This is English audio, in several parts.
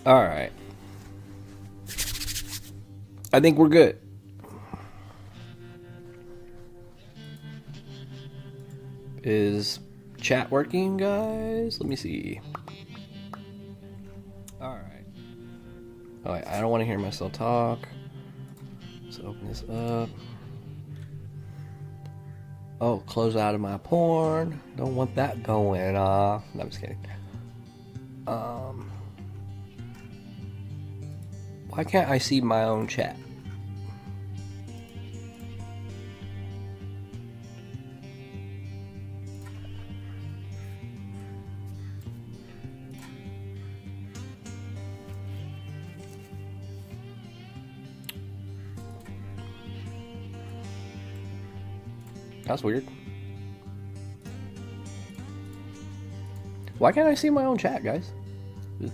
Alright. I think we're good. Is chat working, guys? Let me see. Alright. Alright, I don't want to hear myself talk. Let's open this up. Oh, close out of my porn. Don't want that going off. No, I'm just kidding. Why can't I see my own chat? That's weird. Why can't I see my own chat, guys? I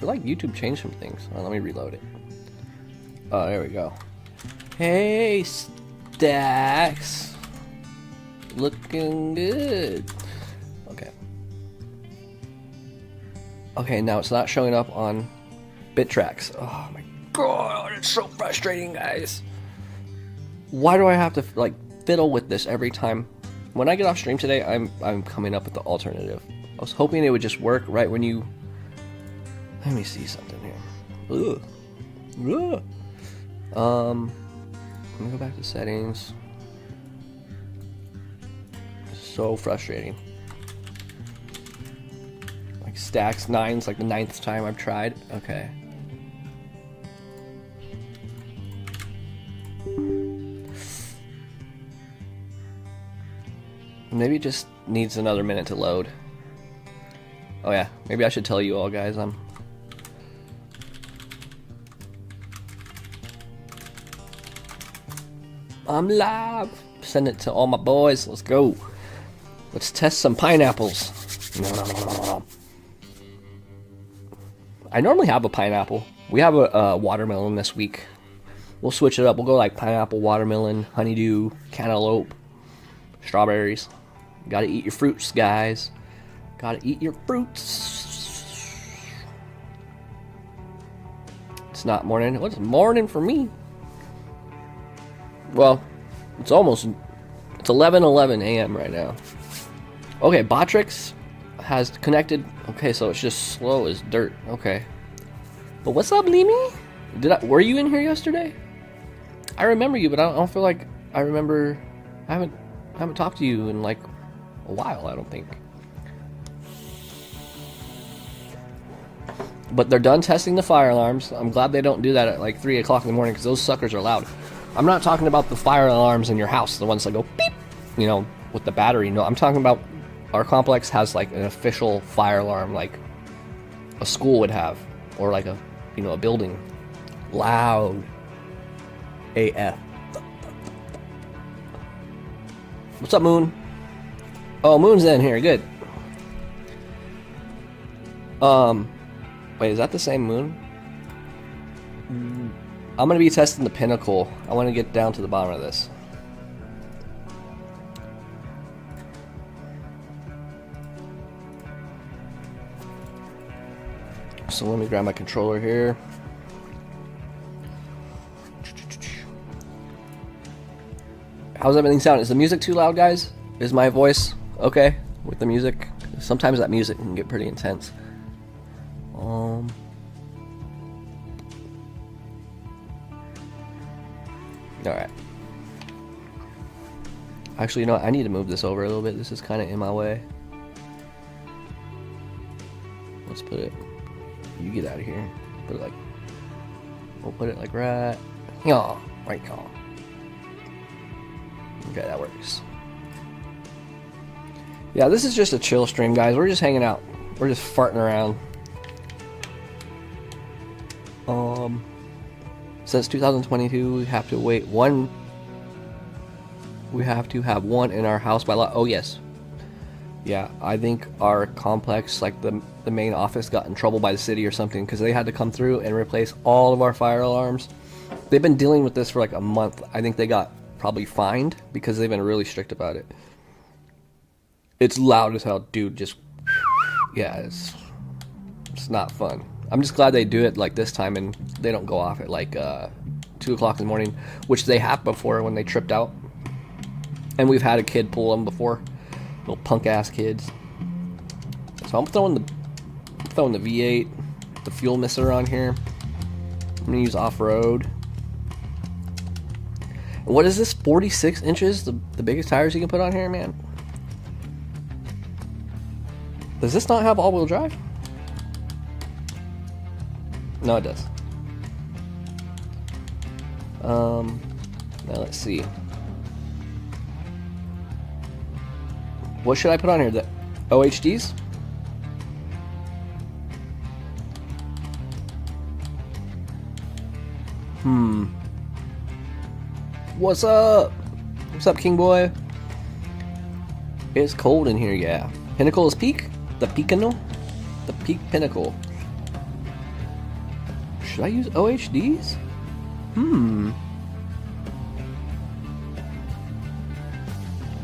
feel like YouTube changed some things. Oh, let me reload it. Oh, there we go. Hey, Stacks. Looking good. Okay. Okay, now it's not showing up on BitTracks. Oh my god, it's so frustrating, guys. Why do I have to, like, fiddle with this every time? When I get off stream today, I'm coming up with the alternative. I was hoping it would just work right when you... Let me see something here. Ugh. Ugh. Let me go back to settings. So frustrating. Like Stacks 9's like the 9th time I've tried. Okay. Maybe it just needs another minute to load. Oh yeah, maybe I should tell you all, guys, I'm live. Send it to all my boys. Let's go. Let's test some pineapples. I normally have a pineapple. We have a watermelon this week. We'll switch it up. We'll go like pineapple, watermelon, honeydew, cantaloupe, strawberries. Gotta eat your fruits, guys. Gotta eat your fruits. It's not morning. What's morning for me? Well, it's 11:11 a.m. right now. Okay, Botrix has connected. Okay, so it's just slow as dirt. Okay. But what's up, Leamy? Were you in here yesterday? I remember you, but I don't feel like I remember. I haven't talked to you in like a while, I don't think. But they're done testing the fire alarms. I'm glad they don't do that at like 3 o'clock in the morning because those suckers are loud. I'm not talking about the fire alarms in your house, the ones that go beep, you know, with the battery. No, I'm talking about our complex has like an official fire alarm like a school would have, or like a, you know, a building. Loud AF. What's up, Moon? Oh, Moon's in here. Good. Wait, is that the same Moon? I'm gonna be testing the pinnacle. I want to get down to the bottom of this. So let me grab my controller here. How's everything sound? Is the music too loud, guys? Is my voice okay with the music? Sometimes that music can get pretty intense. Alright. Actually, you know what? I need to move this over a little bit. This is kind of in my way. Let's put it... You get out of here. Put it like... We'll put it like right... Yeah, right here. Okay, that works. Yeah, this is just a chill stream, guys. We're just hanging out. We're just farting around. Since 2022, we have to wait one. We have to have one in our house by law. Oh yes. Yeah, I think our complex, like the main office, got in trouble by the city or something because they had to come through and replace all of our fire alarms. They've been dealing with this for like a month. I think they got probably fined because they've been really strict about it. It's loud as hell, dude. Just yeah, it's not fun. I'm just glad they do it like this time and they don't go off at like 2 o'clock in the morning, which they have before when they tripped out. And we've had a kid pull them before, little punk ass kids. So I'm throwing the V8, the fuel mister on here. I'm gonna use off-road. What is this? 46 inches, the biggest tires you can put on here, man. Does this not have all-wheel drive? No, it does. Now let's see. What should I put on here? The OHDs? What's up? What's up, King Boy? It's cold in here, yeah. Pinnacle is peak? The Picano? The Peak Pinnacle. Should I use OHDs?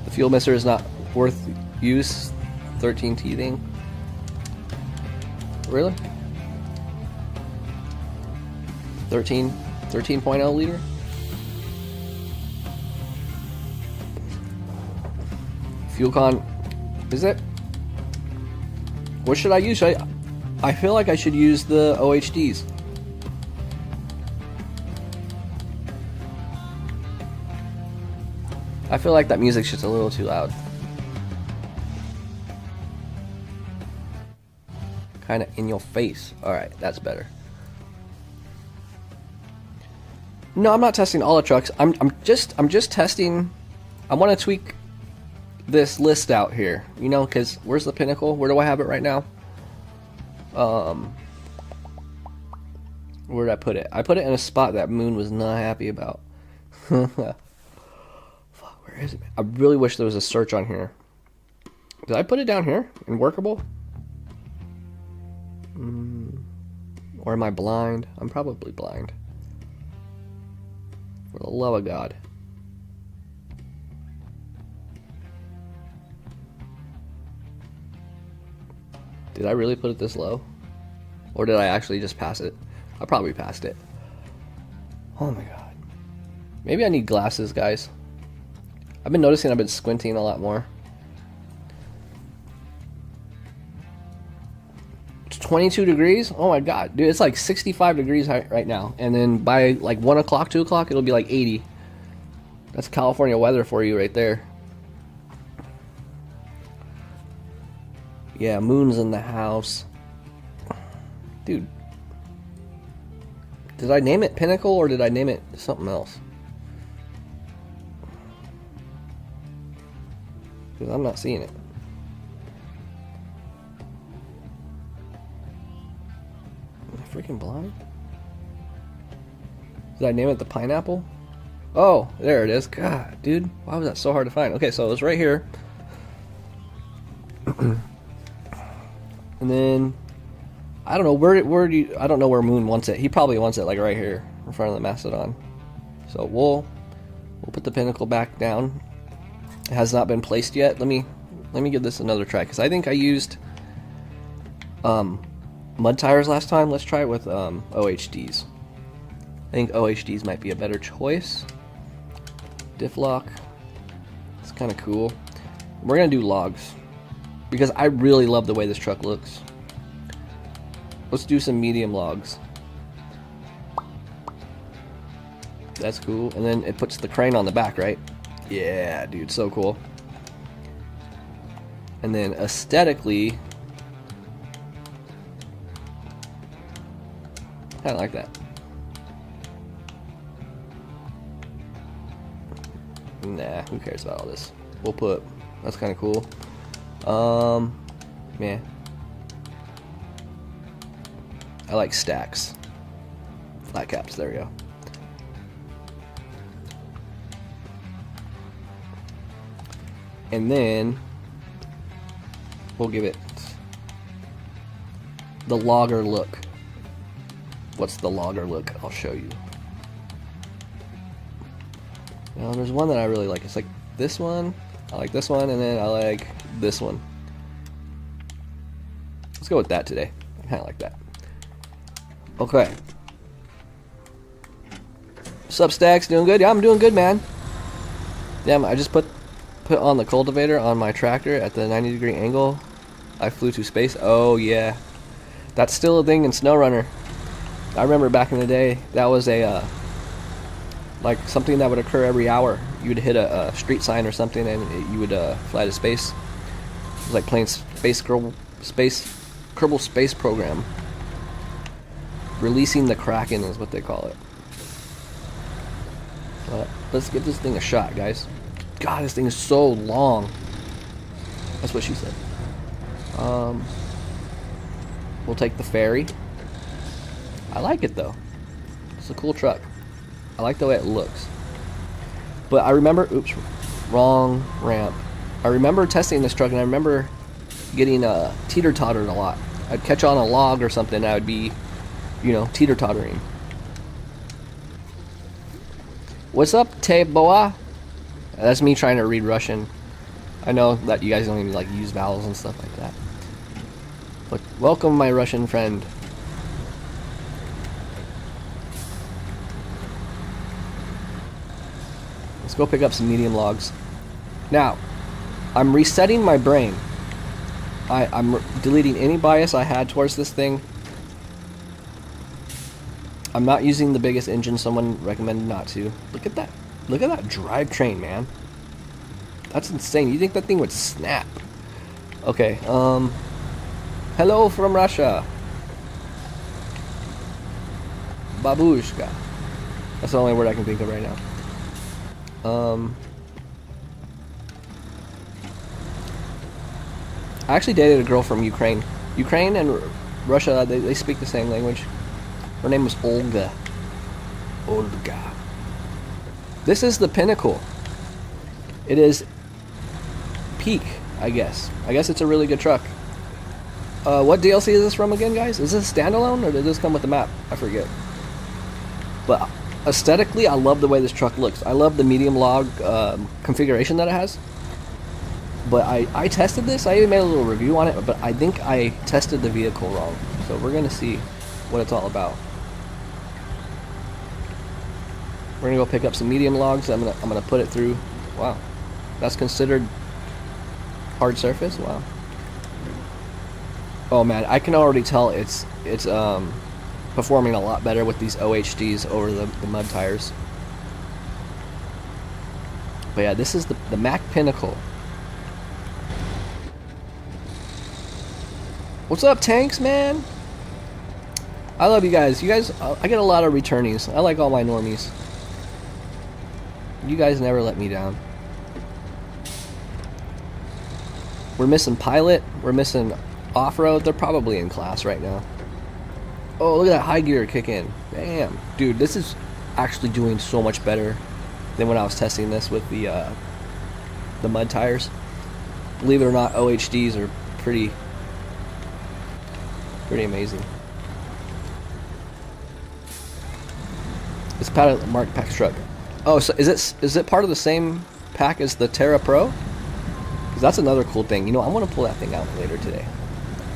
The fuel mister is not worth use. 13 teething. Really? 13.0 liter? Fuel con, is it? What should I use? I feel like I should use the OHDs. I feel like that music's just a little too loud. Kind of in your face. Alright, that's better. No, I'm not testing all the trucks. I'm just testing. I want to tweak this list out here, you know, because where's the Pinnacle? Where do I have it right now? Where did I put it? I put it in a spot that Moon was not happy about. Fuck, where is it? I really wish there was a search on here. Did I put it down here in workable? Or am I blind? I'm probably blind. For the love of God. Did I really put it this low? Or did I actually just pass it? I probably passed it. Oh my God. Maybe I need glasses, guys. I've been noticing I've been squinting a lot more. It's 22 degrees? Oh my God. Dude, it's like 65 degrees right now. And then by like 1 o'clock, 2 o'clock, it'll be like 80. That's California weather for you right there. Yeah, Moon's in the house. Dude. Did I name it Pinnacle or did I name it something else? Because I'm not seeing it. Am I freaking blind? Did I name it the Pineapple? Oh, there it is. God, dude. Why was that so hard to find? Okay, so it was right here. And then I don't know where do you, I don't know where Moon wants it. He probably wants it like right here in front of the Mastodon. So we'll put the Pinnacle back down. It has not been placed yet. Let me give this another try because I think I used mud tires last time. Let's try it with OHDs. I think OHDs might be a better choice. Diff lock. It's kind of cool. We're gonna do logs because I really love the way this truck looks. Let's do some medium logs. That's cool. And then it puts the crane on the back, right? Yeah, dude, so cool. And then aesthetically, kind of like that. Nah, who cares about all this? We'll put, that's kind of cool. Yeah. I like stacks. Flat caps, there we go. And then we'll give it the logger look. What's the logger look? I'll show you. Now, there's one that I really like. It's like this one. I like this one, and then I like this one. Let's go with that today. I kind of like that. Okay. What's up, Stacks? Doing good? Yeah, I'm doing good, man. Damn, I just put on the cultivator on my tractor at the 90-degree angle. I flew to space. Oh, yeah. That's still a thing in Snowrunner. I remember back in the day, that was a, like, something that would occur every hour. You would hit a street sign or something, and you would fly to space. It was like playing Kerbal Space Program. Releasing the Kraken is what they call it. Let's give this thing a shot, guys. God, this thing is so long. That's what she said. We'll take the ferry. I like it though. It's a cool truck. I like the way it looks. But I remember, oops, wrong ramp. I remember testing this truck and I remember getting teeter-tottered a lot. I'd catch on a log or something and I would be, you know, teeter-tottering. What's up, Te Boa? That's me trying to read Russian. I know that you guys don't even like use vowels and stuff like that. But welcome, my Russian friend. Let's go pick up some medium logs. Now, I'm resetting my brain. I'm deleting any bias I had towards this thing. I'm not using the biggest engine someone recommended not to. Look at that. Look at that drivetrain, man. That's insane. You think that thing would snap? Okay, hello from Russia. Babushka. That's the only word I can think of right now. I actually dated a girl from Ukraine. Ukraine and Russia, they speak the same language. Her name was Olga. Olga. This is the pinnacle. It is peak, I guess. I guess it's a really good truck. What DLC is this from again, guys? Is this standalone or did this come with the map? I forget. But aesthetically, I love the way this truck looks. I love the medium log configuration that it has. But I tested this. I even made a little review on it, but I think I tested the vehicle wrong. So we're gonna see what it's all about. We're gonna go pick up some medium logs. I'm gonna put it through. Wow, that's considered hard surface. Wow. Oh man, I can already tell it's performing a lot better with these OHDs over the mud tires. But yeah, this is the Mac Pinnacle. What's up, tanks, man? I love you guys. You guys, I get a lot of returnees. I like all my normies. You guys never let me down. We're missing pilot. We're missing off-road. They're probably in class right now. Oh, look at that high gear kick in. Damn. Dude, this is actually doing so much better than when I was testing this with the mud tires. Believe it or not, OHDs are pretty amazing. It's part of Mark Pack's truck. Oh, so is it part of the same pack as the Terra Pro? Because that's another cool thing. You know, I want to pull that thing out later today.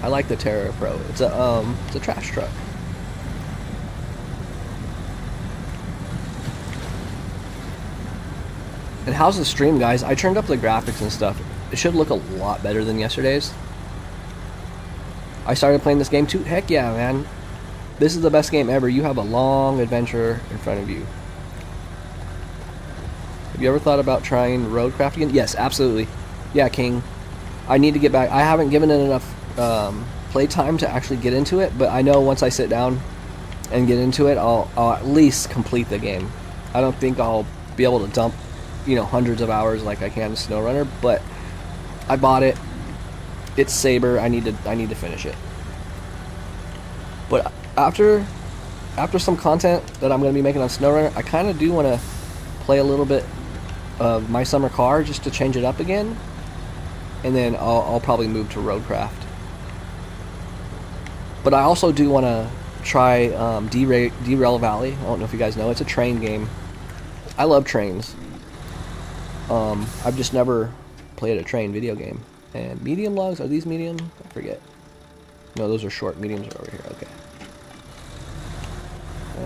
I like the Terra Pro. It's a trash truck. And how's the stream, guys? I turned up the graphics and stuff. It should look a lot better than yesterday's. I started playing this game too. Heck yeah, man. This is the best game ever. You have a long adventure in front of you. Have you ever thought about trying roadcraft again? Yes, absolutely. Yeah, King. I need to get back. I haven't given it enough play time to actually get into it, but I know once I sit down and get into it, I'll at least complete the game. I don't think I'll be able to dump, you know, hundreds of hours like I can in Snowrunner, but I bought it. It's Saber. I need to finish it. But after some content that I'm going to be making on Snowrunner, I kind of do want to play a little bit of My Summer Car just to change it up again, and then I'll probably move to Roadcraft. But I also do want to try Derail Valley. I don't know if you guys know. It's a train game. I love trains. I've just never played a train video game. And medium logs, are these medium? I forget. No, those are short. Mediums are over here. Okay.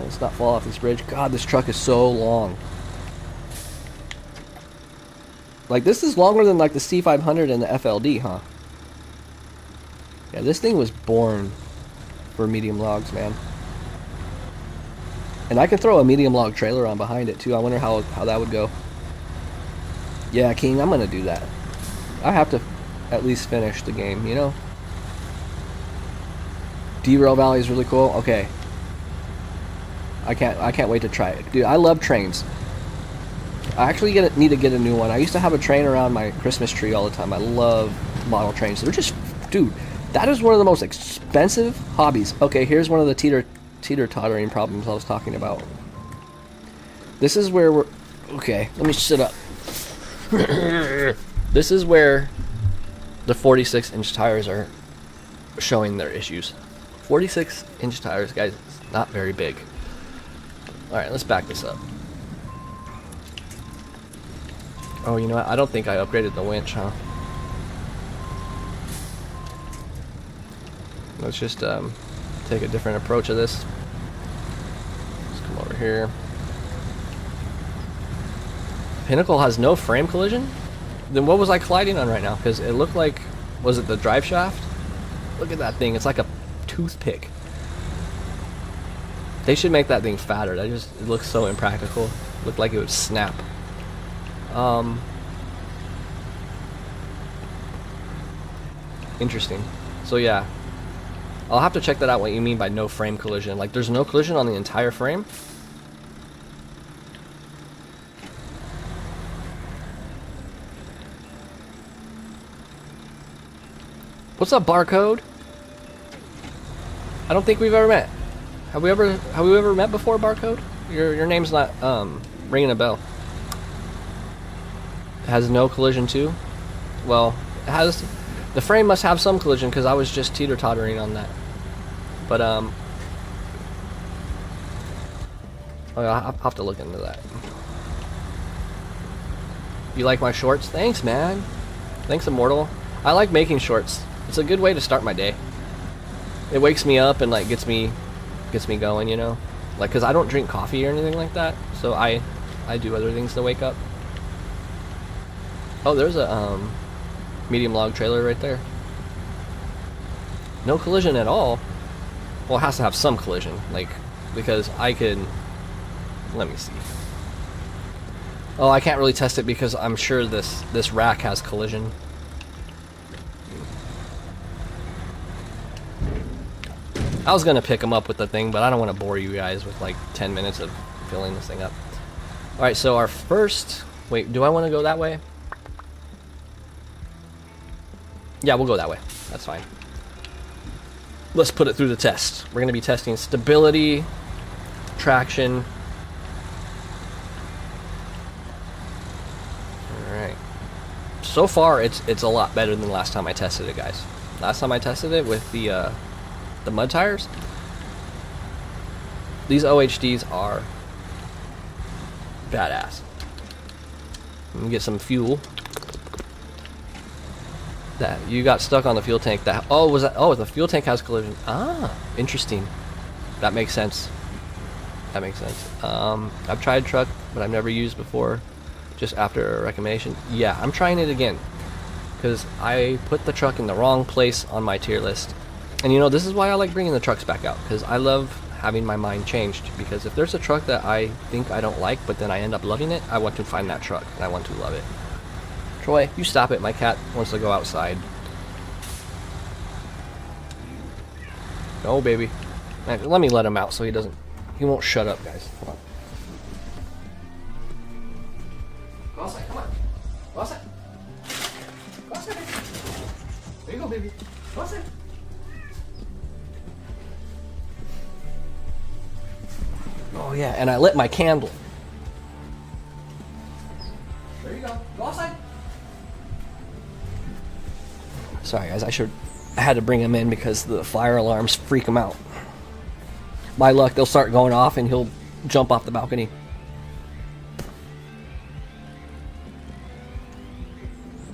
Let's not fall off this bridge. God, this truck is so long. Like, this is longer than, like, the C500 and the FLD, huh? Yeah, this thing was born for medium logs, man. And I can throw a medium log trailer on behind it, too. I wonder how that would go. Yeah, King, I'm gonna do that. I have to at least finish the game, you know? Derail Valley is really cool. Okay. I can't wait to try it. Dude, I love trains. I actually need to get a new one. I used to have a train around my Christmas tree all the time. I love model trains. They're just, dude, that is one of the most expensive hobbies. Okay, here's one of the teeter-tottering problems I was talking about. This is where we're... Okay, let me sit up. This is where the 46-inch tires are showing their issues. 46-inch tires, guys, it's not very big. Alright, let's back this up. Oh, you know what? I don't think I upgraded the winch, huh? Let's just take a different approach of this. Let's come over here. Pinnacle has no frame collision? Then what was I colliding on right now? Because it looked like... Was it the drive shaft? Look at that thing. It's like a toothpick. They should make that thing fatter. It looks so impractical. It looked like it would snap. Interesting. So yeah, I'll have to check that out, what you mean by no frame collision. Like, there's no collision on the entire frame? What's up, Barcode? I don't think we've ever met. Have we ever met before, Barcode? Your name's not ringing a bell. It has no collision too? Well, it has... The frame must have some collision because I was just teeter-tottering on that. But, oh, I'll have to look into that. You like my shorts? Thanks, man. Thanks, Immortal. I like making shorts. It's a good way to start my day. It wakes me up and, like, gets me going, you know? Like, because I don't drink coffee or anything like that. So I do other things to wake up. Oh, there's a, medium log trailer right there. No collision at all. Well, it has to have some collision, like, because I can... Let me see. Oh, I can't really test it because I'm sure this rack has collision. I was gonna pick them up with the thing, but I don't want to bore you guys with like 10 minutes of filling this thing up. Alright, so our first... Wait, do I want to go that way? Yeah, we'll go that way. That's fine. Let's put it through the test. We're going to be testing stability, traction. Alright. So far, it's a lot better than last time I tested it, guys. Last time I tested it with the mud tires. These OHDs are badass. Let me get some fuel. That you got stuck on the fuel tank. That was that? Oh, the fuel tank has collision. Ah, interesting. That makes sense. That makes sense. I've tried truck, but I've never used before. Just after a recommendation. Yeah, I'm trying it again because I put the truck in the wrong place on my tier list. And you know, this is why I like bringing the trucks back out, because I love having my mind changed. Because if there's a truck that I think I don't like, but then I end up loving it, I want to find that truck and I want to love it. Troy, you stop it. My cat wants to go outside. No, baby. Let me let him out so he won't shut up, guys. Come on. Go outside, come on. Go outside. Go outside. There you go, baby. Go outside. Oh yeah, and I lit my candle. There you go. Go outside. Sorry guys, I had to bring him in because the fire alarms freak him out. My luck, they'll start going off and he'll jump off the balcony.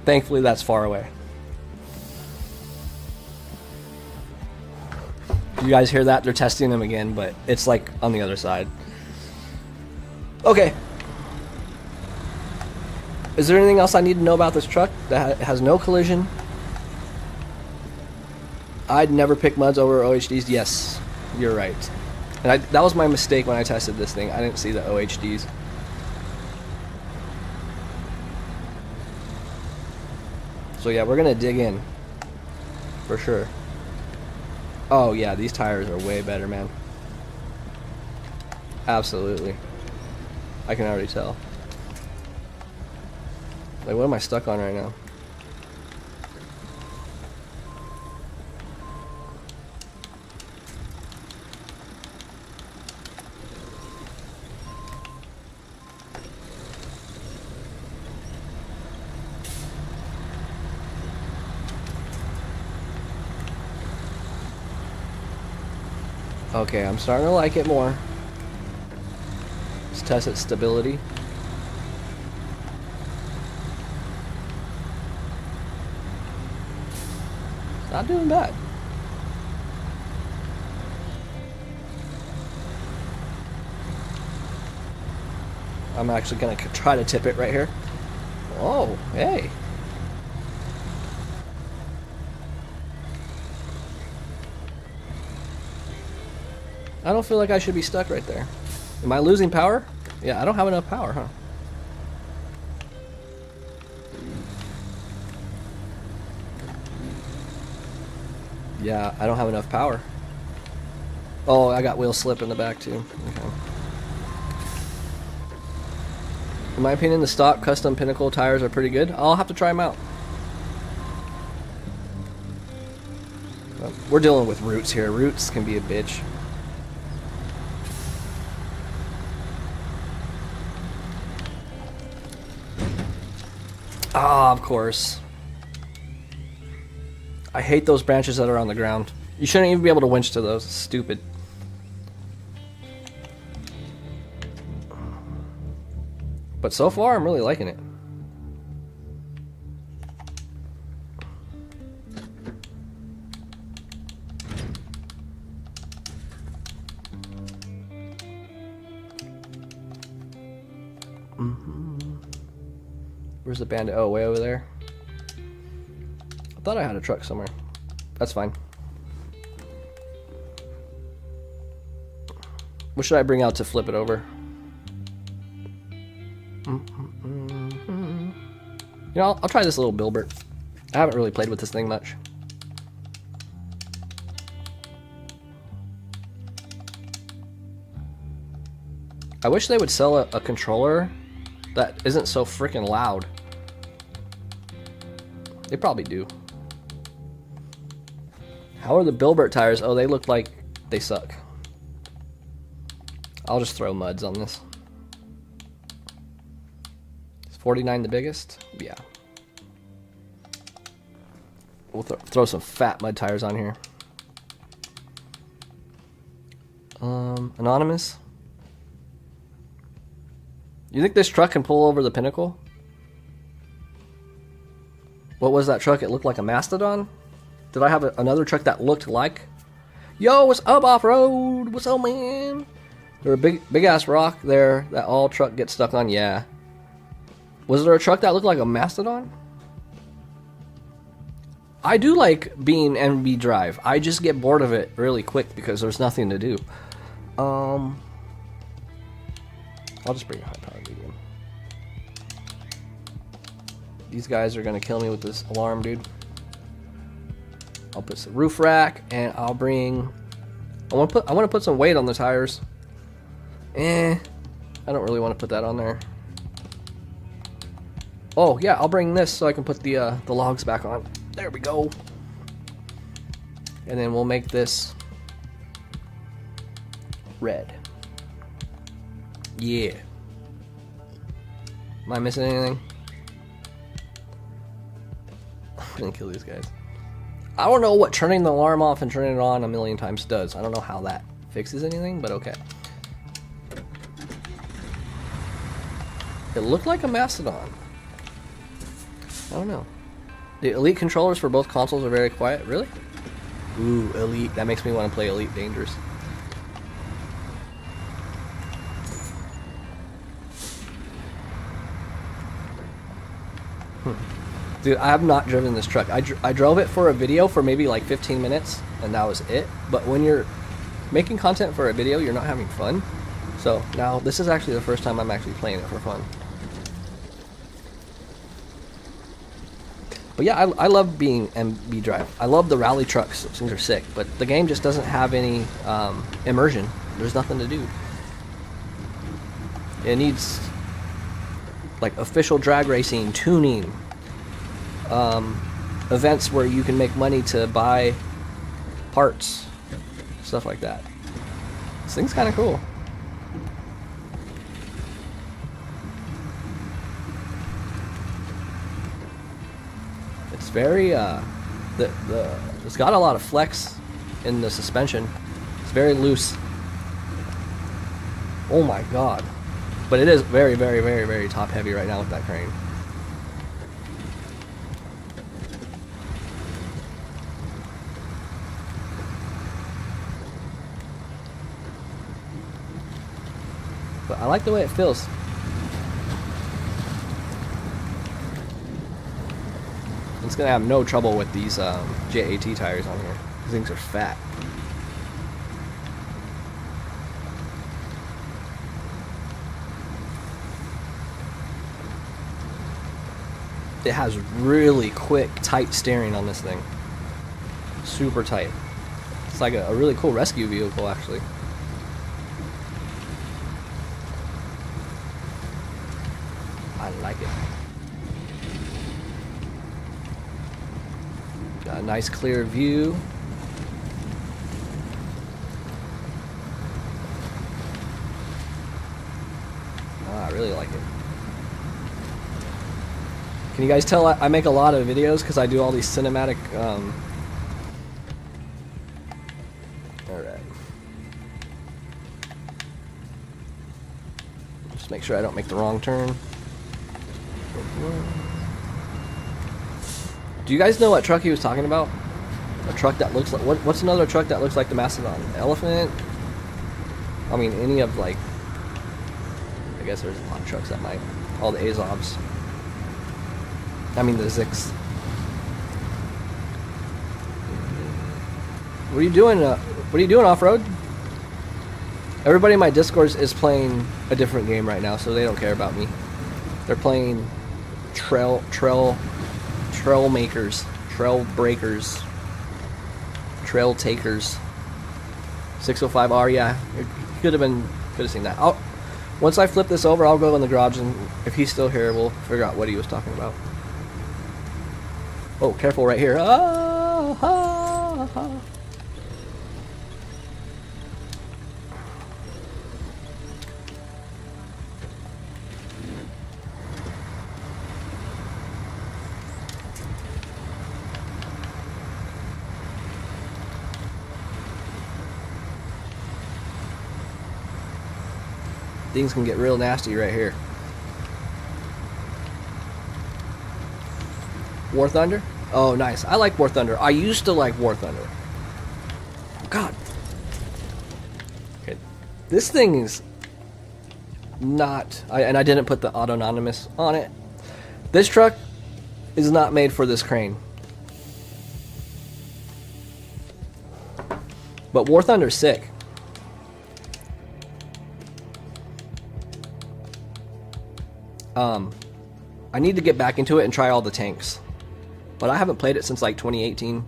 Thankfully that's far away. You guys hear that? They're testing them again, but it's like on the other side. Okay. Is there anything else I need to know about this truck that has no collision? I'd never pick muds over OHDs. Yes, you're right. And that was my mistake when I tested this thing. I didn't see the OHDs. So yeah, we're gonna dig in for sure. Oh yeah, these tires are way better, man. Absolutely. I can already tell. Like, what am I stuck on right now? Okay, I'm starting to like it more. Let's test its stability. Not doing bad. I'm actually gonna try to tip it right here. Oh, hey. I don't feel like I should be stuck right there. Am I losing power? Yeah, I don't have enough power, huh? Yeah, I don't have enough power. Oh, I got wheel slip in the back too. Okay. In my opinion, the stock custom Pinnacle tires are pretty good. I'll have to try them out. We're dealing with roots here. Roots can be a bitch. Ah, of course. I hate those branches that are on the ground. You shouldn't even be able to winch to those. It's stupid. But so far, I'm really liking it. Where's the bandit? Oh, way over there. I thought I had a truck somewhere. That's fine. What should I bring out to flip it over? You know, I'll try this little Bilbert. I haven't really played with this thing much. I wish they would sell a controller that isn't so freaking loud. They probably do. How are the Bilbert tires? Oh, they look like they suck. I'll just throw muds on this. Is 49 the biggest? Yeah. We'll throw some fat mud tires on here. Anonymous? You think this truck can pull over the Pinnacle? What was that truck? It looked like a Mastodon? Did I have another truck that looked like? Yo, what's up, off-road? What's up, man? There a big ass rock there that all truck gets stuck on? Yeah. Was there a truck that looked like a Mastodon? I do like being NB Drive. I just get bored of it really quick because there's nothing to do. I'll just bring a high power medium. These guys are gonna kill me with this alarm, dude. I'll put some roof rack, and I'll bring. I want to put some weight on the tires. I don't really want to put that on there. Oh yeah, I'll bring this so I can put the logs back on. There we go. And then we'll make this red. Yeah. Am I missing anything? I'm gonna kill these guys. I don't know what turning the alarm off and turning it on a million times does. I don't know how that fixes anything, but okay. It looked like a Mastodon. I don't know. The Elite controllers for both consoles are very quiet. Really? Ooh, Elite. That makes me want to play Elite Dangerous. Dude, I have not driven this truck. I drove it for a video for maybe like 15 minutes, and that was it. But when you're making content for a video, you're not having fun. So now this is actually the first time I'm actually playing it for fun. But yeah, I love being MB Drive. I love the rally trucks. Those things are sick. But the game just doesn't have any immersion. There's nothing to do. It needs like official drag racing, tuning, events where you can make money to buy parts, stuff like that. This thing's kind of cool. It's very it's got a lot of flex in the suspension. It's very loose. Oh my god. But it is very, very, very, very top heavy right now with that crane. But I like the way it feels. It's gonna have no trouble with these JAT tires on here. These things are fat. It has really quick, tight steering on this thing. Super tight. It's like a really cool rescue vehicle, actually. I like it. Got a nice clear view. Oh, I really like it. Can you guys tell I make a lot of videos because I do all these cinematic alright. Just make sure I don't make the wrong turn. Do you guys know what truck he was talking about? A truck that looks like what's another truck that looks like the Mastodon? Elephant? I mean any of like I guess there's a lot of trucks that might. All the Azovs. I mean the Zix. What are you doing? What are you doing off-road? Everybody in my Discord is playing a different game right now, so they don't care about me. They're playing trail makers, trail breakers, trail takers. 605R, yeah. You could have seen that. Once I flip this over, I'll go in the garage, and if he's still here, we'll figure out what he was talking about. Oh, careful right here. Ah, ah, ah. Things can get real nasty right here. War Thunder? Oh, nice. I like War Thunder. I used to like War Thunder. God. Okay. This thing is not... and I didn't put the autonomous on it. This truck is not made for this crane. But War Thunder's sick. I need to get back into it and try all the tanks. But I haven't played it since like 2018.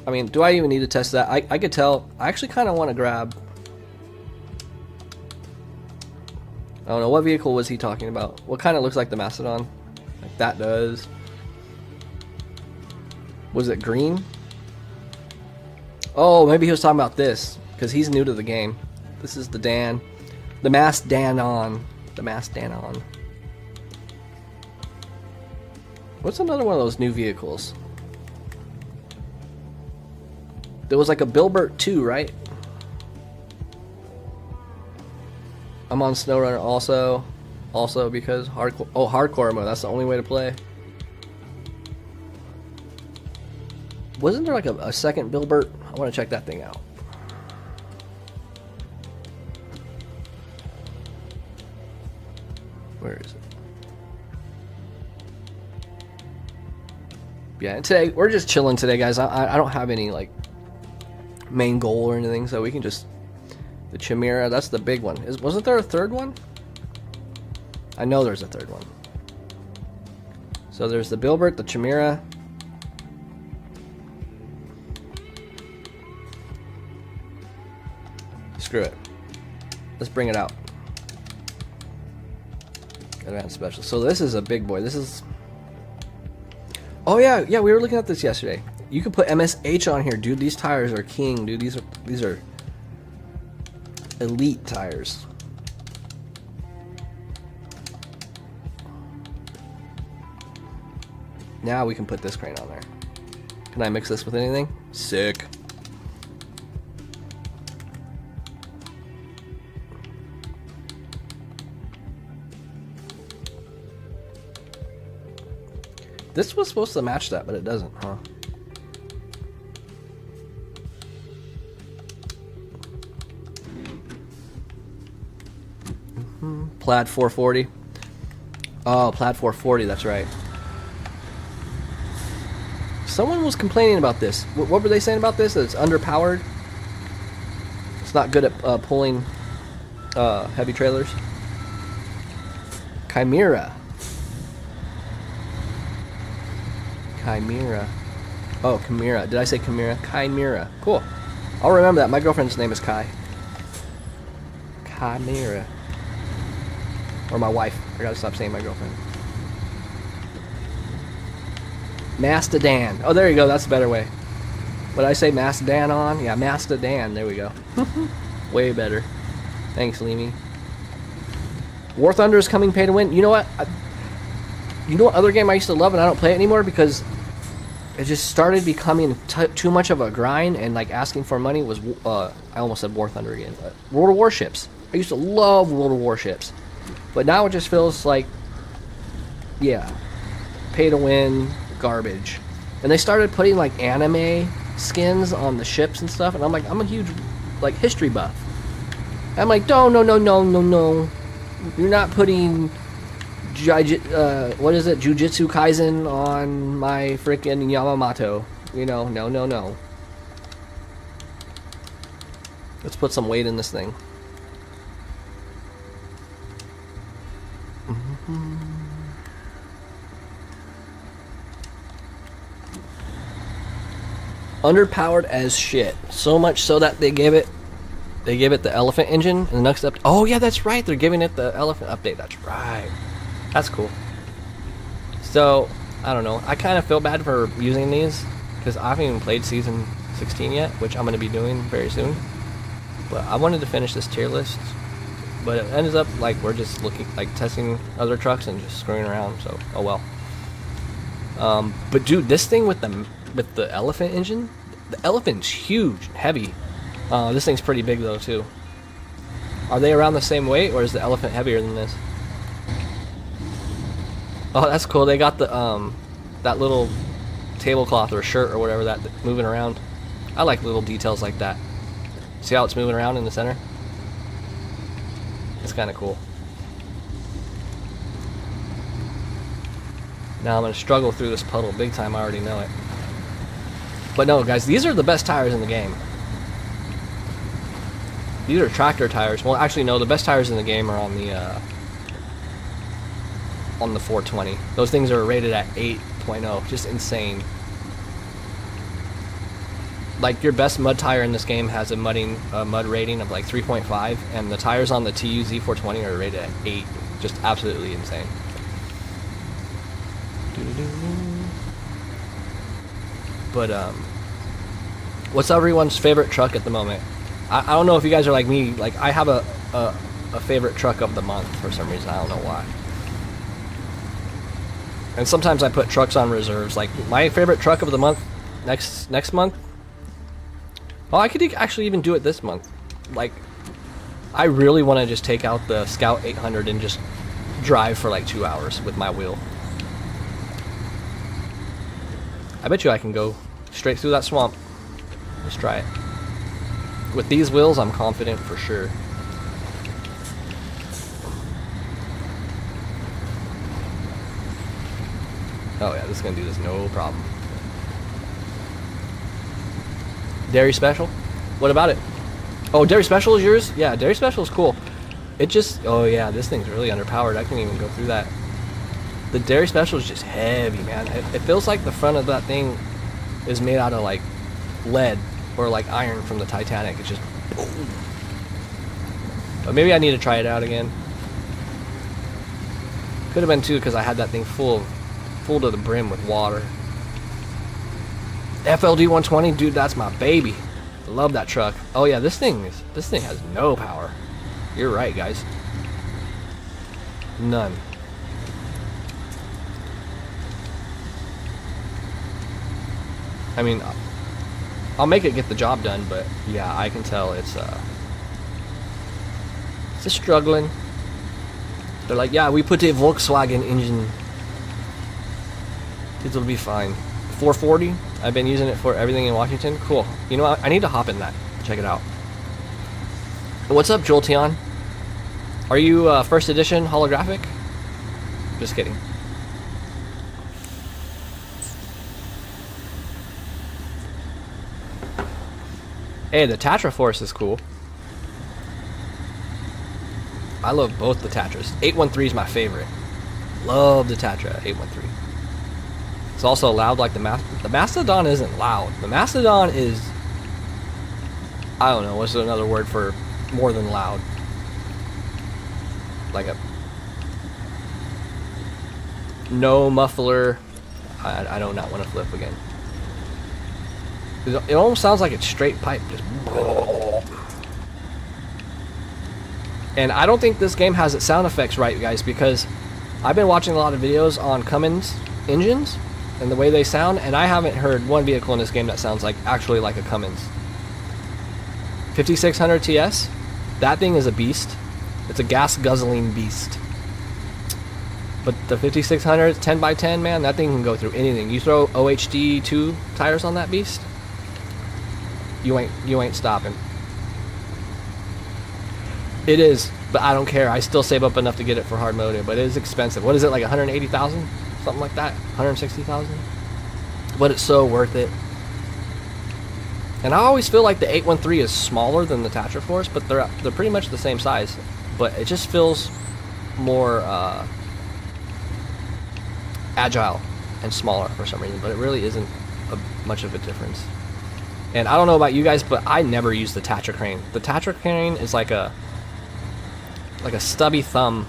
I mean, do I even need to test that? I could tell. I actually kind of want to grab... I don't know, what vehicle was he talking about? What kind of looks like the Mastodon? Like that does. Was it green? Oh, maybe he was talking about this, because he's new to the game. This is the Dan. The Mastodon. The Mastodon. What's another one of those new vehicles? There was like a Bilbert 2, right? I'm on Snowrunner also. Also because hardcore. Oh, hardcore mode. That's the only way to play. Wasn't there like a second Bilbert? I want to check that thing out. Where is it? Yeah, today we're just chilling today, guys. I don't have any like main goal or anything, so we can just the Chimera. That's the big one. Wasn't there a third one? I know there's a third one. So there's the Bilbert, the Chimera. Screw it. Let's bring it out. Advanced special. So this is a big boy. This is. Oh yeah, we were looking at this yesterday. You can put MSH on here, dude. These tires are king, dude. These are elite tires. Now we can put this crane on there. Can I mix this with anything? Sick. This was supposed to match that, but it doesn't, huh? Plaid 440. Oh, Plaid 440, that's right. Someone was complaining about this. What were they saying about this? That it's underpowered? It's not good at pulling heavy trailers? Chimera. Chimera. Oh, Chimera. Did I say Chimera? Chimera. Cool. I'll remember that. My girlfriend's name is Kai. Chimera. Or my wife. I gotta stop saying my girlfriend. Mastodon. Oh, there you go. That's a better way. What did I say? Mastodon on? Yeah, Mastodon. There we go. Way better. Thanks, Leamy. War Thunder is coming pay to win. You know what? You know what other game I used to love and I don't play it anymore because it just started becoming too much of a grind and like asking for money was I almost said War Thunder again. World of Warships. I used to love World of Warships, but now it just feels like pay to win garbage. And they started putting like anime skins on the ships and stuff, and I'm like, I'm a huge like history buff. I'm like, no, you're not putting what is it, Jujutsu Kaisen on my frickin' Yamamoto. You know, no. Let's put some weight in this thing. Underpowered as shit. So much so that they gave it the elephant engine in the next update. Oh yeah, that's right. They're giving it the elephant update. That's right. That's cool. So, I don't know. I kind of feel bad for using these because I haven't even played Season 16 yet, which I'm going to be doing very soon. But I wanted to finish this tier list, but it ends up like we're just looking, like testing other trucks and just screwing around, so oh well. But dude, this thing with the elephant engine, the elephant's huge and heavy. This thing's pretty big though too. Are they around the same weight or is the elephant heavier than this? Oh, that's cool. They got the that little tablecloth or shirt or whatever that moving around. I like little details like that. See how it's moving around in the center? It's kind of cool. Now I'm going to struggle through this puddle big time. I already know it. But no, guys, these are the best tires in the game. These are tractor tires. Well, actually, no. The best tires in the game are on the 420. Those things are rated at 8.0. Just insane. Like, your best mud tire in this game has a mud rating of like 3.5, and the tires on the TU Z420 are rated at 8. Just absolutely insane. But what's everyone's favorite truck at the moment? I don't know if you guys are like me. Like, I have a favorite truck of the month for some reason. I don't know why. And sometimes I put trucks on reserves. Like, my favorite truck of the month next month. Well, I could actually even do it this month. Like, I really want to just take out the Scout 800 and just drive for like 2 hours with my wheel. I bet you I can go straight through that swamp. Let's try it. With these wheels, I'm confident for sure. Oh yeah, this is gonna do this no problem. Dairy Special? What about it? Oh, Dairy Special is yours? Yeah, Dairy Special is cool. It just, oh yeah, this thing's really underpowered. I can't even go through that. The Dairy Special is just heavy, man. It feels like the front of that thing is made out of like lead or like iron from the Titanic. It's just, boom. But maybe I need to try it out again. Could have been too, because I had that thing full to the brim with water. FLD 120, dude, that's my baby. I love that truck. Oh yeah, this thing has no power. You're right, guys. None. I mean, I'll make it get the job done, but yeah, I can tell it's struggling. They're like, yeah, we put a Volkswagen engine. It'll be fine. 440. I've been using it for everything in Washington. Cool. You know what? I need to hop in that. Check it out. What's up, Jolteon? Are you first edition holographic? Just kidding. Hey, the Tatra Force is cool. I love both the Tatras. 813 is my favorite. Love the Tatra 813. It's also loud like the Mastodon isn't loud. The Mastodon is, I don't know, what's another word for more than loud? Like a no muffler. I do not want to flip again. It almost sounds like it's straight pipe, just. And I don't think this game has its sound effects right, guys, because I've been watching a lot of videos on Cummins engines and the way they sound, and I haven't heard one vehicle in this game that sounds like actually like a Cummins. 5600 TS, that thing is a beast. It's a gas guzzling beast. But the 5600 10x10, man, that thing can go through anything. You throw OHD 2 tires on that beast, you ain't stopping. It is, but I don't care. I still save up enough to get it for hard mode, but it is expensive. What is it, like 180,000? Something like that? 160,000? But it's so worth it. And I always feel like the 813 is smaller than the Tatra Force, but they're pretty much the same size. But it just feels more agile and smaller for some reason, but it really isn't much of a difference. And I don't know about you guys, but I never use the Tatra crane. The Tatra crane is like a stubby thumb.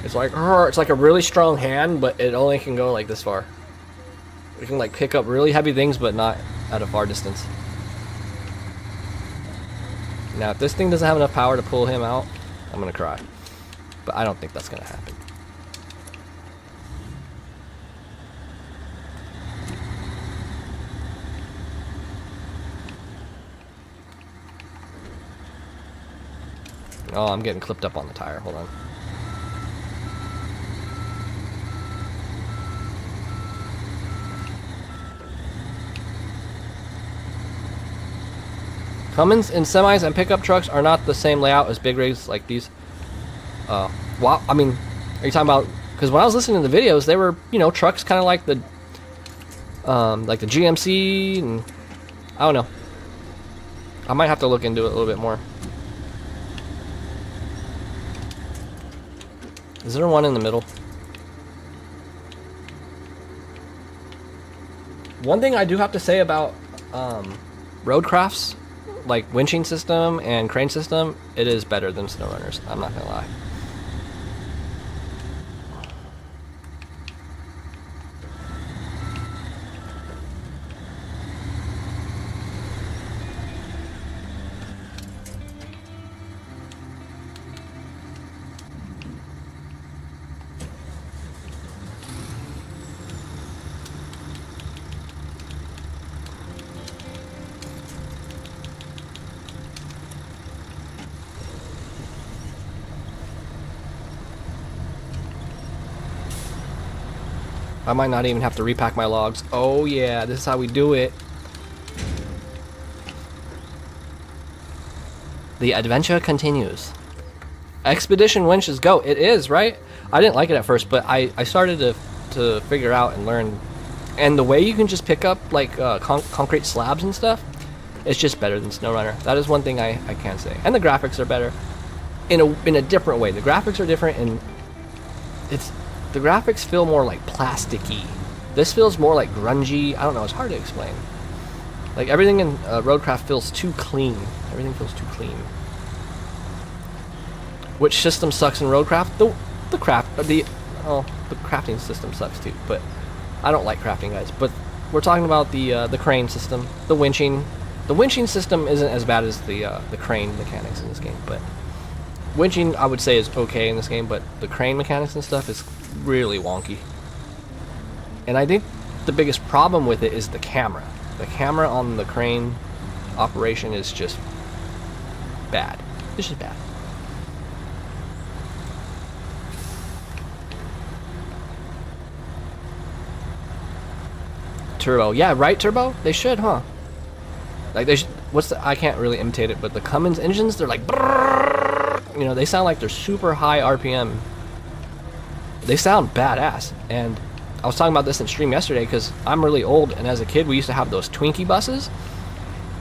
It's like a really strong hand, but it only can go like this far. It can like pick up really heavy things, but not at a far distance. Now, if this thing doesn't have enough power to pull him out, I'm gonna cry. But I don't think that's gonna happen. Oh, I'm getting clipped up on the tire. Hold on. Cummins in semis and pickup trucks are not the same layout as big rigs like these. Wow, I mean, are you talking about? Because when I was listening to the videos, they were, you know, trucks kind of like the GMC, and I don't know. I might have to look into it a little bit more. Is there one in the middle? One thing I do have to say about Roadcraft's like winching system and crane system, it is better than Snowrunner's. I'm not gonna lie. I might not even have to repack my logs. Oh yeah, this is how we do it. The adventure continues. Expedition winches go. It is, right? I didn't like it at first, but I started to figure out and learn. And the way you can just pick up like concrete slabs and stuff, it's just better than Snowrunner. That is one thing I can say. And the graphics are better in a different way. The graphics are different, and the graphics feel more like plasticky. This feels more like grungy. I don't know. It's hard to explain. Like everything in Roadcraft feels too clean. Everything feels too clean. Which system sucks in Roadcraft? The crafting system sucks too. But I don't like crafting, guys. But we're talking about the crane system, the winching. The winching system isn't as bad as the crane mechanics in this game, but winching I would say is okay in this game. But the crane mechanics and stuff is really wonky. And I think the biggest problem with it is the camera. The camera on the crane operation is just bad. It's just bad. Turbo. Yeah, right, Turbo? They should, huh? Like, they should, I can't really imitate it, but the Cummins engines, they're like, brrrr, you know, they sound like they're super high RPM. They sound badass. And I was talking about this in stream yesterday because I'm really old, and as a kid, we used to have those Twinkie buses.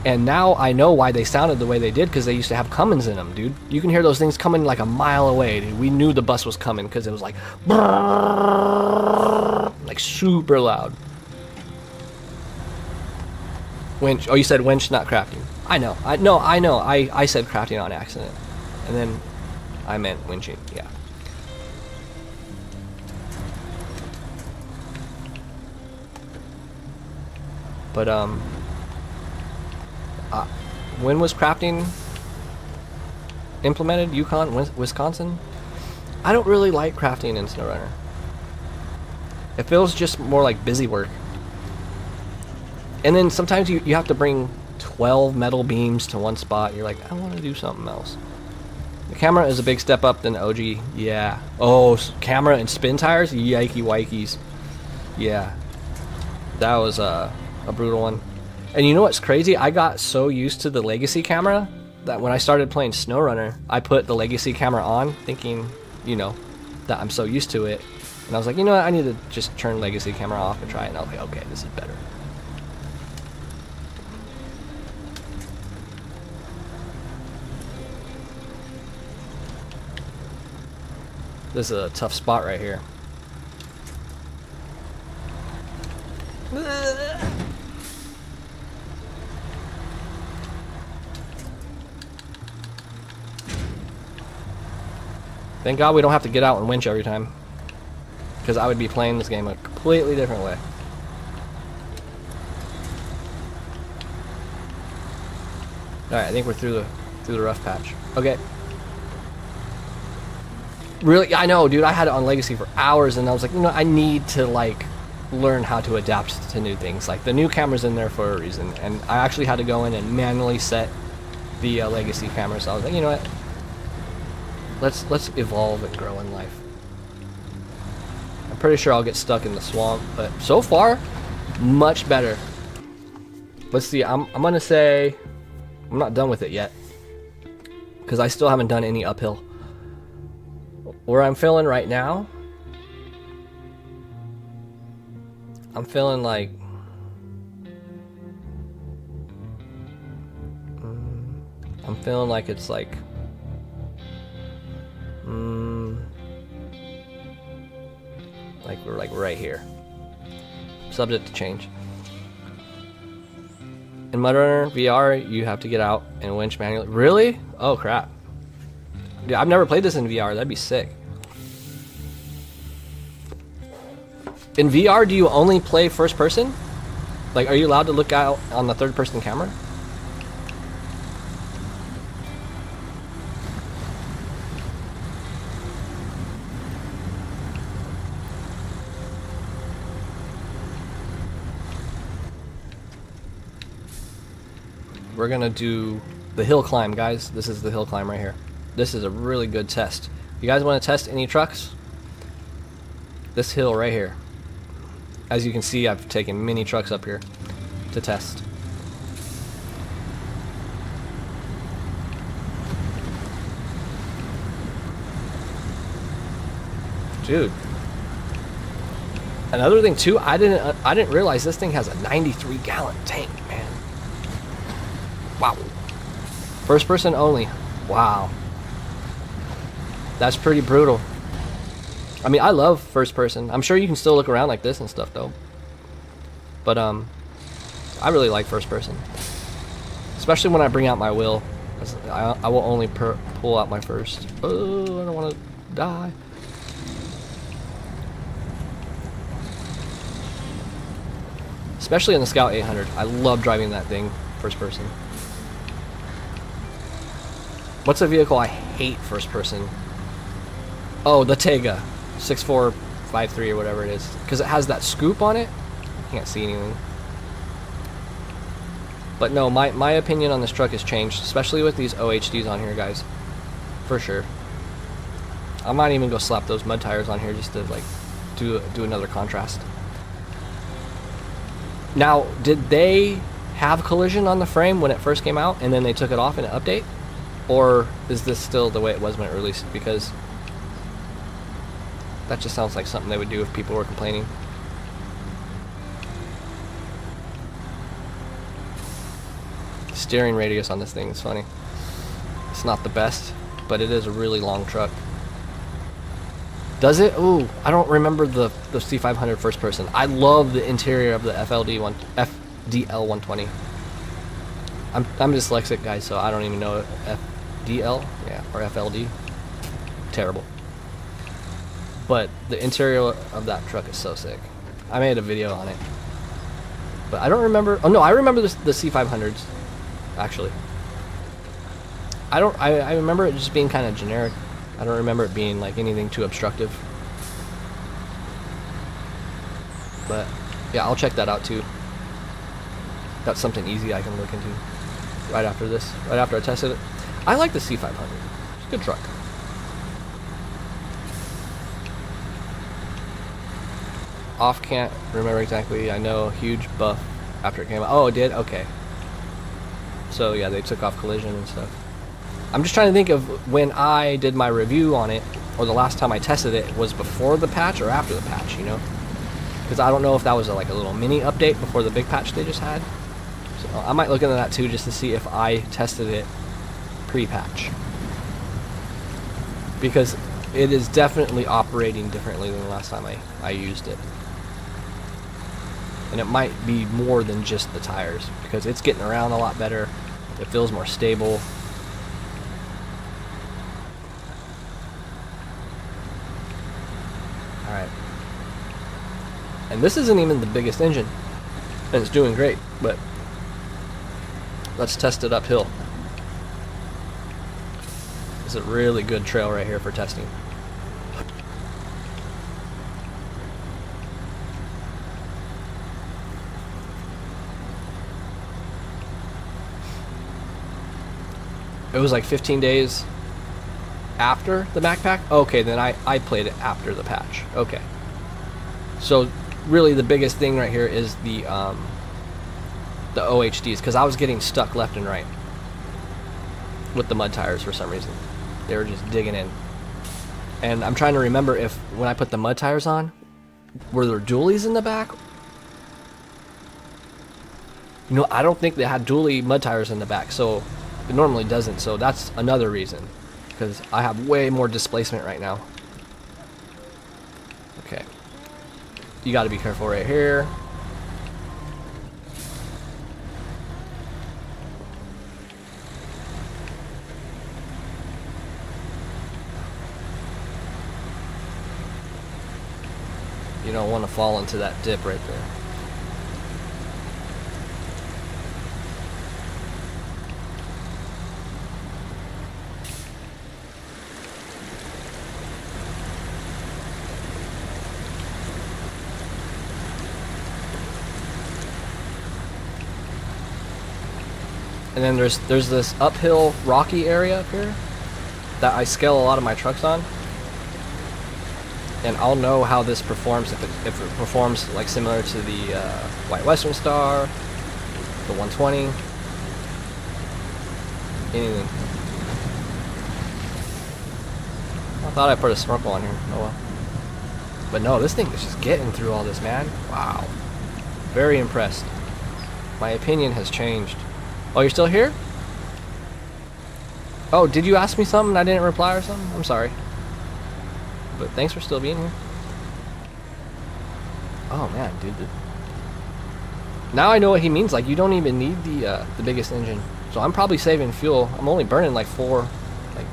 And now I know why they sounded the way they did, because they used to have Cummins in them, dude. You can hear those things coming like a mile away, dude. We knew the bus was coming because it was like, brrrr, like super loud. Winch. Oh, you said winch, not crafting. I know. I know. I said crafting on accident, and then I meant winching. Yeah. But when was crafting implemented? Yukon, Wisconsin? I don't really like crafting in Snowrunner. It feels just more like busy work. And then sometimes you have to bring 12 metal beams to one spot. You're like, I want to do something else. The camera is a big step up than OG. Yeah. Oh, camera and spin tires? Yikey wikeys. Yeah. That was a brutal one. And you know what's crazy? I got so used to the legacy camera that when I started playing Snowrunner, I put the legacy camera on thinking, you know, that I'm so used to it. And I was like, you know what? I need to just turn legacy camera off and try it. And I was like, okay, this is better. This is a tough spot right here. Thank God we don't have to get out and winch every time, because I would be playing this game a completely different way. Alright, I think we're through the rough patch. Okay. Really, I know, dude. I had it on Legacy for hours, and I was like, you know, I need to like learn how to adapt to new things. Like the new camera's in there for a reason, and I actually had to go in and manually set the Legacy camera. So I was like, you know what? Let's evolve and grow in life. I'm pretty sure I'll get stuck in the swamp, but so far, much better. Let's see. I'm gonna say I'm not done with it yet, because I still haven't done any uphill. Where I'm feeling right now, I'm feeling like it's like we're like right here, subject to change. In Mudrunner VR, you have to get out and winch manually. Really? Oh crap. Dude, I've never played this in VR. That'd be sick. In VR, do you only play first person? Like, are you allowed to look out on the third person camera? We're gonna do the hill climb, guys. This is the hill climb right here. This is a really good test. You guys want to test any trucks? This hill right here. As you can see, I've taken many trucks up here to test. Dude. Another thing too, I didn't realize this thing has a 93 gallon tank, man. Wow. First person only. Wow. That's pretty brutal. I mean, I love first person. I'm sure you can still look around like this and stuff though. But I really like first person. Especially when I bring out my wheel. I will only pull out my first. Oh, I don't want to die. Especially in the Scout 800. I love driving that thing first person. What's a vehicle I hate first person? Oh, the Tega 6453 or whatever it is. Because it has that scoop on it. I can't see anything. But no, my opinion on this truck has changed. Especially with these OHDs on here, guys. For sure. I might even go slap those mud tires on here just to like do another contrast. Now, did they have collision on the frame when it first came out and then they took it off in an update? Or is this still the way it was when it released? Because that just sounds like something they would do if people were complaining. Steering radius on this thing is funny. It's not the best, but it is a really long truck. Does it? Ooh, I don't remember the C500 first person. I love the interior of the FDL 120. I'm dyslexic, guys, so I don't even know FDL, yeah, or FLD. Terrible. But the interior of that truck is so sick. I made a video on it, but I don't remember. Oh no, I remember the C500s actually. I remember it just being kind of generic. I don't remember it being like anything too obstructive. But yeah, I'll check that out too. That's something easy I can look into right after this, right after I tested it. I like the C500. It's a good truck. Off can't remember exactly. I know huge buff after it came out. Oh, it did? Okay. So yeah, they took off collision and stuff. I'm just trying to think of when I did my review on it, or the last time I tested it, was before the patch or after the patch, you know? Because I don't know if that was like a little mini update before the big patch they just had. So I might look into that too, just to see if I tested it pre-patch. Because it is definitely operating differently than the last time I used it. And it might be more than just the tires, because it's getting around a lot better. It feels more stable. Alright. And this isn't even the biggest engine. And it's doing great, but let's test it uphill. It's a really good trail right here for testing. It was like 15 days after the backpack? Okay, then I played it after the patch. Okay. So really the biggest thing right here is the OHDs, because I was getting stuck left and right with the mud tires for some reason. They were just digging in. And I'm trying to remember if when I put the mud tires on, were there dualies in the back? You know, I don't think they had dually mud tires in the back, so it normally doesn't, so that's another reason, because I have way more displacement right now. Okay. You got to be careful right here. You don't want to fall into that dip right there. And then there's this uphill rocky area up here that I scale a lot of my trucks on. and I'll know how this performs if it performs like similar to the White Western Star, the 120, anything. I thought I put a snorkel on here. Oh well. But no, this thing is just getting through all this, man. Wow. Very impressed. My opinion has changed. Oh, you're still here? Oh, did you ask me something and I didn't reply or something? I'm sorry. But thanks for still being here. Oh man, dude. Now I know what he means. Like, you don't even need the biggest engine. So I'm probably saving fuel. I'm only burning like 4, like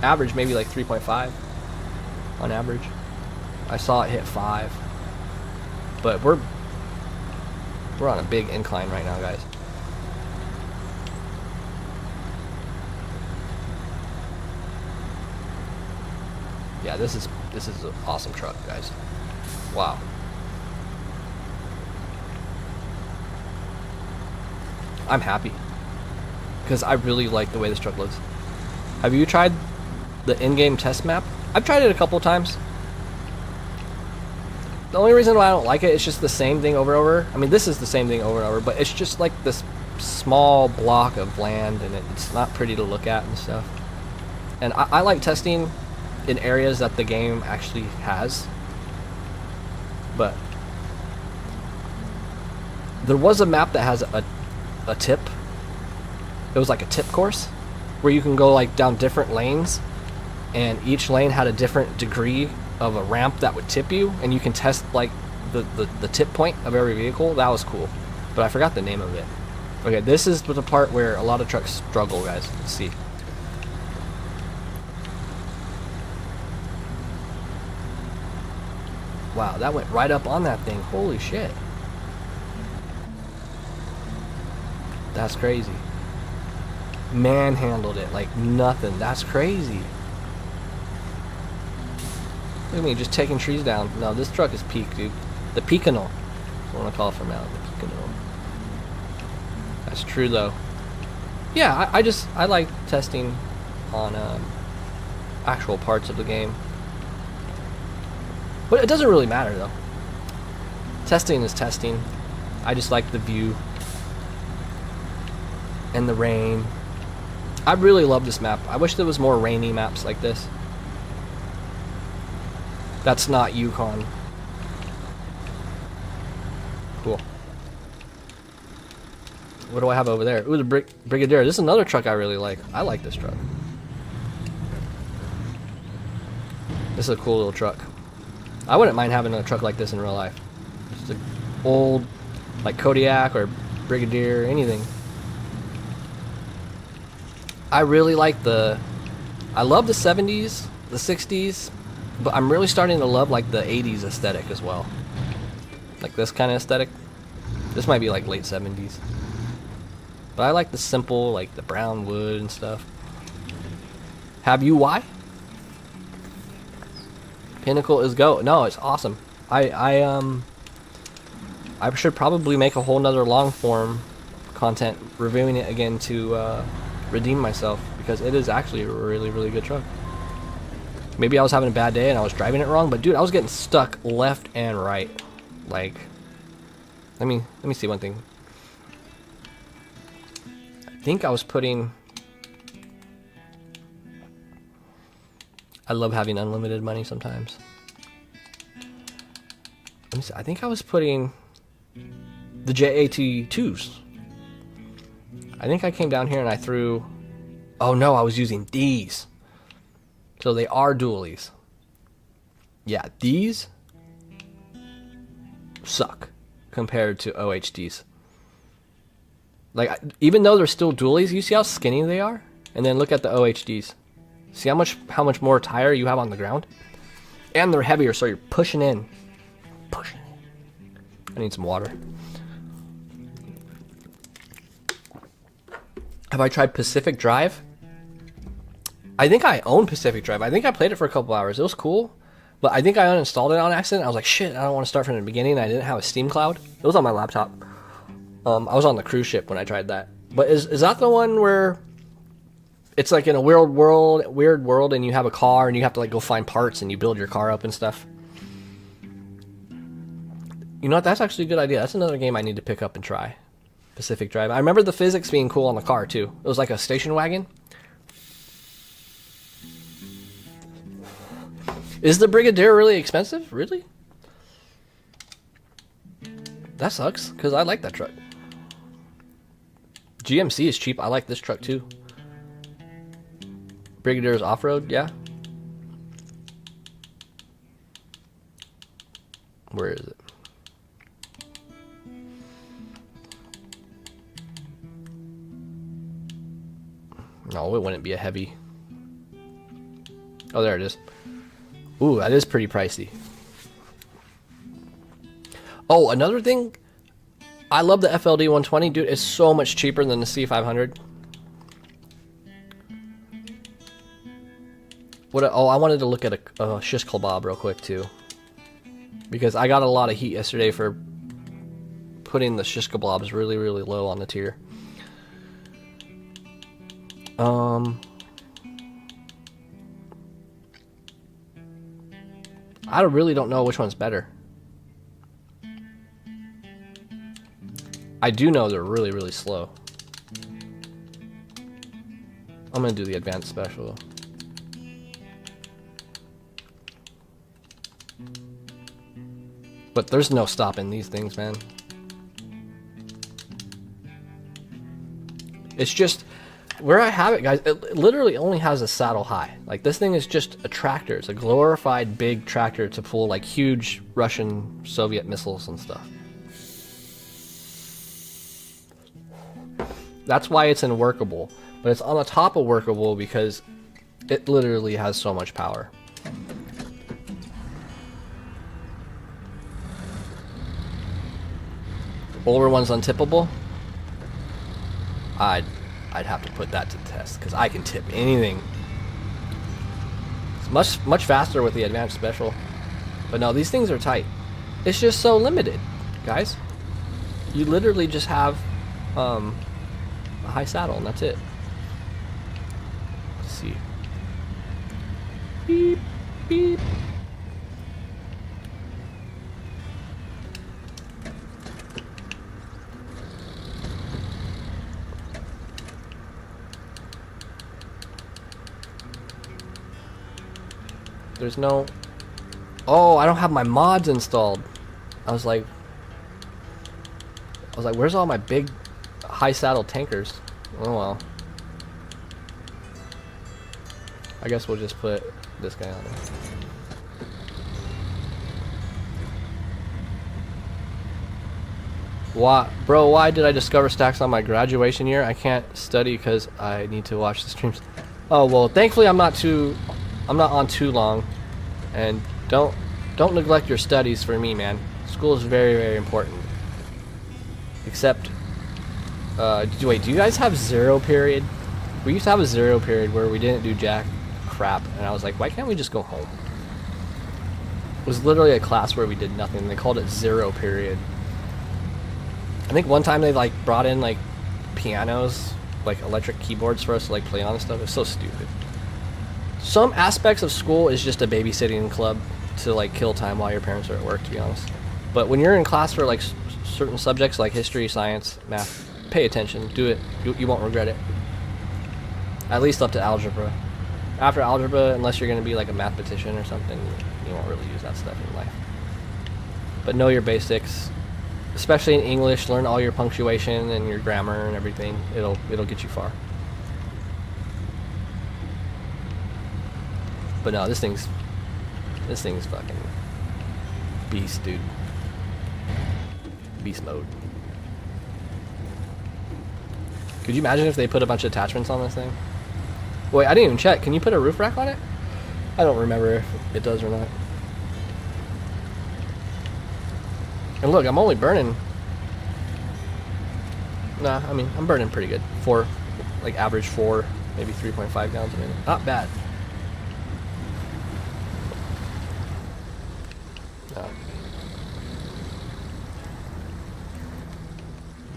average maybe like 3.5 on average. I saw it hit 5. But we're on a big incline right now, guys. Yeah, this is an awesome truck, guys. Wow. I'm happy because I really like the way this truck looks. Have you tried the in-game test map? I've tried it a couple times. The only reason why I don't like it is just the same thing over and over. I mean, this is the same thing over and over, but it's just like this small block of land, and it's not pretty to look at and stuff. And I like testing in areas that the game actually has. But there was a map that has a tip. It was like a tip course where you can go like down different lanes, and each lane had a different degree of a ramp that would tip you, and you can test like the tip point of every vehicle. That was cool, but I forgot the name of it. Okay, this is the part where a lot of trucks struggle, guys. Let's see. Wow, that went right up on that thing. Holy shit. That's crazy. Manhandled it like nothing. That's crazy. Look at me just taking trees down. No, this truck is peak, dude. The Picanol. That's what I want to call it from now. The Picanol. That's true, though. Yeah, I like testing on actual parts of the game. But it doesn't really matter, though. Testing is testing. I just like the view and the rain. I really love this map. I wish there was more rainy maps like this. That's not Yukon. Cool. What do I have over there? Ooh, the Brigadier. This is another truck I really like. I like this truck. This is a cool little truck. I wouldn't mind having a truck like this in real life. Just an old, like Kodiak or Brigadier, anything. I really like I love the 70s, the 60s, but I'm really starting to love like the 80s aesthetic as well. Like this kind of aesthetic. This might be like late 70s. But I like the simple, like the brown wood and stuff. Have you why? Pinnacle is go. No, it's awesome. I should probably make a whole nother long form content reviewing it again to redeem myself, because it is actually a really, really good truck. Maybe I was having a bad day and I was driving it wrong, but dude, I was getting stuck left and right. Like, let me see one thing. I think I was putting. I love having unlimited money sometimes. Let me see. I think I was putting the J82s. I think I came down here and I threw. Oh no, I was using these. So they are dualies. Yeah, these suck compared to OHDs. Like, even though they're still dualies, you see how skinny they are? And then look at the OHDs. See how much more tire you have on the ground? And they're heavier, so you're pushing in. Pushing in. I need some water. Have I tried Pacific Drive? I think I own Pacific Drive. I think I played it for a couple hours. It was cool, but I think I uninstalled it on accident. I was like, shit, I don't want to start from the beginning. I didn't have a Steam Cloud. It was on my laptop. I was on the cruise ship when I tried that. But is that the one where it's like in a weird world, and you have a car and you have to like go find parts and you build your car up and stuff? You know what? That's actually a good idea. That's another game I need to pick up and try. Pacific Drive. I remember the physics being cool on the car, too. It was like a station wagon. Is the Brigadier really expensive? Really? That sucks, because I like that truck. GMC is cheap. I like this truck, too. Brigadier's off-road, yeah. Where is it? No, it wouldn't be a heavy. Oh, there it is. Ooh, that is pretty pricey. Oh, another thing. I love the FLD 120, dude. It's so much cheaper than the C500. Oh, I wanted to look at a shish kebab real quick too, because I got a lot of heat yesterday for putting the shish kebabs really, really low on the tier. I really don't know which one's better. I do know they're really, really slow. I'm gonna do the advanced special. But there's no stopping these things, man. It's just, where I have it, guys, it literally only has a saddle high. Like, this thing is just a tractor. It's a glorified big tractor to pull, like, huge Russian Soviet missiles and stuff. That's why it's unworkable. But it's on the top of workable because it literally has so much power. Older one's untippable. I'd have to put that to the test because I can tip anything. It's much faster with the advanced special. But no, these things are tight. It's just so limited, guys. You literally just have a high saddle and that's it. Let's see. Beep, beep. There's no... Oh, I don't have my mods installed. I was like, where's all my big high saddle tankers? Oh well. I guess we'll just put this guy on there. Why, bro, why did I discover stacks on my graduation year? I can't study because I need to watch the streams. Oh, well, thankfully I'm not on too long, and don't neglect your studies for me, man. School is very, very important. Except, wait, do you guys have zero period? We used to have a zero period where we didn't do jack crap, and I was like, why can't we just go home? It was literally a class where we did nothing. They called it zero period. I think one time they like brought in like pianos, like electric keyboards for us to like play on and stuff. It's so stupid. Some aspects of school is just a babysitting club to like kill time while your parents are at work, to be honest. But when you're in class for like certain subjects like history, science, math, pay attention, do it. You won't regret it. At least up to algebra. After algebra, unless you're going to be like a mathematician or something, you won't really use that stuff in life. But know your basics. Especially in English, learn all your punctuation and your grammar and everything. It'll get you far. But no, this thing's fucking beast, dude. Beast mode. Could you imagine if they put a bunch of attachments on this thing? Wait, I didn't even check. Can you put a roof rack on it? I don't remember if it does or not. And look, I'm only burning... Nah, I mean, I'm burning pretty good. Like average 4, maybe 3.5 gallons a minute. Not bad. No.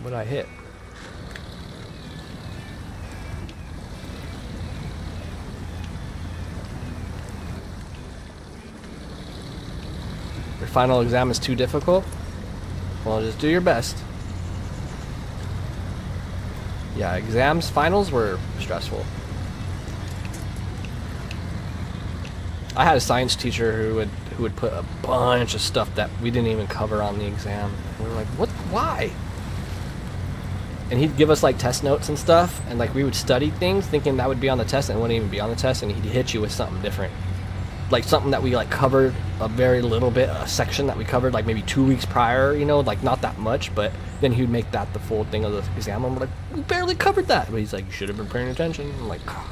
What'd I hit? Your final exam is too difficult? Well, just do your best. Yeah, exams, finals were stressful. I had a science teacher who would put a bunch of stuff that we didn't even cover on the exam. And we were like, what? Why? And he'd give us like test notes and stuff, and like we would study things thinking that would be on the test, and it wouldn't even be on the test, and he'd hit you with something different. Like something that we like covered a very little bit, a section that we covered like maybe 2 weeks prior, you know, like not that much, but then he would make that the full thing of the exam, and we're like, we barely covered that. But he's like, you should have been paying attention. I'm like, oh.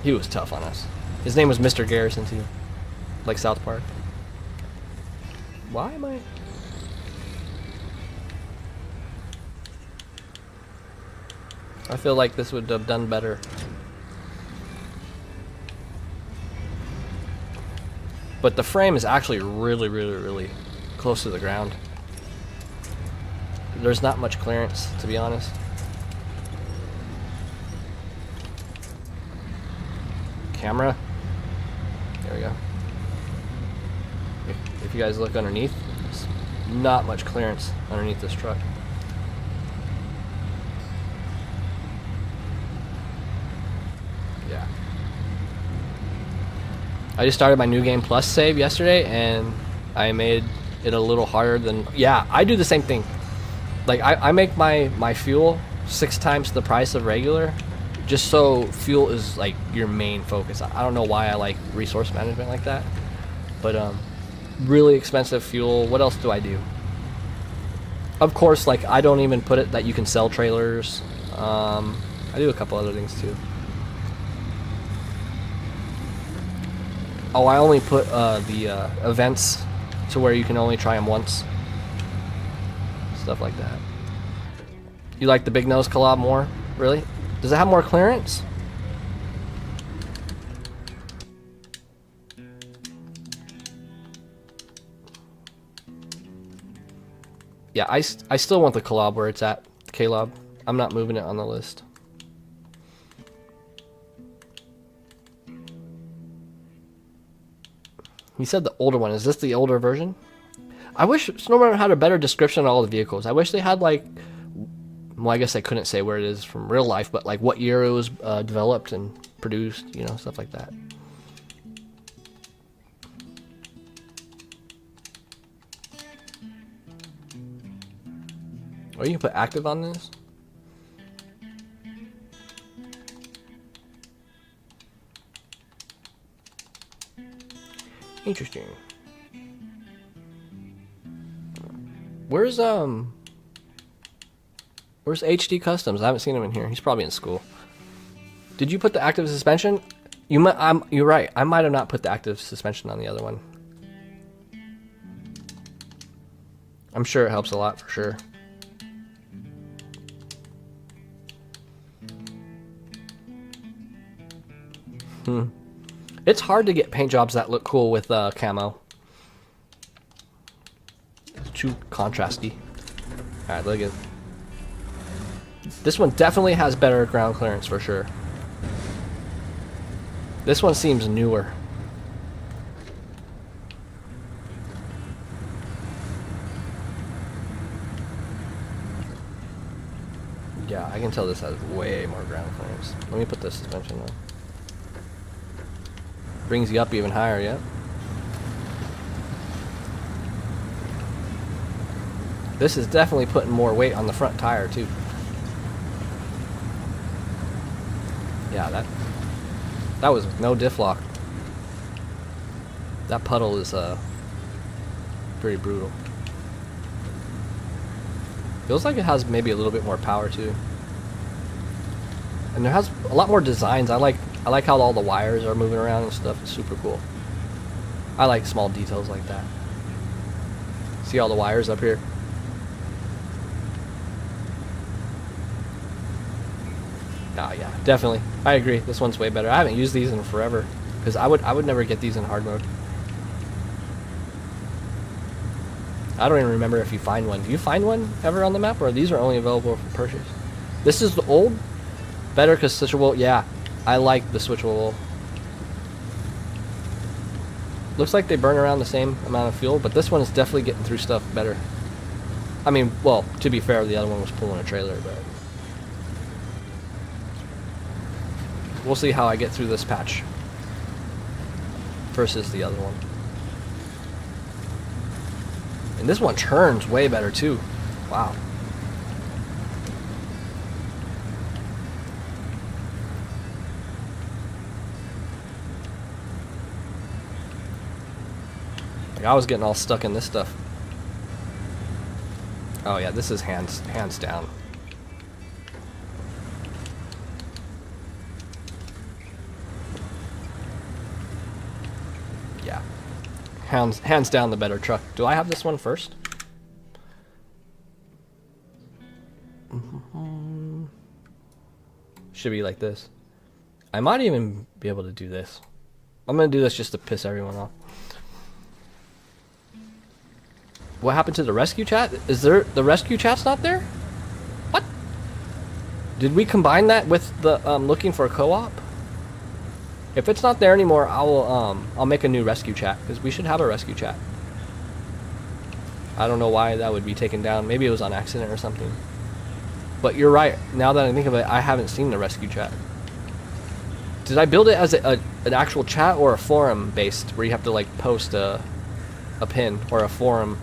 He was tough on us. His name was Mr. Garrison too, like South Park. Why am I? I feel like this would have done better. But the frame is actually really, really, really close to the ground. There's not much clearance, to be honest. Camera. There we go. If you guys look underneath, there's not much clearance underneath this truck. Yeah. I just started my New Game Plus save yesterday, and I made it a little harder than... Yeah, I do the same thing. Like, I make my fuel 6 times the price of regular, just so fuel is, like, your main focus. I don't know why I like resource management like that, but, really expensive fuel. What else do I do? Of course, like, I don't even put it that you can sell trailers. I do a couple other things, too. Oh, I only put the events to where you can only try them once. Stuff like that. You like the Big Nose collab more? Really? Does it have more clearance? Yeah, I still want the collab where it's at, K-Lob. I'm not moving it on the list. He said the older one. Is this the older version? I wish Snowrunner had a better description of all the vehicles. I wish they had, like... Well, I guess I couldn't say where it is from real life, but, like, what year it was developed and produced, you know, stuff like that. Oh, you can put active on this? Interesting. Where's HD Customs? I haven't seen him in here. He's probably in school. Did you put the active suspension? You might. You're right. I might have not put the active suspension on the other one. I'm sure it helps a lot for sure. It's hard to get paint jobs that look cool with camo. It's too contrasty. Alright, look at it. This one definitely has better ground clearance for sure. This one seems newer. Yeah, I can tell this has way more ground clearance. Let me put the suspension on. Brings you up even higher, yeah. This is definitely putting more weight on the front tire too. Yeah, that was no diff lock. That puddle is pretty brutal. Feels like it has maybe a little bit more power too. And there has a lot more designs. I like how all the wires are moving around and stuff. It's super cool. I like small details like that. See all the wires up here? Ah, yeah, definitely. I agree. This one's way better. I haven't used these in forever because I would never get these in hard mode. I don't even remember if you find one. Do you find one ever on the map, or these are only available for purchase? This is the old, better because switchable. Yeah, I like the switchable. Looks like they burn around the same amount of fuel, but this one is definitely getting through stuff better. I mean, well, to be fair, the other one was pulling a trailer, but we'll see how I get through this patch versus the other one. And this one turns way better too. Wow. Like, I was getting all stuck in this stuff. Oh yeah, this is hands down. Yeah. Hands down the better truck. Do I have this one first? Should be like this. I might even be able to do this. I'm gonna do this just to piss everyone off. What happened to the rescue chat? Is the rescue chat's not there? What? Did we combine that with the looking for a co-op? If it's not there anymore, I'll make a new rescue chat, because we should have a rescue chat. I don't know why that would be taken down. Maybe it was on accident or something. But you're right. Now that I think of it, I haven't seen the rescue chat. Did I build it as an actual chat or a forum based, where you have to like post a pin or a forum,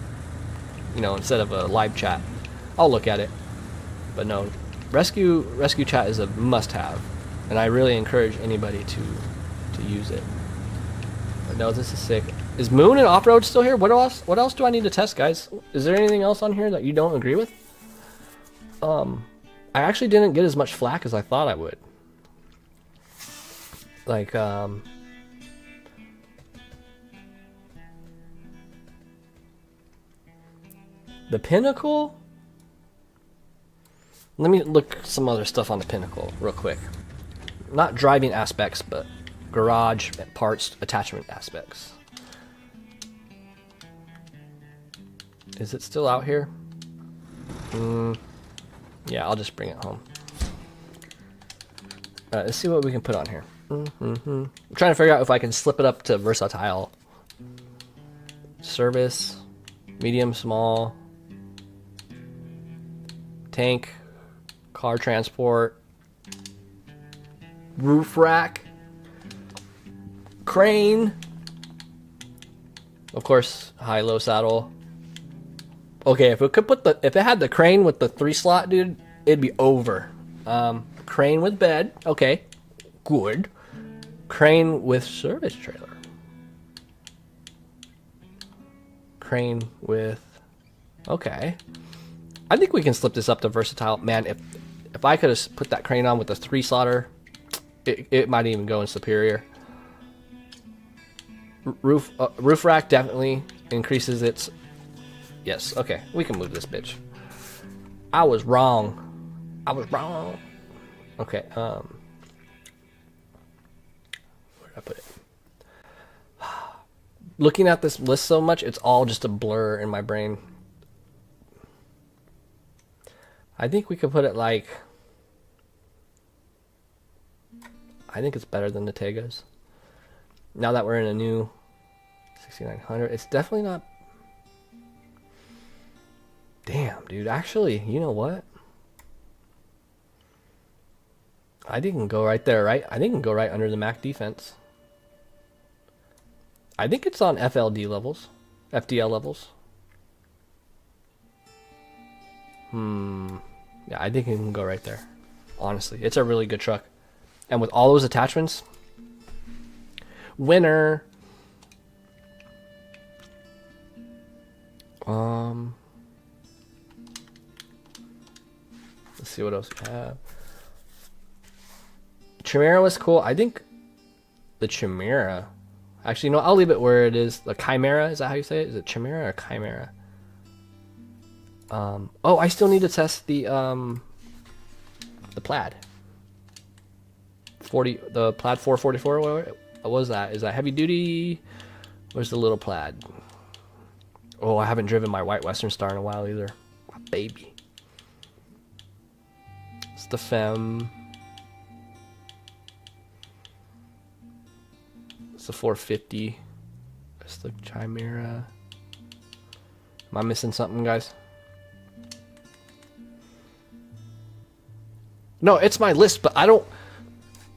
you know, instead of a live chat? I'll look at it. But no, rescue chat is a must-have, and I really encourage anybody to use it. But no, this is sick. Is Moon and Off-Road still here? What else do I need to test, guys? Is there anything else on here that you don't agree with? I actually didn't get as much flack as I thought I would. Like, the Pinnacle? Let me look some other stuff on the Pinnacle real quick. Not driving aspects, but garage, parts, attachment aspects. Is it still out here? Yeah, I'll just bring it home. Alright, let's see what we can put on here. I'm trying to figure out if I can slip it up to versatile. Service, medium, small, tank, car transport, roof rack, crane, of course, high-low saddle. Okay, if it had the crane with the 3-slot, dude, it'd be over. Crane with bed, okay, good. Crane with service trailer. Crane with, okay. I think we can slip this up to versatile. Man, if I could have put that crane on with the 3-slotter, it might even go in superior. Roof rack definitely increases its. Yes, okay, we can move this bitch. I was wrong. Okay, where did I put it? Looking at this list so much, it's all just a blur in my brain. I think we could put it like, I think it's better than the Tegas. Now that we're in a new 6900, it's definitely not. Damn, dude. Actually, you know what? I think it can go right there, right? I think it can go right under the Mac defense. I think it's on FDL levels. Yeah, I think it can go right there. Honestly, it's a really good truck. And with all those attachments, winner. Let's see what else we have. Chimera was cool. I think the Chimera. Actually, no, I'll leave it where it is. The Chimera, is that how you say it? Is it Chimera or Chimera? Oh, I still need to test the Plaid. The Plaid 444. What was that? Is that heavy duty? Where's the little Plaid? Oh, I haven't driven my white Western Star in a while either. My baby. It's the Femme. It's the 450. It's the Chimera. Am I missing something, guys? No, it's my list, but I don't...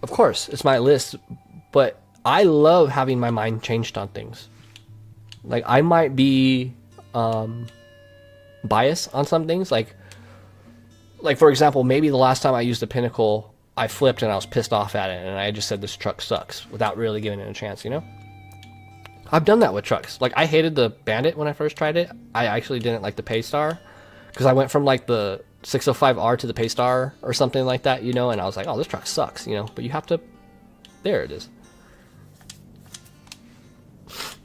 Of course, it's my list, but I love having my mind changed on things. Like, I might be biased on some things. Like, for example, maybe the last time I used the Pinnacle, I flipped and I was pissed off at it, and I just said this truck sucks without really giving it a chance, you know? I've done that with trucks. Like, I hated the Bandit when I first tried it. I actually didn't like the Paystar, because I went from like the 605R to the Paystar or something like that, you know, and I was like, oh, this truck sucks, you know, but you have to... There it is.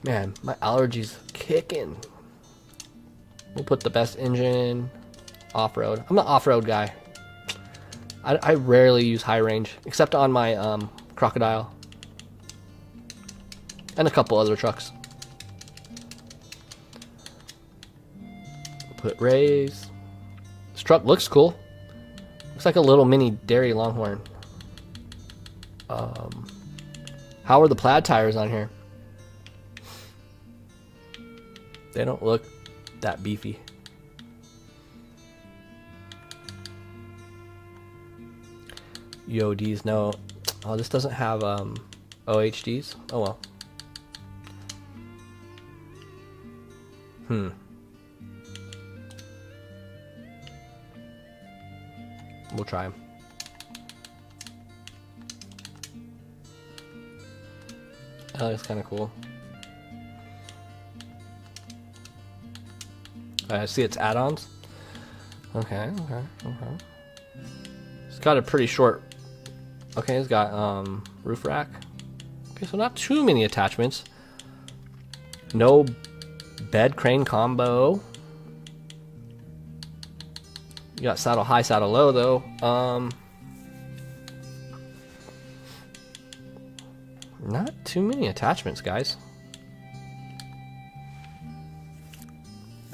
Man, my allergies kicking. We'll put the best engine off-road. I'm an off-road guy. I rarely use high range, except on my Crocodile. And a couple other trucks. Put rays. This truck looks cool. Looks like a little mini dairy Longhorn. How are the plaid tires on here? They don't look that beefy. UODs, no. Oh, this doesn't have OHDs. Oh well. We'll try them. Oh, that's kind of cool. I see its add-ons. Okay. It's got a pretty short... Okay, it's got roof rack. Okay, so not too many attachments. No bed crane combo. You got saddle high, saddle low though. Not too many attachments, guys.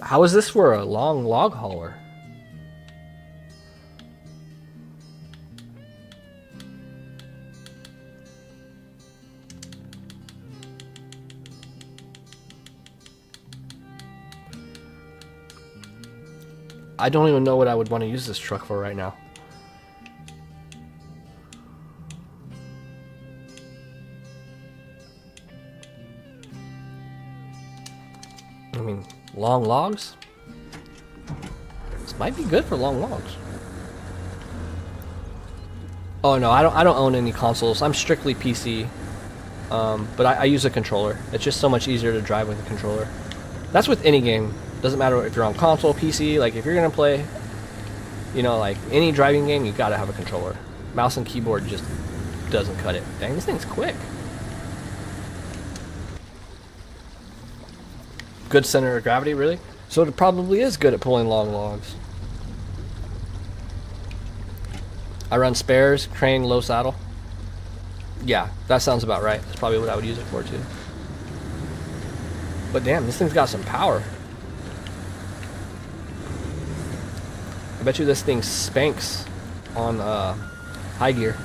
How is this for a long log hauler? I don't even know what I would want to use this truck for right now. I mean, long logs? This might be good for long logs. Oh no, I don't own any consoles. I'm strictly PC. But I use a controller. It's just so much easier to drive with a controller. That's with any game. Doesn't matter if you're on console, PC, like if you're gonna play, you know, like any driving game, you gotta have a controller. Mouse and keyboard just doesn't cut it. Dang, this thing's quick. Good center of gravity, really? So it probably is good at pulling long logs. I run spares, crane, low saddle. Yeah, that sounds about right. That's probably what I would use it for too. But damn, this thing's got some power. I bet you this thing spanks on high gear.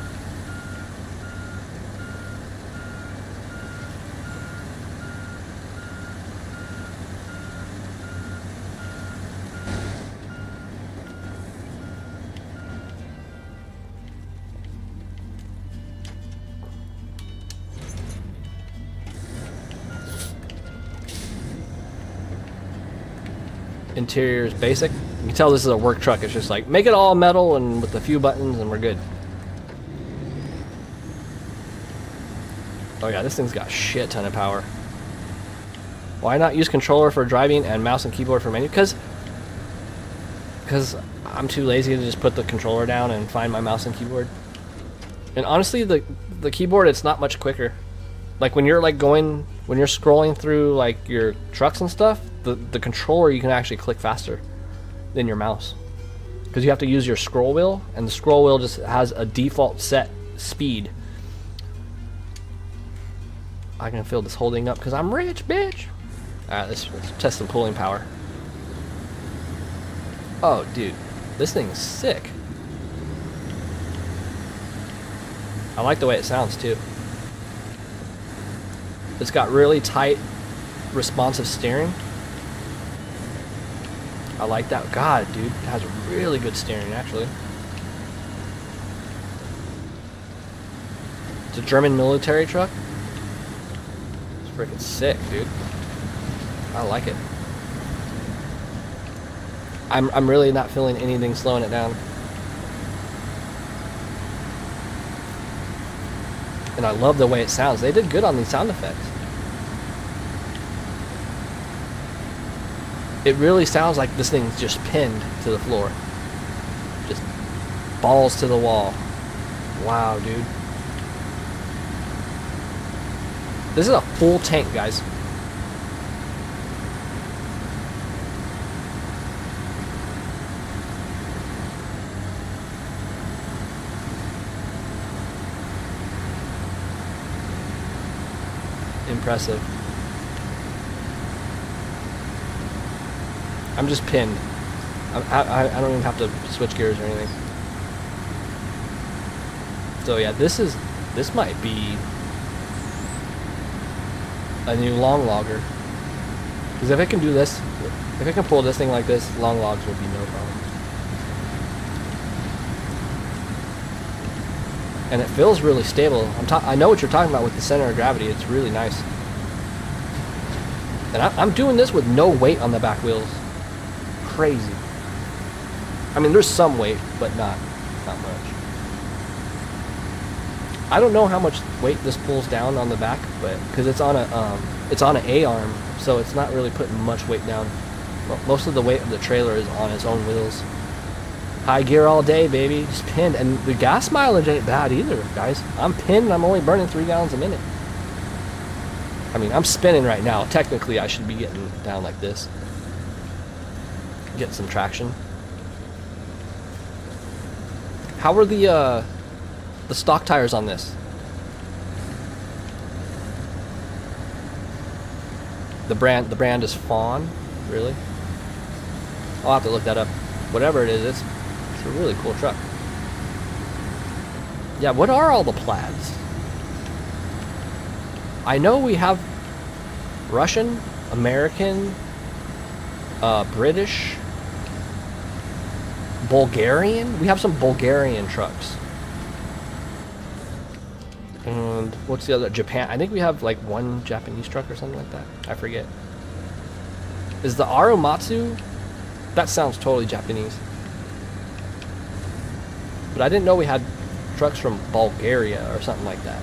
Interior is basic. You can tell this is a work truck. It's just like, make it all metal and with a few buttons and we're good. Oh yeah, this thing's got a shit ton of power. Why not use controller for driving and mouse and keyboard for menu? Because I'm too lazy to just put the controller down and find my mouse and keyboard. And honestly, the keyboard, it's not much quicker. Like when you're scrolling through like your trucks and stuff, the controller, you can actually click faster than your mouse. Because you have to use your scroll wheel, and the scroll wheel just has a default set speed. I can feel this holding up because I'm rich, bitch. Alright, let's test some pulling power. Oh, dude. This thing's sick. I like the way it sounds, too. It's got really tight responsive steering. I like that. God, dude, it has really good steering, actually. It's a German military truck. It's freaking sick, dude. I like it. I'm really not feeling anything slowing it down. And I love the way it sounds. They did good on these sound effects. It really sounds like this thing's just pinned to the floor. Just balls to the wall. Wow, dude. This is a full tank, guys. Impressive. I'm just pinned. I don't even have to switch gears or anything. So yeah, this might be a new long logger. Because if I can do this, if I can pull this thing like this, long logs will be no problem. And it feels really stable. I know what you're talking about with the center of gravity. It's really nice. And I'm doing this with no weight on the back wheels. Crazy. I mean, there's some weight, but not much. I don't know how much weight this pulls down on the back, but because it's on an A-arm, so it's not really putting much weight down. Most of the weight of the trailer is on its own wheels. High gear all day, baby. Just pinned. And the gas mileage ain't bad either, guys. I'm pinned and I'm only burning 3 gallons a minute. I mean, I'm spinning right now. Technically, I should be getting down like this. Get some traction. How are the stock tires on this? The brand is Fawn, really? I'll have to look that up. Whatever it is, it's a really cool truck. Yeah, what are all the plaids? I know we have Russian, American, British, Bulgarian. We have some Bulgarian trucks. And what's the other? Japan. I think we have like one Japanese truck or something like that. I forget. Is the Arumatsu? That sounds totally Japanese. But I didn't know we had trucks from Bulgaria or something like that.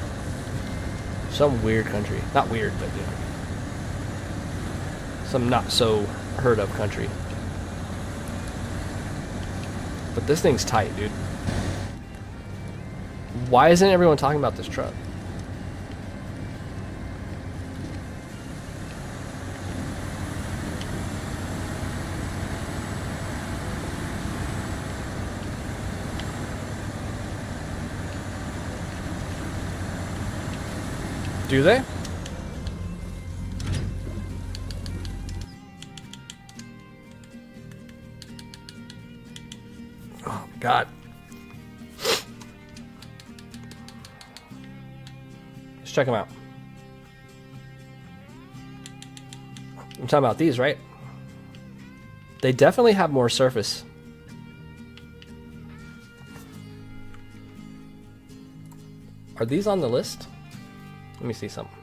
Some weird country. Not weird, but you know. Some not so heard of country. But this thing's tight, dude. Why isn't everyone talking about this truck? Do they? Oh my God. Let's check them out. I'm talking about these, right? They definitely have more surface. Are these on the list? Let me see something.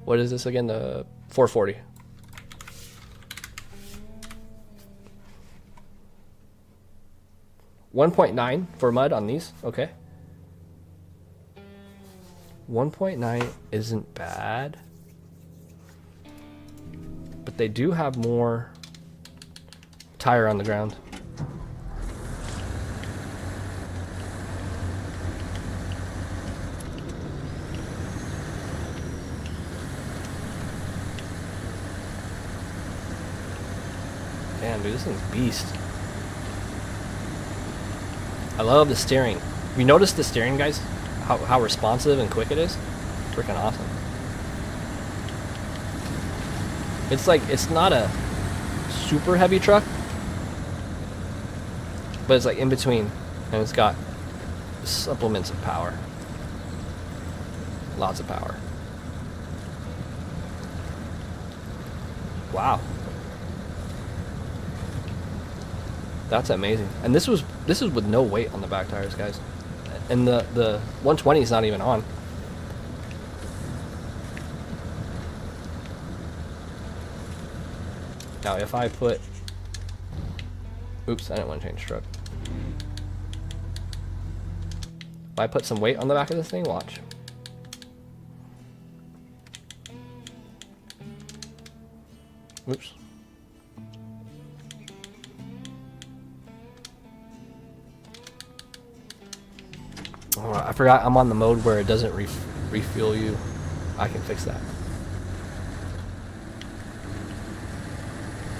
What is this again? The 440. $1.9 for mud on these. Okay. 1.9 isn't bad. But they do have more tire on the ground. Damn, dude, this thing's beast. I love the steering. Have you noticed the steering, guys? How responsive and quick it is? Freaking awesome. It's like, it's not a super heavy truck, but it's like in between, and it's got supplements of power. Lots of power. Wow. That's amazing. And this is with no weight on the back tires, guys. And the 120 is not even on. Now if I put... Oops, I didn't want to change truck. If I put some weight on the back of this thing, watch. Oops. Oh, I forgot I'm on the mode where it doesn't refuel you. I can fix that.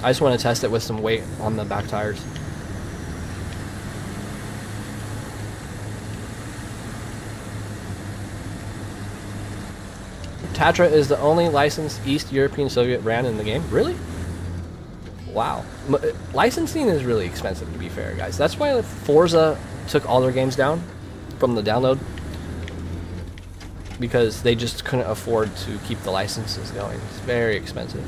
I just want to test it with some weight on the back tires. Tatra is the only licensed East European Soviet brand in the game. Really? Wow. Licensing is really expensive, to be fair, guys. That's why Forza took all their games down from the download, because they just couldn't afford to keep the licenses going. It's very expensive.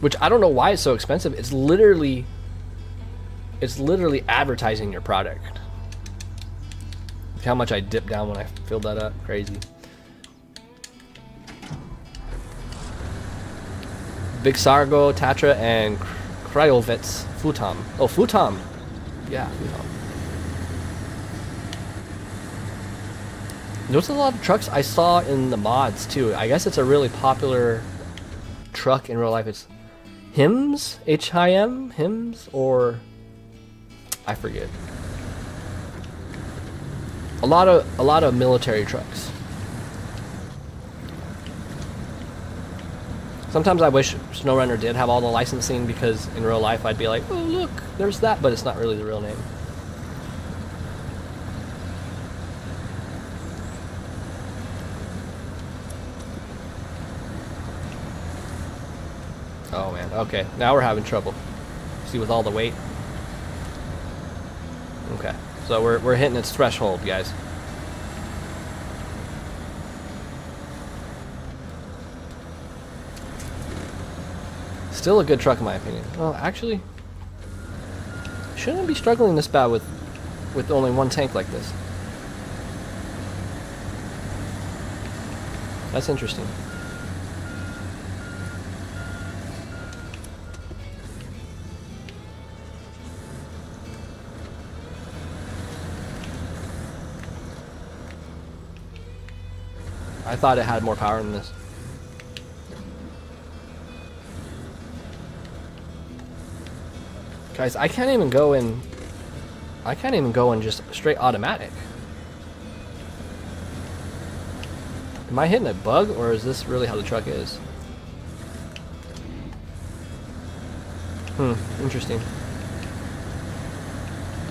Which I don't know why it's so expensive. It's literally advertising your product. Look how much I dipped down when I filled that up. Crazy. Big Sargo, Tatra, and Kryovets Futam. Oh, Futam. Yeah, Futam. There's a lot of trucks I saw in the mods too. I guess it's a really popular truck in real life. It's HIMS, H-I-M, HIMS, or I forget. A lot of military trucks. Sometimes I wish Snowrunner did have all the licensing, because in real life I'd be like, oh look, there's that, but it's not really the real name. Oh man, okay, now we're having trouble. See, with all the weight. Okay, so we're hitting its threshold, guys. Still a good truck in my opinion. Well, actually, shouldn't be struggling this bad with only one tank like this. That's interesting. I thought it had more power than this. Guys, I can't even go in just straight automatic. Am I hitting a bug, or is this really how the truck is? Interesting.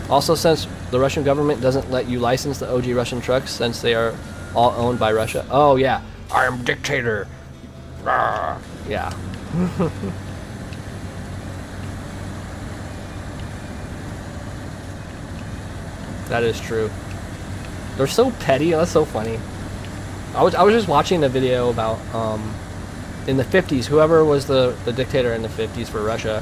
Also, since the Russian government doesn't let you license the OG Russian trucks, since they are all owned by Russia. Oh yeah, I am dictator. Rawr. Yeah. That is true. They're so petty. That's so funny. I was just watching a video about in the 50s, whoever was the dictator in the 50s for Russia,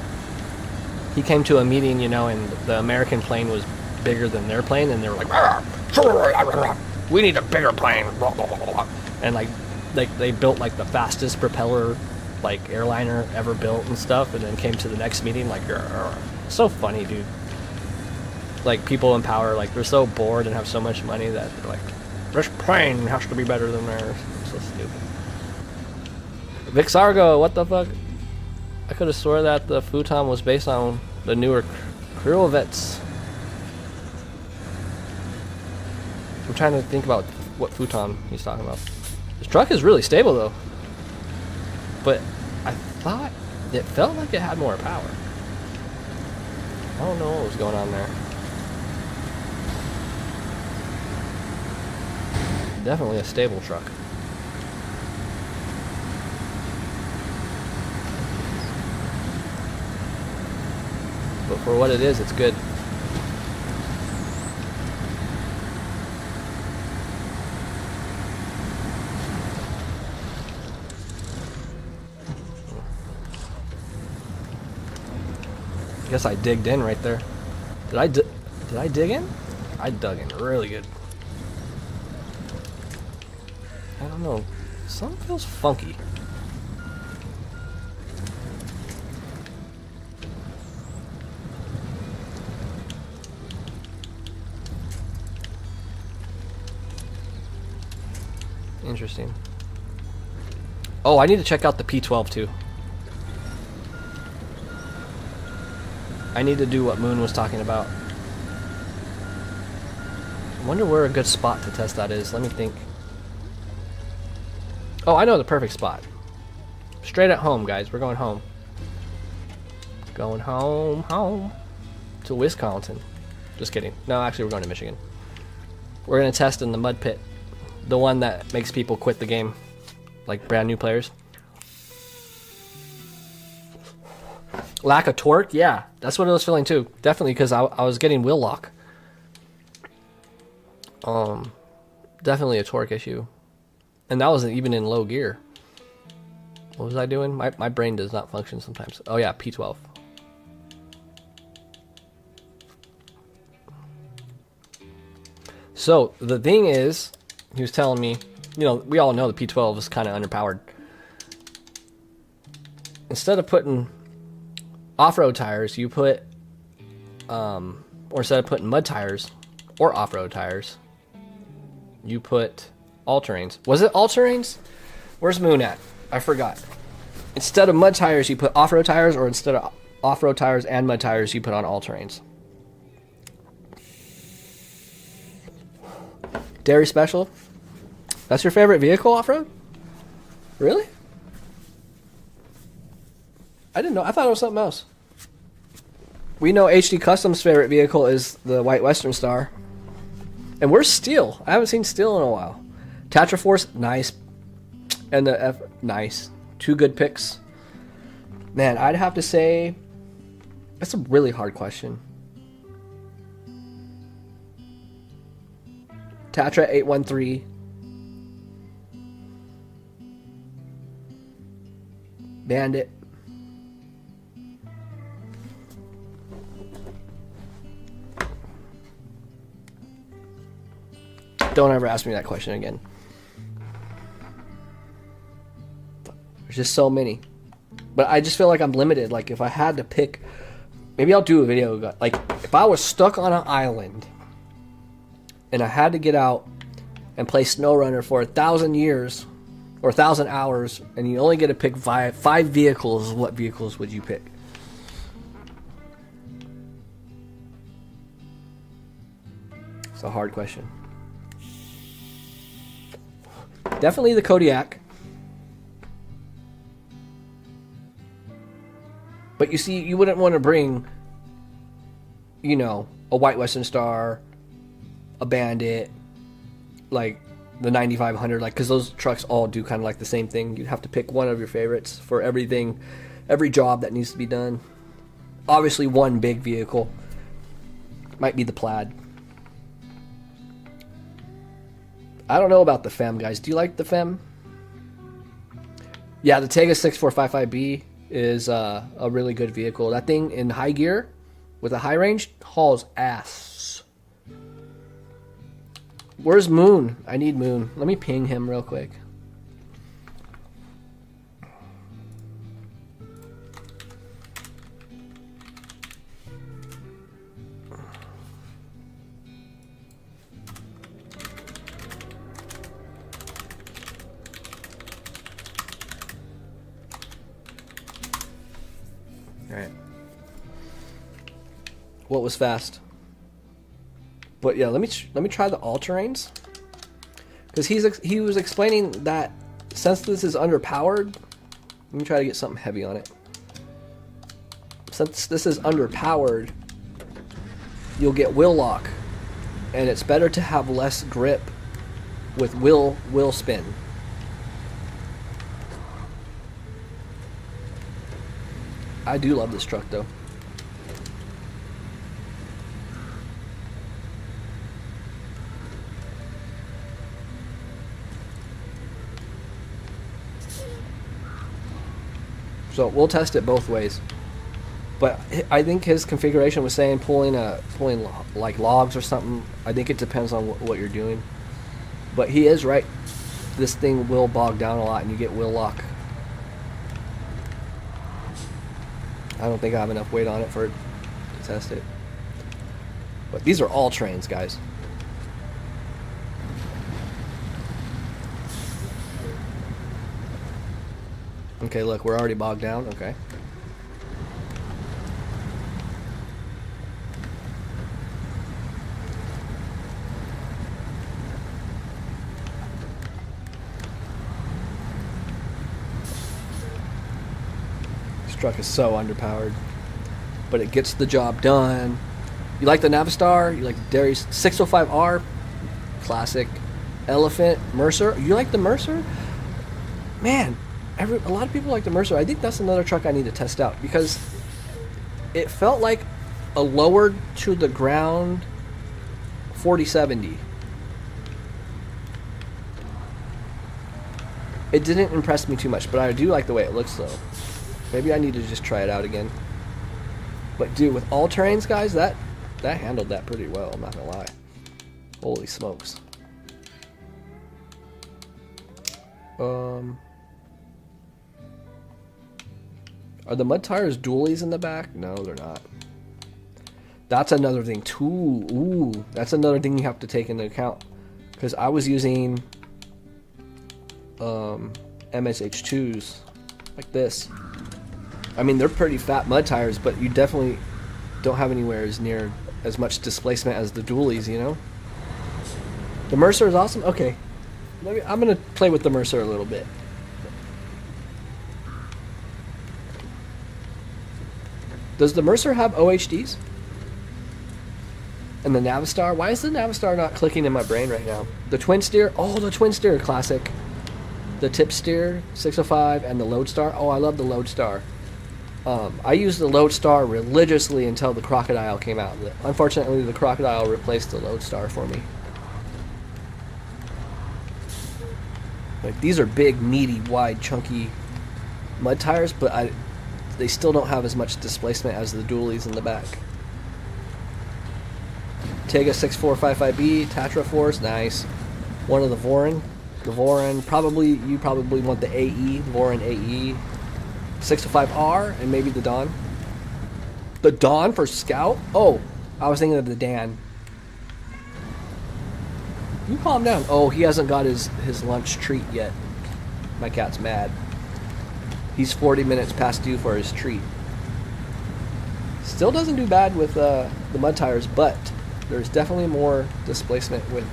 he came to a meeting, you know, and the American plane was bigger than their plane, and they were like, we need a bigger plane, and like they built like the fastest propeller like airliner ever built and stuff, and then came to the next meeting like, so funny, dude. Like, people in power, like, they're so bored and have so much money that they're like, this plane has to be better than theirs. It's so stupid. Vixargo, what the fuck? I could have swore that the Futon was based on the newer Kryovets. I'm trying to think about what Futon he's talking about. This truck is really stable though, but I thought it felt like it had more power. I don't know what was going on there. Definitely a stable truck. but for what it is, it's good. I guess I digged in right there. Did I dig in? I dug in really good. I don't know. Something feels funky. Interesting. Oh, I need to check out the P12 too. I need to do what Moon was talking about. I wonder where a good spot to test that is. Let me think. Oh, I know the perfect spot. Straight at home, guys. We're going home. Going home to Wisconsin. Just kidding. No, actually, we're going to Michigan. We're going to test in the mud pit. The one that makes people quit the game. Like brand new players. Lack of torque? Yeah, that's what I was feeling too. Definitely, because I was getting wheel lock. Definitely a torque issue. And that wasn't even in low gear. What was I doing? My brain does not function sometimes. Oh yeah, P12. So, the thing is, he was telling me, you know, we all know the P12 is kind of underpowered. Instead of putting off-road tires, you put, or instead of putting mud tires or off-road tires, you put all-terrains. Was it all-terrains? Where's Moon at? I forgot. Instead of mud tires, you put off-road tires, or instead of off-road tires and mud tires, you put on all-terrains. Dairy Special? That's your favorite vehicle off-road? Really? I didn't know. I thought it was something else. We know HD Custom's favorite vehicle is the White Western Star. And where's Steel? I haven't seen Steel in a while. Tatra Force, nice. And the F, nice. Two good picks. Man, I'd have to say... That's a really hard question. Tatra 813. Bandit. Don't ever ask me that question again. There's just so many. But I just feel like I'm limited. Like, if I had to pick... Maybe I'll do a video. Like, if I was stuck on an island and I had to get out and play Snowrunner for 1,000 years or 1,000 hours, and you only get to pick five vehicles, what vehicles would you pick? It's a hard question. Definitely the Kodiak. But you see, you wouldn't want to bring, you know, a White Western Star, a Bandit, like the 9500, like, because those trucks all do kind of like the same thing. You'd have to pick one of your favorites for everything, every job that needs to be done. Obviously, one big vehicle might be the Plaid. I don't know about the Fem, guys. Do you like the Fem? Yeah, the Tega 6455B is a really good vehicle. That thing in high gear with a high range hauls ass. Where's Moon? I need Moon. Let me ping him real quick. Alright. What was fast? But yeah, let me try the all-terrains. Because he was explaining that since this is underpowered, let me try to get something heavy on it. Since this is underpowered, you'll get wheel lock. And it's better to have less grip with wheel spin. I do love this truck though. So we'll test it both ways. But I think his configuration was saying pulling like logs or something. I think it depends on what you're doing. But he is right. This thing will bog down a lot and you get wheel lock. I don't think I have enough weight on it for it to test it. But these are all trains, guys. Okay, look, we're already bogged down. Okay. This truck is so underpowered, but it gets the job done. You like the Navistar? You like the Dairy's 605R? Classic. Elephant, Mercer. You like the Mercer? Man, a lot of people like the Mercer. I think that's another truck I need to test out because it felt like a lowered to the ground 4070. It didn't impress me too much, but I do like the way it looks though. Maybe I need to just try it out again. But dude, with all terrains, guys, that handled that pretty well, I'm not gonna lie. Holy smokes. Are the mud tires dualies in the back? No, they're not. That's another thing too. Ooh, that's another thing you have to take into account. Because I was using MSH2s like this. I mean, they're pretty fat mud tires, but you definitely don't have anywhere as near as much displacement as the dualies, you know? The Mercer is awesome? Okay. I'm going to play with the Mercer a little bit. Does the Mercer have OHDs? And the Navistar? Why is the Navistar not clicking in my brain right now? The twin steer? Oh, the twin steer, classic. The tip steer, 605, and the Lodestar. Oh, I love the Lodestar. I used the Lodestar religiously until the Crocodile came out. Unfortunately, the Crocodile replaced the Lodestar for me. Like, these are big, meaty, wide, chunky mud tires, but they still don't have as much displacement as the dualies in the back. Tega 6455B, Tatra Force, nice. One of the Voron. The Voron, you probably want the AE, Voron AE. 605R, and maybe the Dawn. The Dawn for Scout? Oh, I was thinking of the Dan. You calm down. Oh, he hasn't got his lunch treat yet. My cat's mad. He's 40 minutes past due for his treat. Still doesn't do bad with the mud tires, but there's definitely more displacement with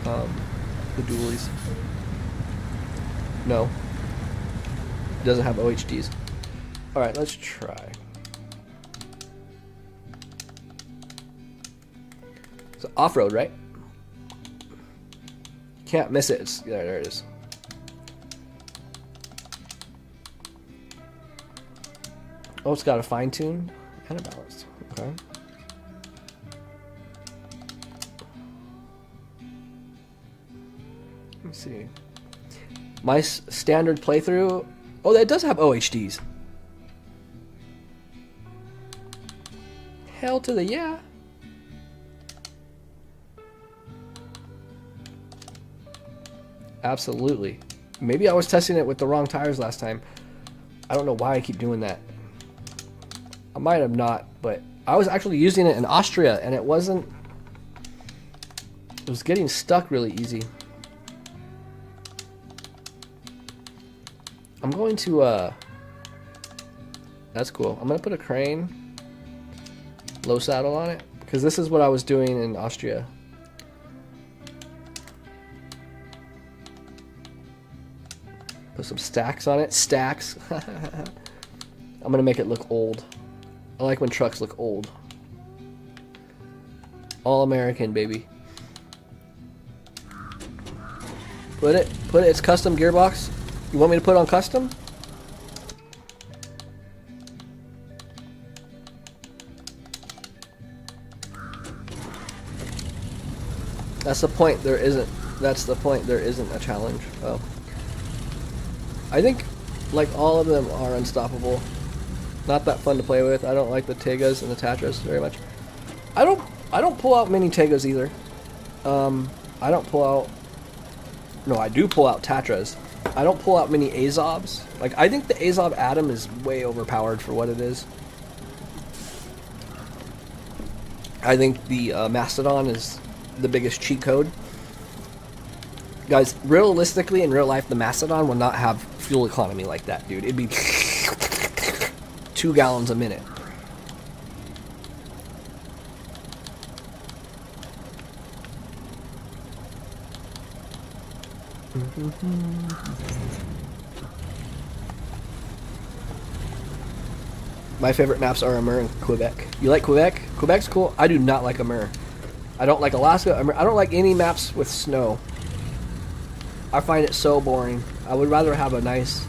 the dualies. No. It doesn't have OHDs. Alright, let's try. So off-road, right? Can't miss it. There it is. Oh, it's got a fine tune and a balance. Okay. Let me see. My standard playthrough. Oh, that does have OHDs. Hell to the yeah. Absolutely. Maybe I was testing it with the wrong tires last time. I don't know why I keep doing that. I might have not, but I was actually using it in Austria and it was getting stuck really easy. I'm going to, that's cool. I'm going to put a crane, low saddle on it, because this is what I was doing in Austria. Put some stacks on it. Stacks. I'm going to make it look old. I like when trucks look old. All American, baby. Put it. It's custom gearbox. You want me to put on custom? That's the point. There isn't. That's the point. There isn't a challenge. Well, I think Like, all of them are unstoppable. Not that fun to play with. I don't like the Tegas and the Tatras very much. I don't pull out many Tegas either. I don't pull out... No, I do pull out Tatras. I don't pull out many Azobs. Like, I think the Azob Atom is way overpowered for what it is. I think the Mastodon is the biggest cheat code. Guys, realistically, in real life, the Mastodon will not have fuel economy like that, dude. It'd be 2 gallons a minute. My favorite maps are Amur and Quebec. You like Quebec? Quebec's cool. I do not like Amur. I don't like Alaska. I don't like any maps with snow. I find it so boring. I would rather have a nice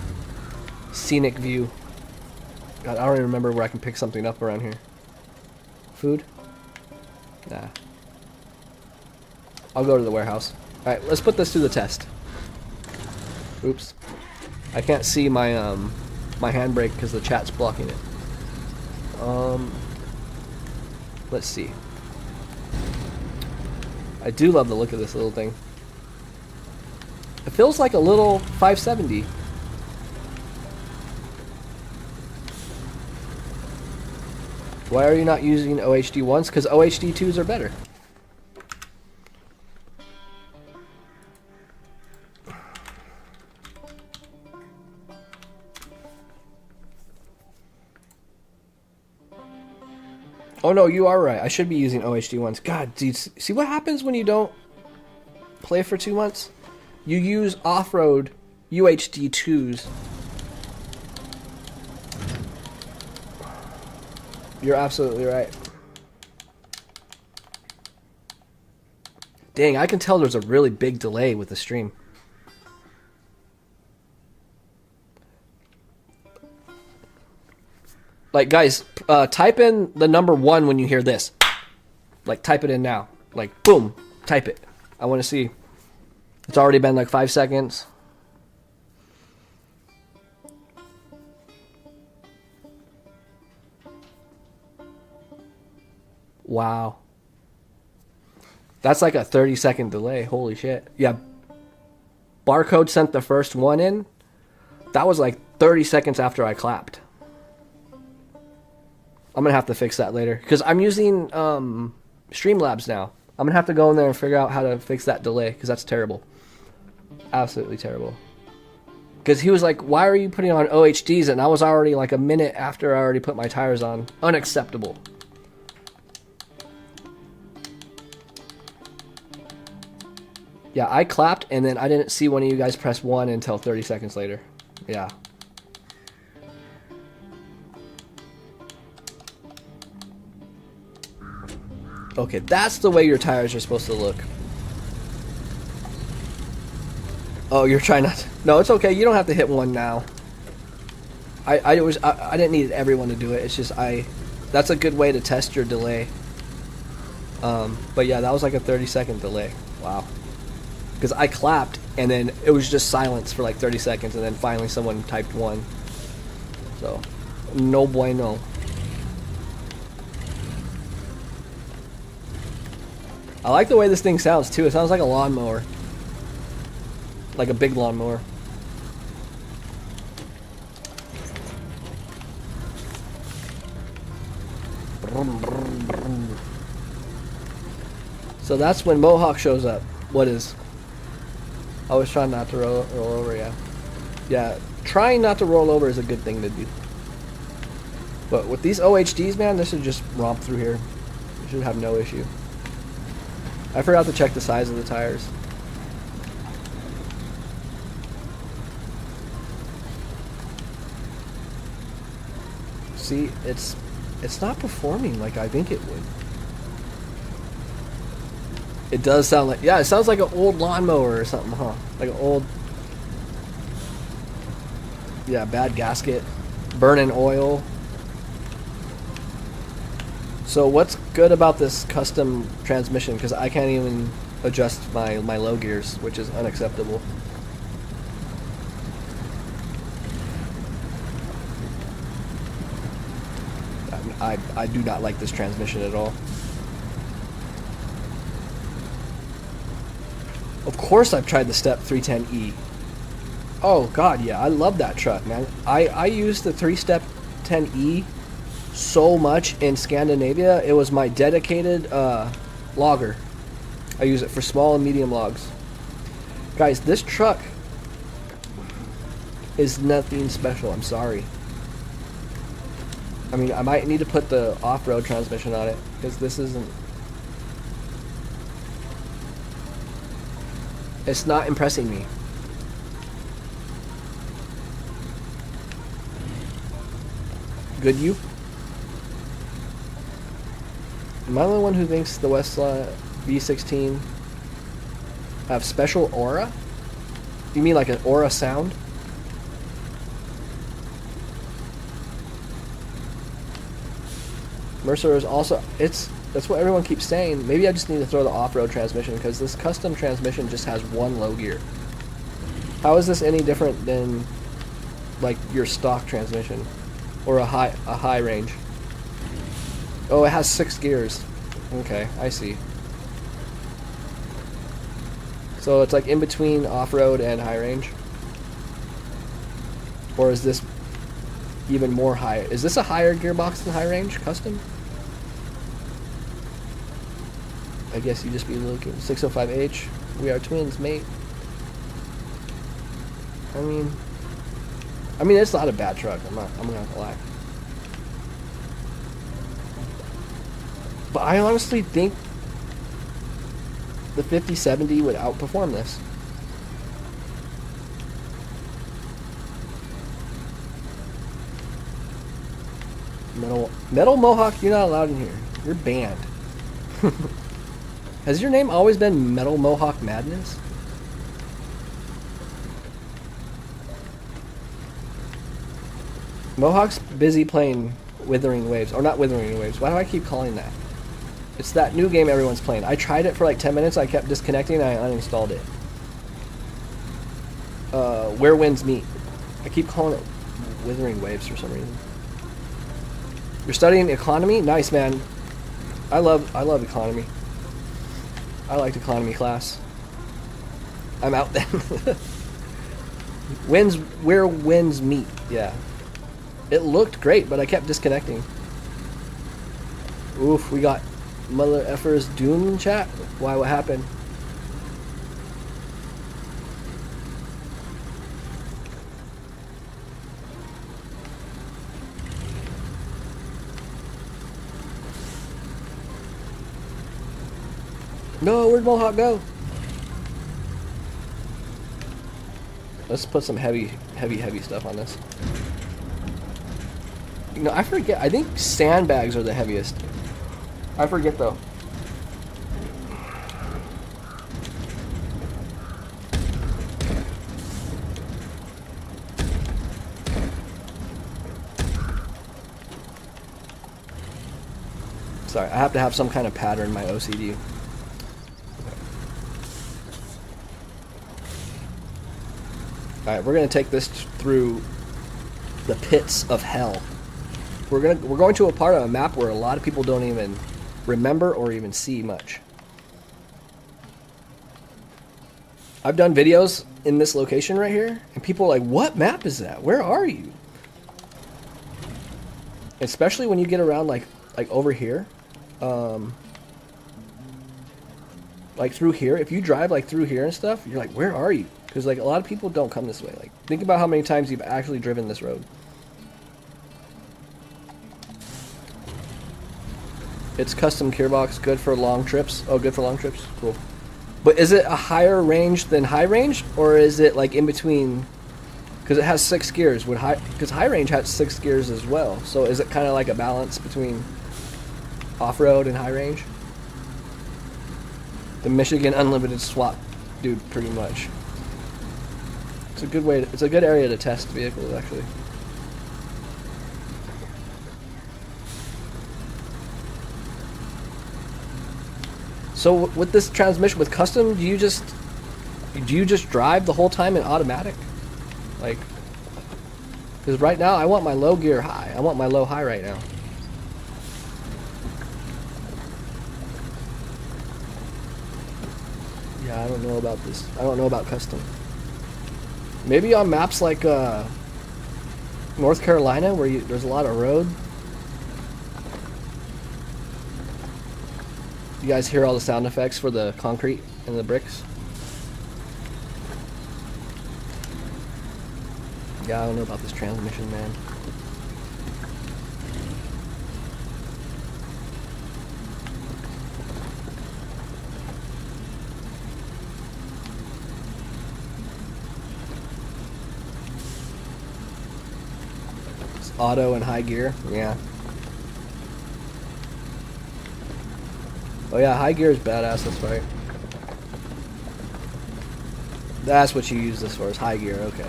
scenic view. God, I don't even remember where I can pick something up around here. Food? Nah. I'll go to the warehouse. Alright, let's put this to the test. Oops. I can't see my my handbrake because the chat's blocking it. Let's see. I do love the look of this little thing. It feels like a little 570. Why are you not using OHD 1s? Because OHD 2s are better. Oh no, you are right. I should be using OHD 1s. God, dude, see what happens when you don't play for 2 months? You use off-road UHD 2s. You're absolutely right. Dang, I can tell there's a really big delay with the stream. Like, guys, type in the number 1 when you hear this. Like, type it in now. Like, boom, type it. I want to see. It's already been like 5 seconds. Wow. That's like a 30-second delay. Holy shit. Yeah. Barcode sent the first one in. That was like 30 seconds after I clapped. I'm going to have to fix that later. Because I'm using Streamlabs now. I'm going to have to go in there and figure out how to fix that delay. Because that's terrible. Absolutely terrible. Because he was like, why are you putting on OHDs? And I was already like a minute after I already put my tires on. Unacceptable. Yeah, I clapped and then I didn't see one of you guys press 1 until 30 seconds later. Yeah. Okay, that's the way your tires are supposed to look. Oh, you're trying not to... No, it's okay. You don't have to hit 1 now. I didn't need everyone to do it. It's just that's a good way to test your delay. But yeah, that was like a 30-second delay. Wow. Because I clapped and then it was just silence for like 30 seconds and then finally someone typed 1. So, no bueno. I like the way this thing sounds too. It sounds like a lawnmower. Like a big lawnmower. So that's when Mohawk shows up. What is? I was trying not to roll over, yeah. Yeah, trying not to roll over is a good thing to do. But with these OHDs, man, this should just romp through here. You should have no issue. I forgot to check the size of the tires. See, it's not performing like I think it would. It does sound like, yeah, it sounds like an old lawnmower or something, huh? Like an old, yeah, bad gasket, burning oil. So what's good about this custom transmission? Because I can't even adjust my low gears, which is unacceptable. I do not like this transmission at all. Of course I've tried the Step 310E. Oh god, yeah, I love that truck, man. I used the 3-Step 10E so much in Scandinavia. It was my dedicated logger. I use it for small and medium logs. Guys, this truck is nothing special, I'm sorry. I mean, I might need to put the off-road transmission on it, because this isn't... It's not impressing me. Good you? Am I the only one who thinks the Westlaw V16 have special aura? You mean like an aura sound? Mercer is also, that's what everyone keeps saying. Maybe I just need to throw the off-road transmission, because this custom transmission just has one low gear. How is this any different than like your stock transmission or a high range? Oh, it has 6 gears. Okay, I see. So it's like in between off-road and high range? Or is this even more high? Is this a higher gearbox than high range custom? I guess you just be looking. 605H. We are twins, mate. I mean it's not a bad truck. I'm not gonna lie. But I honestly think the 5070 would outperform this. Metal Mohawk, you're not allowed in here. You're banned. Has your name always been Metal Mohawk Madness? Mohawk's busy playing Withering Waves. Or not Withering Waves. Why do I keep calling that? It's that new game everyone's playing. I tried it for like 10 minutes. I kept disconnecting and I uninstalled it. Where Winds Meet. I keep calling it Withering Waves for some reason. You're studying economy? Nice, man. I love economy. I liked economy class. I'm out then. Where winds meet. Yeah. It looked great, but I kept disconnecting. Oof, we got Mother Effer's Doom in chat? Why, what happened? No, where'd Mohawk go? Let's put some heavy stuff on this. You know, I forget. I think sandbags are the heaviest. I forget though. Sorry, I have to have some kind of pattern in my OCD. Alright, we're gonna take this through the pits of hell. We're going to a part of a map where a lot of people don't even remember or even see much. I've done videos in this location right here, and people are like, "What map is that? Where are you?" Especially when you get around like over here, like through here. If you drive like through here and stuff, you're like, "Where are you?" Because like a lot of people don't come this way. Like, think about how many times you've actually driven this road. It's custom gearbox, good for long trips. Oh, good for long trips? Cool. But is it a higher range than high range? Or is it like in between? Because it has 6 gears. Because high range has 6 gears as well. So is it kind of like a balance between off-road and high range? The Michigan Unlimited swap dude, pretty much. It's a good way. It's a good area to test vehicles, actually. So with this transmission, with custom, do you just drive the whole time in automatic? Like, because right now I want my low gear high. I want my low high right now. Yeah, I don't know about this. I don't know about custom. Maybe on maps like North Carolina where there's a lot of road. You guys hear all the sound effects for the concrete and the bricks? Yeah, I don't know about this transmission, man. It's auto and high gear, yeah. Oh yeah, high gear is badass, that's right. That's what you use this for, is high gear, okay.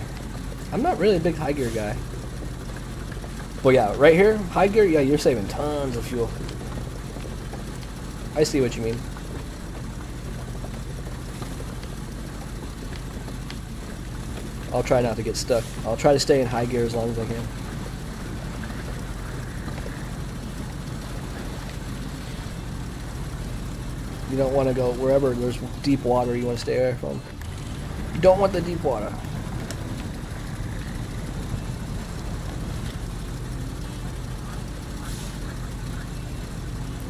I'm not really a big high gear guy. Well yeah, right here, high gear, yeah, you're saving tons of fuel. I see what you mean. I'll try not to get stuck. I'll try to stay in high gear as long as I can. You don't want to go wherever there's deep water, you want to stay away from. You don't want the deep water.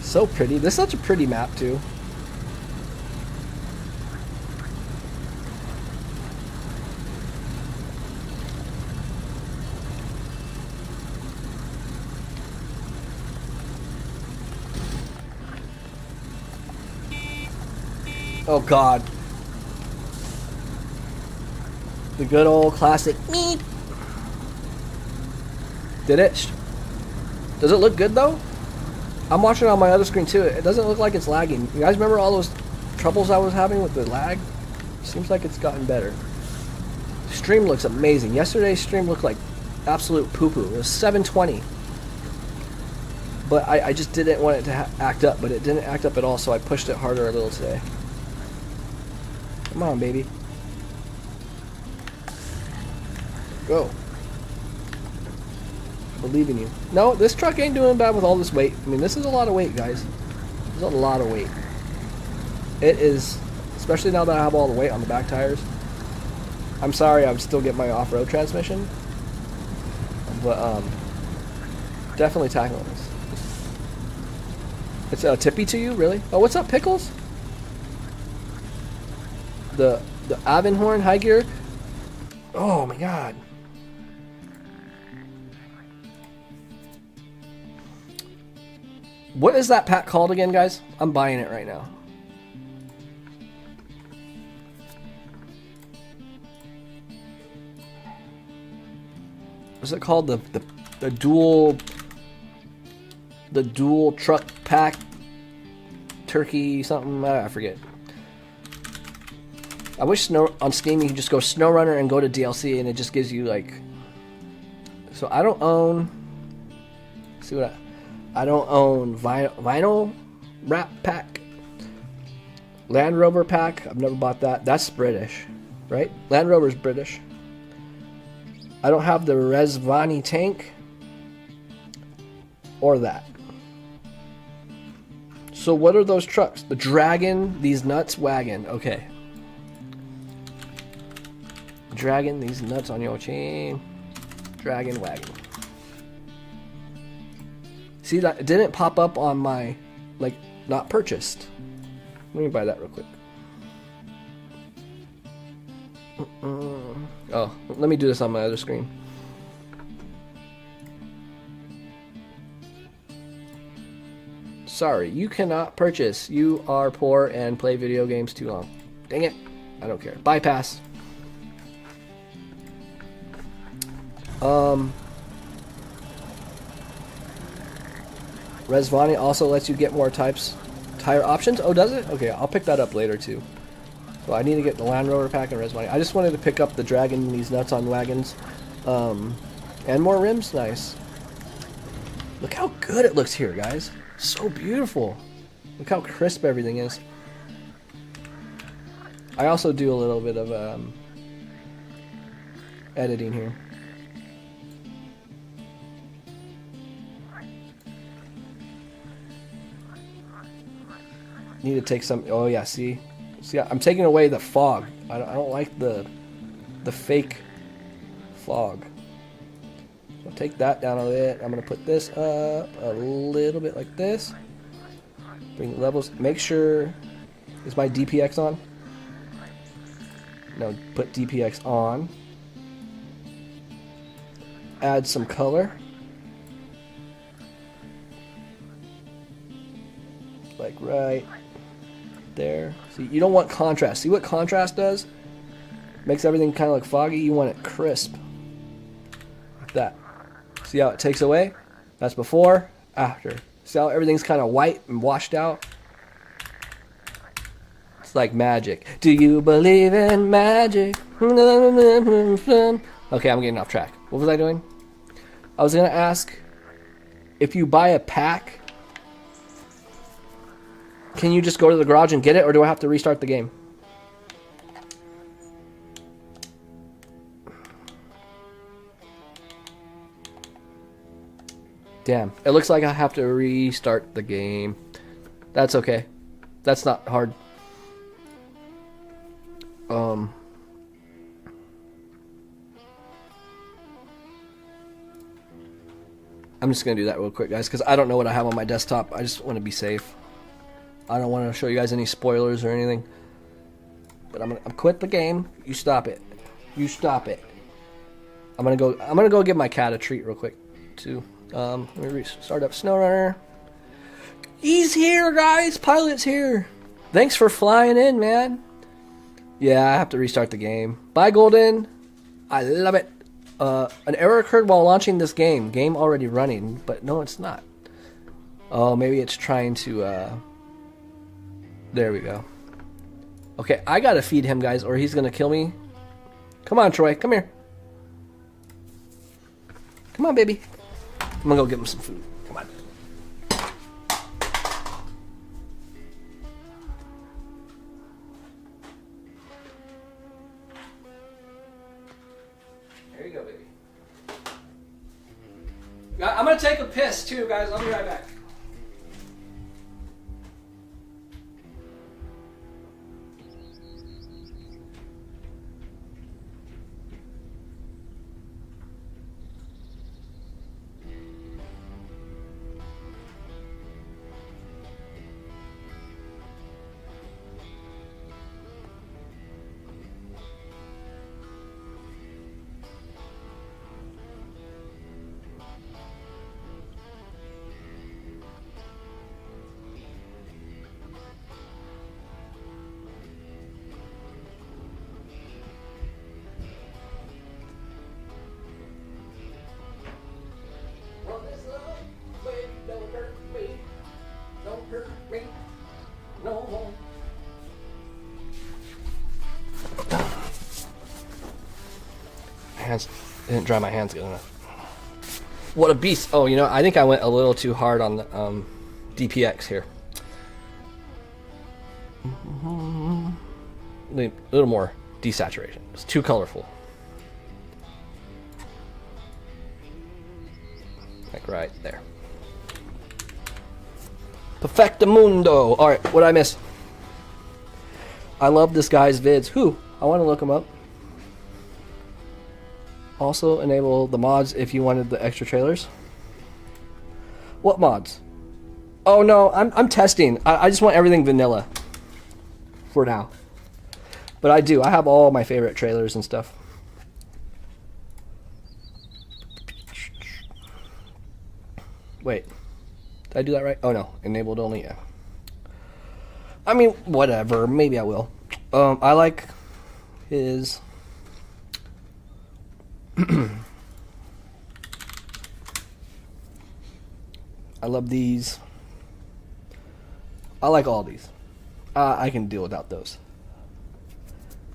So pretty. This is such a pretty map too. Oh god. The good old classic meep. Did it? Does it look good though? I'm watching on my other screen too. It doesn't look like it's lagging. You guys remember all those troubles I was having with the lag? Seems like it's gotten better. Stream looks amazing. Yesterday's stream looked like absolute poo-poo. It was 720. But I just didn't want it to act up, but it didn't act up at all, so I pushed it harder a little today. Come on, baby. Go. I believe in you. No, this truck ain't doing bad with all this weight. I mean, this is a lot of weight, guys. This is a lot of weight. It is, especially now that I have all the weight on the back tires. I'm sorry, I'm still getting my off-road transmission. But, definitely tackling this. It's a tippy to you, really? Oh, what's up, Pickles? The Avonhorn high gear. Oh my god. What is that pack called again, guys? I'm buying it right now. What's it called? The dual truck pack turkey something, I forget. I wish on Steam you can just go Snowrunner and go to DLC and it just gives you like. So I don't own. See what I don't own vinyl wrap pack. Land Rover pack. I've never bought that. That's British, right? Land Rover's British. I don't have the Resvani tank or that. So what are those trucks? The Dragon, these nuts wagon. Okay. Dragon, these nuts on your chain. Dragon wagon. See, that it didn't pop up on my, like, not purchased. Let me buy that real quick. Oh, let me do this on my other screen. Sorry, you cannot purchase. You are poor and play video games too long. Dang it. I don't care. Bypass. Resvani also lets you get more tire options. Oh, does it? Okay, I'll pick that up later too. So I need to get the Land Rover pack and Resvani. I just wanted to pick up the Dragon, these nuts on wagons, and more rims. Nice. Look how good it looks here, guys. So beautiful. Look how crisp everything is. I also do a little bit of editing here. Need to take some. Oh yeah, see, See, I'm taking away the fog. I don't like the fake fog. So take that down a bit. I'm gonna put this up a little bit like this. Bring levels. Make sure, is my DPX on? No, put DPX on. Add some color. Like right there. See, you don't want contrast. See what contrast does? Makes everything kind of look foggy. You want it crisp. Like that. See how it takes away? That's before, after. See how everything's kind of white and washed out? It's like magic. Do you believe in magic? Okay, I'm getting off track. What was I doing? I was going to ask, if you buy a pack, can you just go to the garage and get it, or do I have to restart the game? Damn, it looks like I have to restart the game. That's okay. That's not hard. I'm just going to do that real quick, guys, because I don't know what I have on my desktop. I just want to be safe. I don't want to show you guys any spoilers or anything. But I'm gonna quit the game. You stop it. You stop it. I'm gonna go give my cat a treat real quick too. Let me start up Snowrunner. He's here, guys. Pilot's here. Thanks for flying in, man. Yeah, I have to restart the game. Bye, Golden. I love it. An error occurred while launching this game. Game already running, but no, it's not. Oh, maybe it's trying to. There we go. Okay, I gotta feed him, guys, or he's gonna kill me. Come on, Troy. Come here. Come on, baby. I'm gonna go give him some food. Come on. There you go, baby. I'm gonna take a piss, too, guys. I'll be right back. Hands didn't dry my hands good enough. What a beast! Oh, you know, I think I went a little too hard on the DPX here. A little more desaturation. It's too colorful. Like right there. Perfectamundo. All right, what did I miss? I love this guy's vids. Who? I want to look him up. Also enable the mods if you wanted the extra trailers. What mods? Oh no, I'm testing. I just want everything vanilla for now. But I do. I have all my favorite trailers and stuff. Wait. Did I do that right? Oh no, enabled only. Yeah. I mean, whatever. Maybe I will. I like his. I love these. I like all these. I can deal without those.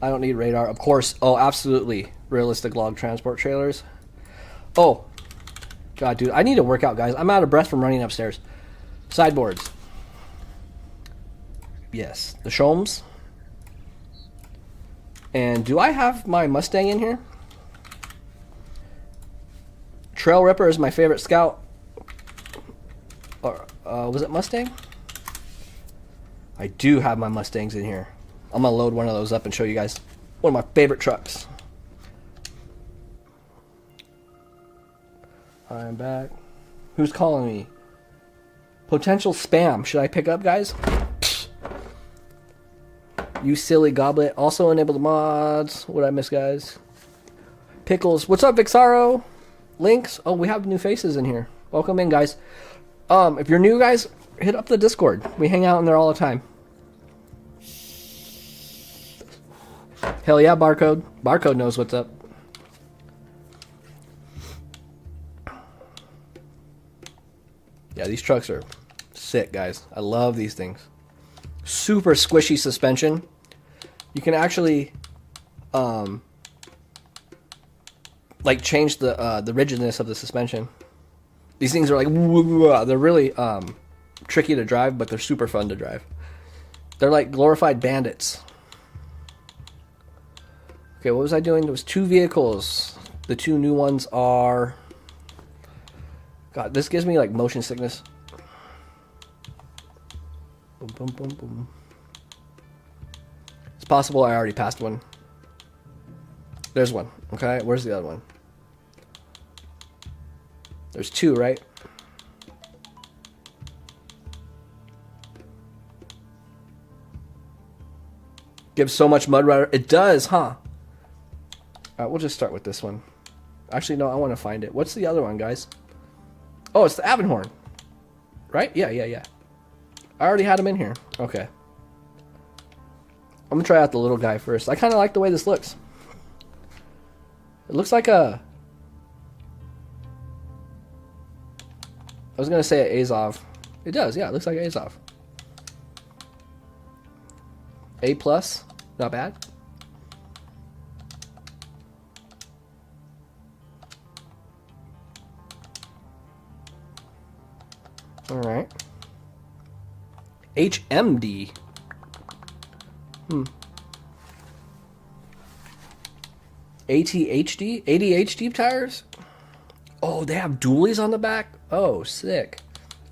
I don't need radar. Of course. Oh, absolutely. Realistic log transport trailers. Oh. God, dude. I need to work out, guys. I'm out of breath from running upstairs. Sideboards. Yes. The Shomes. And do I have my Mustang in here? Trail Ripper is my favorite scout. Or was it Mustang? I do have my Mustangs in here. I'm gonna load one of those up and show you guys one of my favorite trucks. I'm back. Who's calling me? Potential spam. Should I pick up, guys? You silly goblet. Also enable the mods. What did I miss, guys? Pickles. What's up, Vixaro? Links. Oh, we have new faces in here. Welcome in, guys. If you're new, guys, hit up the Discord. We hang out in there all the time. Hell yeah, Barcode. Barcode knows what's up. Yeah, these trucks are sick, guys. I love these things. Super squishy suspension. You can actually like change the rigidness of the suspension. These things are like, they're really tricky to drive, but they're super fun to drive. They're like glorified bandits. Okay, what was I doing? There was 2 vehicles. The 2 new ones are... God, this gives me like motion sickness. Boom, boom, boom, boom. It's possible I already passed one. There's one. Okay, where's the other one? There's 2, right? Gives so much mud rudder. It does, huh? Alright, we'll just start with this one. Actually, no, I want to find it. What's the other one, guys? Oh, it's the Avonhorn. Right? Yeah. I already had him in here. Okay. I'm going to try out the little guy first. I kind of like the way this looks. It looks like a... I was going to say an Azov. It does, yeah. It looks like an Azov. A+. Not bad. Alright. HMD. ATHD? ADHD tires? Oh, they have dualies on the back? Oh, sick.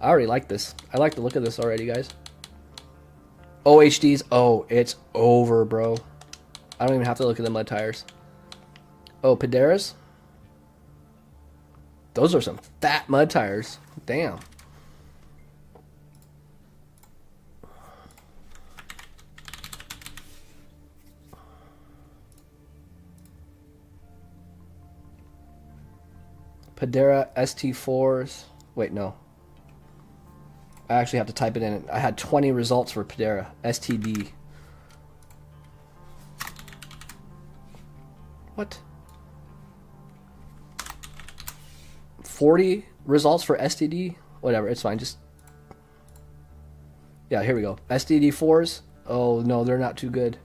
I already like this. I like the look of this already, guys. OHDs. Oh, it's over, bro. I don't even have to look at the mud tires. Oh, Paderas? Those are some fat mud tires. Damn. Padera ST4s. Wait, no. I actually have to type it in. I had 20 results for Padera STD. What? 40 results for STD? Whatever, it's fine. Just... Yeah, here we go. STD4s. Oh, no, they're not too good.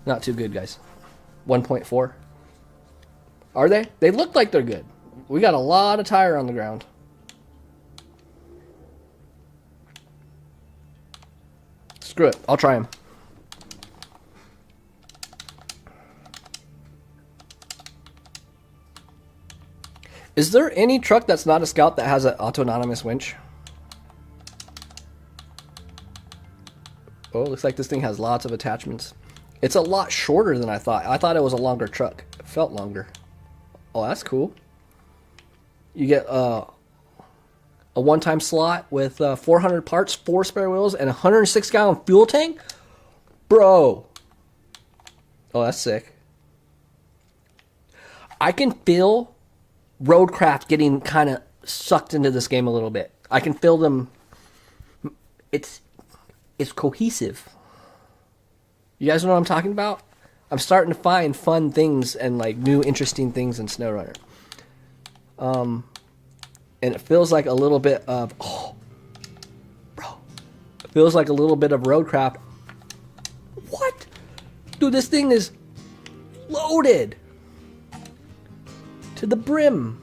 Not too good, guys. 1.4. Are they? They look like they're good. We got a lot of tire on the ground. Screw it. I'll try them. Is there any truck that's not a Scout that has an autonomous winch? Oh, looks like this thing has lots of attachments. It's a lot shorter than I thought. I thought it was a longer truck. It felt longer. Oh, that's cool. You get a one-time slot with 400 parts, 4 spare wheels, and a 106-gallon fuel tank? Bro. Oh, that's sick. I can feel Roadcraft getting kind of sucked into this game a little bit. I can feel them. It's cohesive. You guys know what I'm talking about? I'm starting to find fun things and like new interesting things in Snowrunner. And it feels like a little bit of it feels like a little bit of Roadcraft. What? Dude, this thing is loaded to the brim.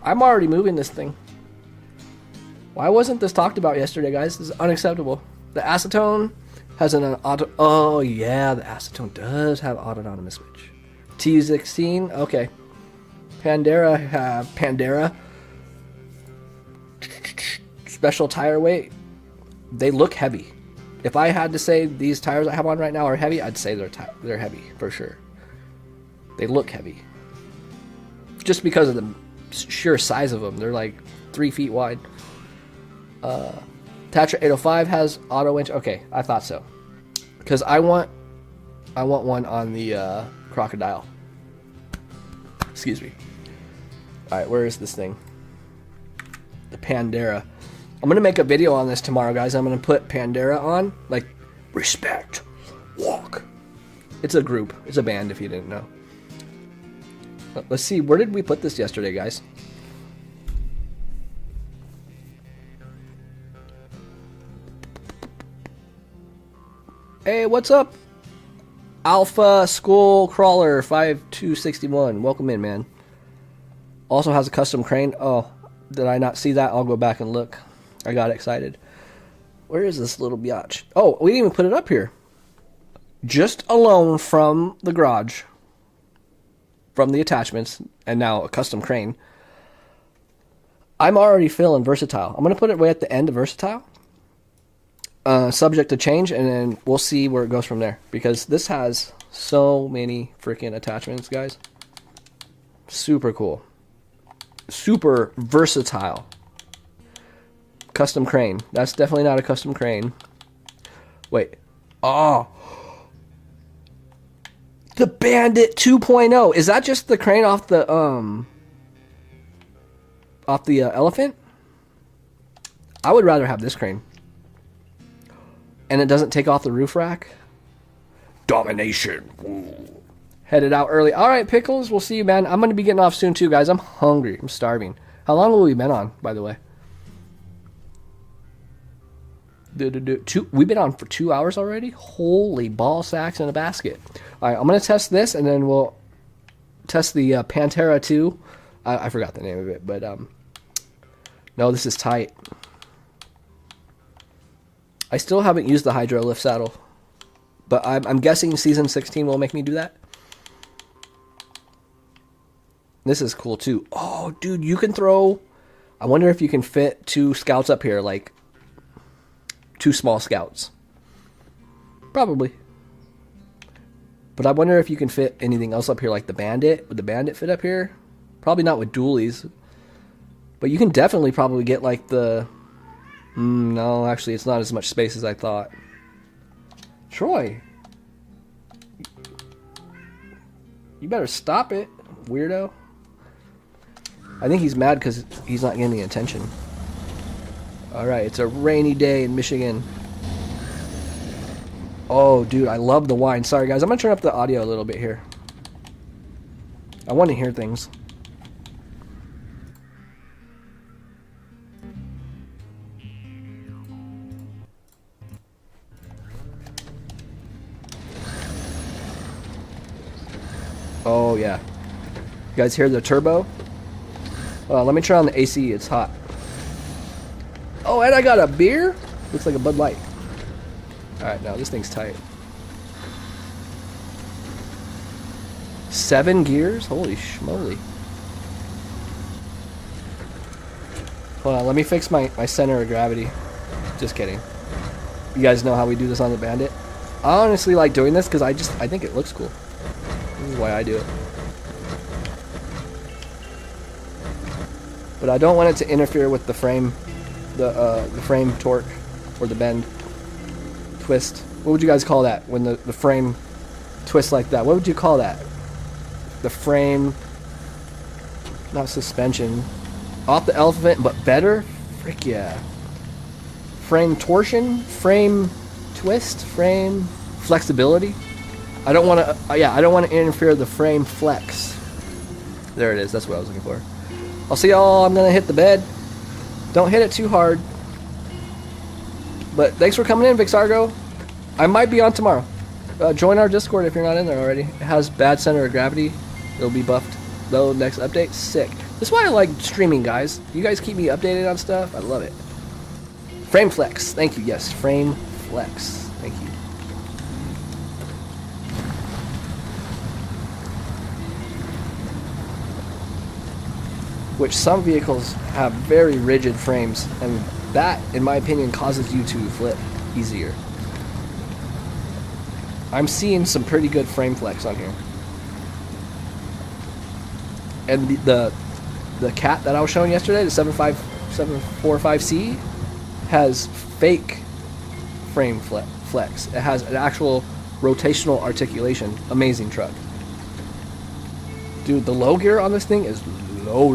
I'm already moving this thing. Why wasn't this talked about yesterday, guys? This is unacceptable. The acetone has an auto... Oh, yeah, the acetone does have autonomous switch. T16, okay. Pandera. Special tire weight. they look heavy. If I had to say these tires I have on right now are heavy, I'd say they're heavy for sure. They look heavy. Just because of the sheer size of them. They're like 3 feet wide. Tatra 805 has auto winch. Okay, I thought so. Because I want one on the Crocodile. Excuse me. Alright, where is this thing? The Pandera. I'm going to make a video on this tomorrow, guys. I'm going to put Pandera on. Like, respect. Walk. It's a group. It's a band, if you didn't know. Let's see. Where did we put this yesterday, guys? Hey, what's up? Alpha School Crawler 5261. Welcome in, man. Also has a custom crane. Oh, did I not see that? I'll go back and look. I got excited. Where is this little biatch? Oh, we didn't even put it up here. Just alone from the garage. From the attachments. And now a custom crane. I'm already feeling versatile. I'm going to put it way at the end of versatile. Subject to change, and then we'll see where it goes from there. Because this has so many freaking attachments, guys. Super cool. Super versatile. Custom crane. That's definitely not a custom crane. Wait. Oh. The Bandit 2.0. Is that just the crane off the elephant? I would rather have this crane. And it doesn't take off the roof rack. Domination. Ooh. Headed out early. Alright, Pickles. We'll see you, man. I'm going to be getting off soon, too, guys. I'm hungry. I'm starving. How long have we been on, by the way? We've been on for 2 hours already? Holy ball sacks in a basket. Alright, I'm going to test this, and then we'll test the Pantera 2. I forgot the name of it, but no, this is tight. I still haven't used the Hydro Lift saddle, but I'm guessing Season 16 will make me do that. This is cool, too. Oh, dude, you can throw... I wonder if you can fit 2 scouts up here, like 2 small scouts. Probably. But I wonder if you can fit anything else up here, like the Bandit. Would the Bandit fit up here? Probably not with dualies. But you can definitely probably get, like, the... no, actually, it's not as much space as I thought. Troy. You better stop it, weirdo. I think he's mad because he's not getting the attention. Alright, it's a rainy day in Michigan. Oh, dude, I love the wine. Sorry, guys. I'm going to turn up the audio a little bit here. I want to hear things. Oh, yeah. You guys hear the turbo? Let me turn on the AC. It's hot. Oh, and I got a beer? Looks like a Bud Light. Alright, now this thing's tight. 7 gears? Holy schmoly. Hold on, let me fix my center of gravity. Just kidding. You guys know how we do this on the Bandit? I honestly like doing this because I think it looks cool. This is why I do it. But I don't want it to interfere with the frame, the frame torque, or the bend, twist. What would you guys call that when the frame twists like that? What would you call that? The frame, not suspension, off the elephant, but better? Frick yeah. Frame torsion, frame twist, frame flexibility. I don't want to. I don't want to interfere with the frame flex. There it is. That's what I was looking for. I'll see y'all. I'm gonna hit the bed. Don't hit it too hard. But thanks for coming in, Vixargo. I might be on tomorrow. Join our Discord if you're not in there already. It has bad center of gravity. It'll be buffed though next update. Sick. That's why I like streaming, guys. You guys keep me updated on stuff. I love it. Frame flex. Thank you. Yes, frame flex. Thank you. Which some vehicles have very rigid frames, and that, in my opinion, causes you to flip easier. I'm seeing some pretty good frame flex on here. And the cat that I was showing yesterday, the 745C, has fake frame flex. It has an actual rotational articulation. Amazing truck. Dude, the low gear on this thing is low.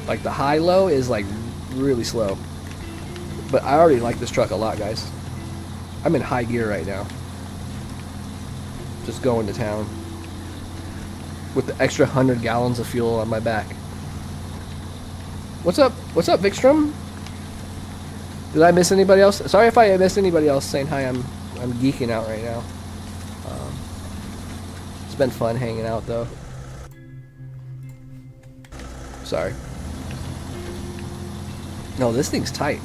Like the high-low is like really slow. But I already like this truck a lot, guys. I'm in high gear right now. Just going to town. With the extra 100 gallons of fuel on my back. What's up? What's up, Vikstrom? Did I miss anybody else? Sorry if I missed anybody else saying hi. I'm geeking out right now. It's been fun hanging out though. Sorry. No, this thing's tight.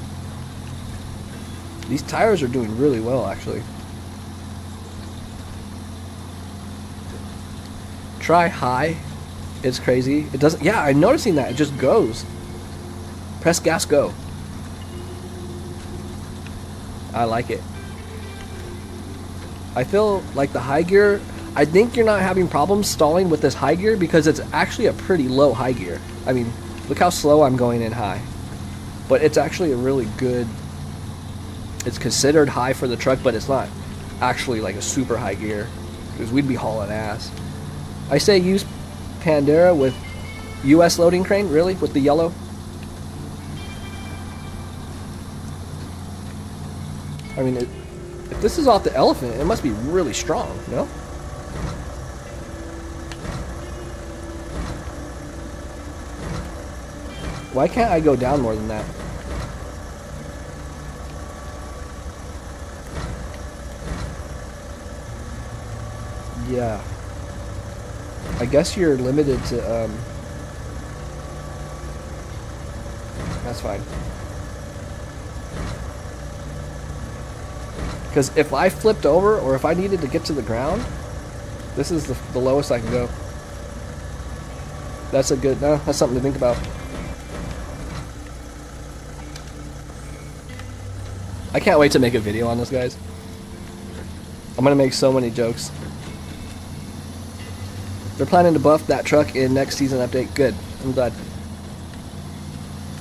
These tires are doing really well, actually. Try high. It's crazy. It doesn't. Yeah, I'm noticing that. It just goes. Press gas, go. I like it. I feel like the high gear, I think you're not having problems stalling with this high gear because it's actually a pretty low high gear. I mean, look how slow I'm going in high. But it's actually a really good, it's considered high for the truck, but it's not actually like a super high gear because we'd be hauling ass. I say use Pandera with US loading crane, really? With the yellow? I mean, if this is off the Elephant, it must be really strong, no? Why can't I go down more than that? Yeah. I guess you're limited to, that's fine. Because if I flipped over, or if I needed to get to the ground, this is the lowest I can go. That's a good, that's something to think about. I can't wait to make a video on this, guys. I'm gonna make so many jokes. They're planning to buff that truck in next season update. Good. I'm glad.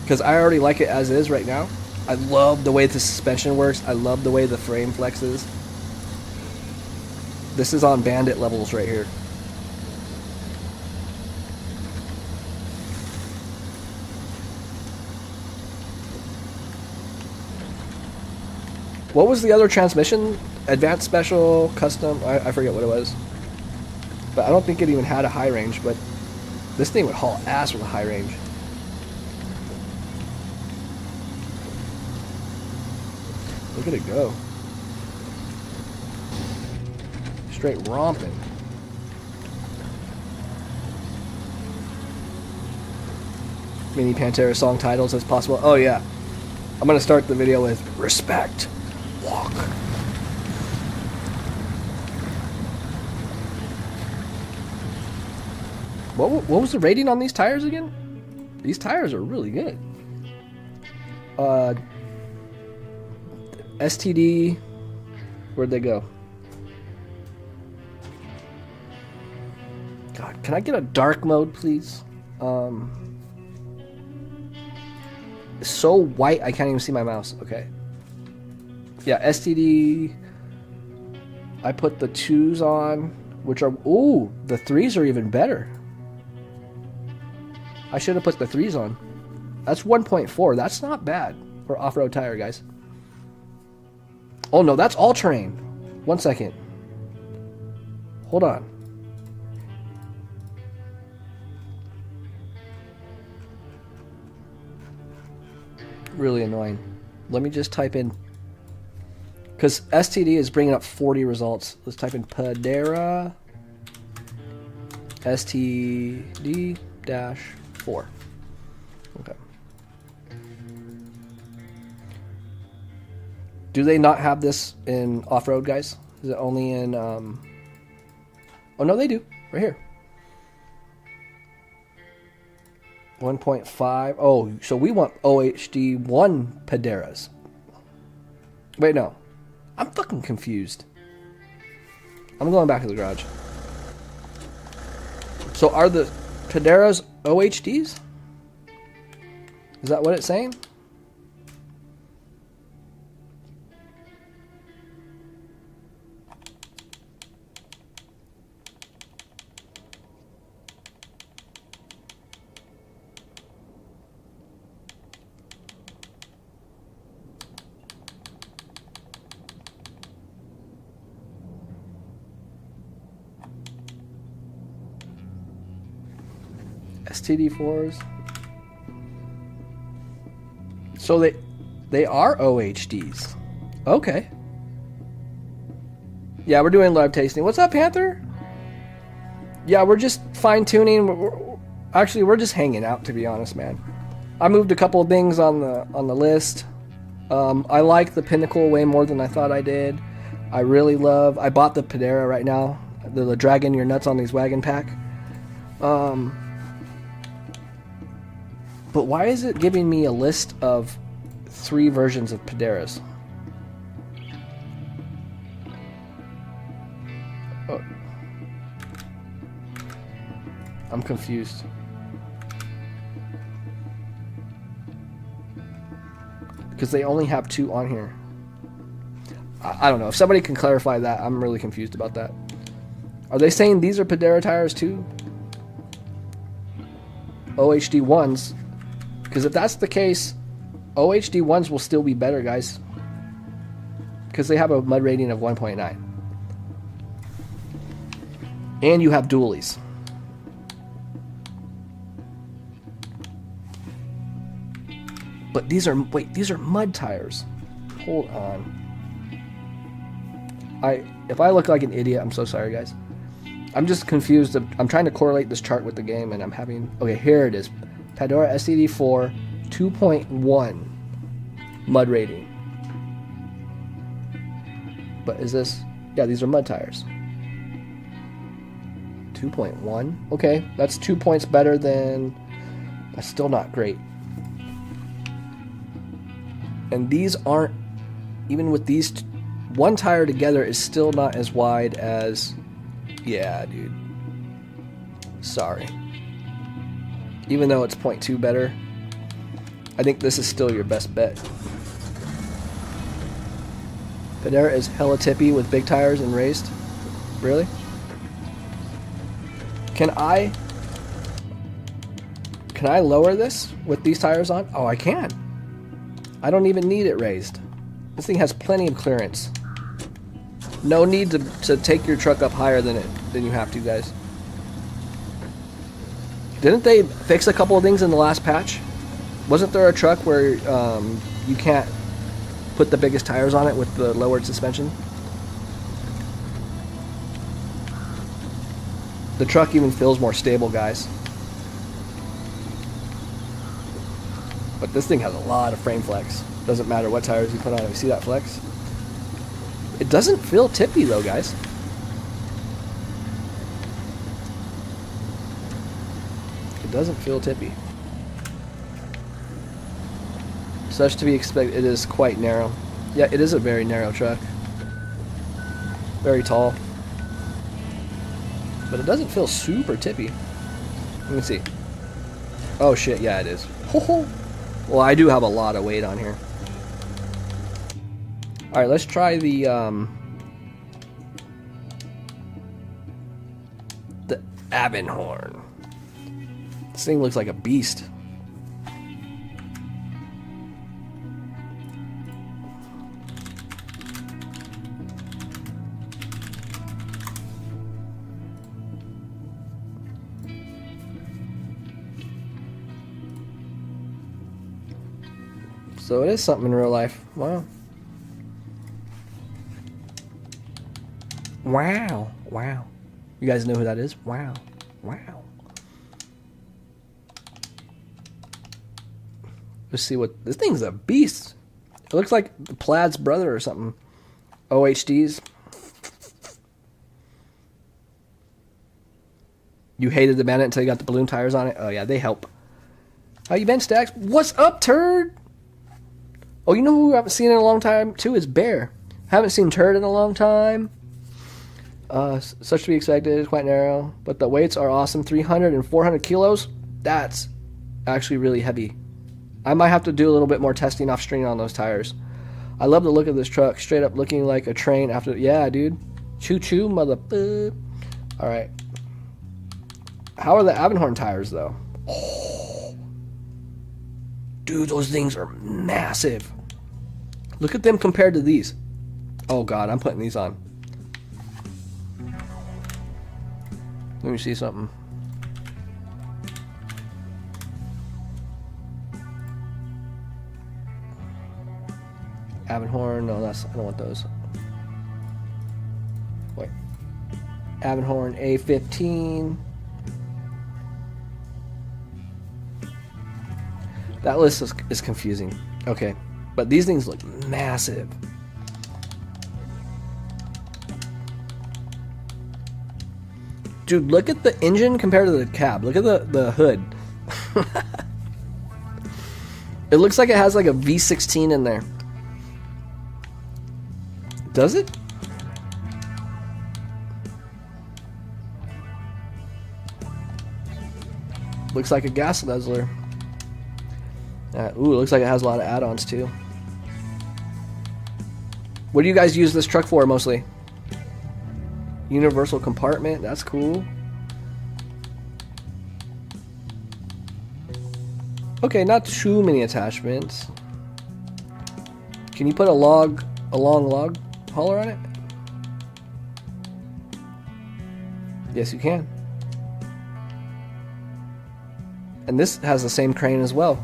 Because I already like it as is right now. I love the way the suspension works. I love the way the frame flexes. This is on bandit levels right here. What was the other transmission? Advanced Special, Custom? I forget what it was. But I don't think it even had a high range, but this thing would haul ass with a high range. Look at it go. Straight romping. Mini Pantera song titles as possible. Oh yeah. I'm gonna start the video with respect. Walk. What was the rating on these tires again? These tires are really good. STD, where'd they go? God, can I get a dark mode, please? It's so white I can't even see my mouse. Okay. Yeah, STD. I put the 2s on, which are, ooh, the 3s are even better. I should have put the 3s on. That's 1.4. That's not bad for off-road tire, guys. Oh no, that's all terrain. 1 second. Hold on. Really annoying. Let me just type in, because STD is bringing up 40 results. Let's type in Padera STD-4. Okay. Do they not have this in off-road, guys? Is it only in, oh no, they do. Right here. 1.5. Oh, so we want OHD1 Paderas. Wait, no. I'm fucking confused. I'm going back to the garage. So are the Paderas OHDs? Is that what it's saying? STD4s. So they are OHDs. Okay. Yeah, we're doing lab tasting. What's up, Panther? Yeah, we're just fine-tuning. Actually, we're just hanging out, to be honest, man. I moved a couple of things on the list. I like the Pinnacle way more than I thought I did. I bought the Padera right now. The Dragon Your Nuts on These Wagon pack. But why is it giving me a list of 3 versions of Paderas? Oh. I'm confused. Because they only have 2 on here. I don't know. If somebody can clarify that, I'm really confused about that. Are they saying these are Padera tires too? OHD 1s? Because if that's the case, OHD 1s will still be better, guys. Because they have a mud rating of 1.9. And you have dualies. But these are mud tires. Hold on. If I look like an idiot, I'm so sorry, guys. I'm just confused. I'm trying to correlate this chart with the game, and I'm having... Okay, here it is. Padera SCD4 2.1 mud rating. But is this... Yeah, these are mud tires. 2.1? Okay, that's 2 points better than... That's still not great. And these aren't... Even with these... One tire together is still not as wide as... Yeah, dude. Sorry. Even though it's 0.2 better, I think this is still your best bet. Padera is hella tippy with big tires and raised. Really? Can I lower this with these tires on? Oh, I can. I don't even need it raised. This thing has plenty of clearance. No need to take your truck up higher than you have to, guys. Didn't they fix a couple of things in the last patch? Wasn't there a truck where you can't put the biggest tires on it with the lowered suspension? The truck even feels more stable, guys. But this thing has a lot of frame flex. Doesn't matter what tires you put on it. You see that flex? It doesn't feel tippy though, guys. It doesn't feel tippy. Such to be expected, it is quite narrow. Yeah, it is a very narrow truck. Very tall. But it doesn't feel super tippy. Let me see. Oh shit, yeah it is. Well, I do have a lot of weight on here. Alright, let's try the Abendhorn. This thing looks like a beast. So it is something in real life. Wow. Wow. Wow. You guys know who that is? Wow. Wow. Let's see what... This thing's a beast. It looks like Plaid's brother or something. OHDs. You hated the Bandit until you got the balloon tires on it? Oh yeah, they help. How you been, Stacks? What's up, turd? Oh, you know who I haven't seen in a long time, too, is Bear. Haven't seen Turd in a long time. Such to be expected. It's quite narrow. But the weights are awesome. 300 and 400 kilos. That's actually really heavy. I might have to do a little bit more testing off string on those tires. I love the look of this truck. Straight up looking like a train after... Yeah, dude. Choo-choo, mother... Alright. How are the Avonhorn tires, though? Oh. Dude, those things are massive. Look at them compared to these. Oh, God, I'm putting these on. Let me see something. Avonhorn, no, I don't want those. Wait. Avonhorn A15. That list is confusing. Okay, but these things look massive. Dude, look at the engine compared to the cab. Look at the hood. It looks like it has like a V16 in there. Does it? Looks like a gas guzzler. Ooh, it looks like it has a lot of add-ons too. What do you guys use this truck for mostly? Universal compartment, that's cool. Okay, not too many attachments. Can you put a long log hauler on it? Yes, you can. And this has the same crane as well.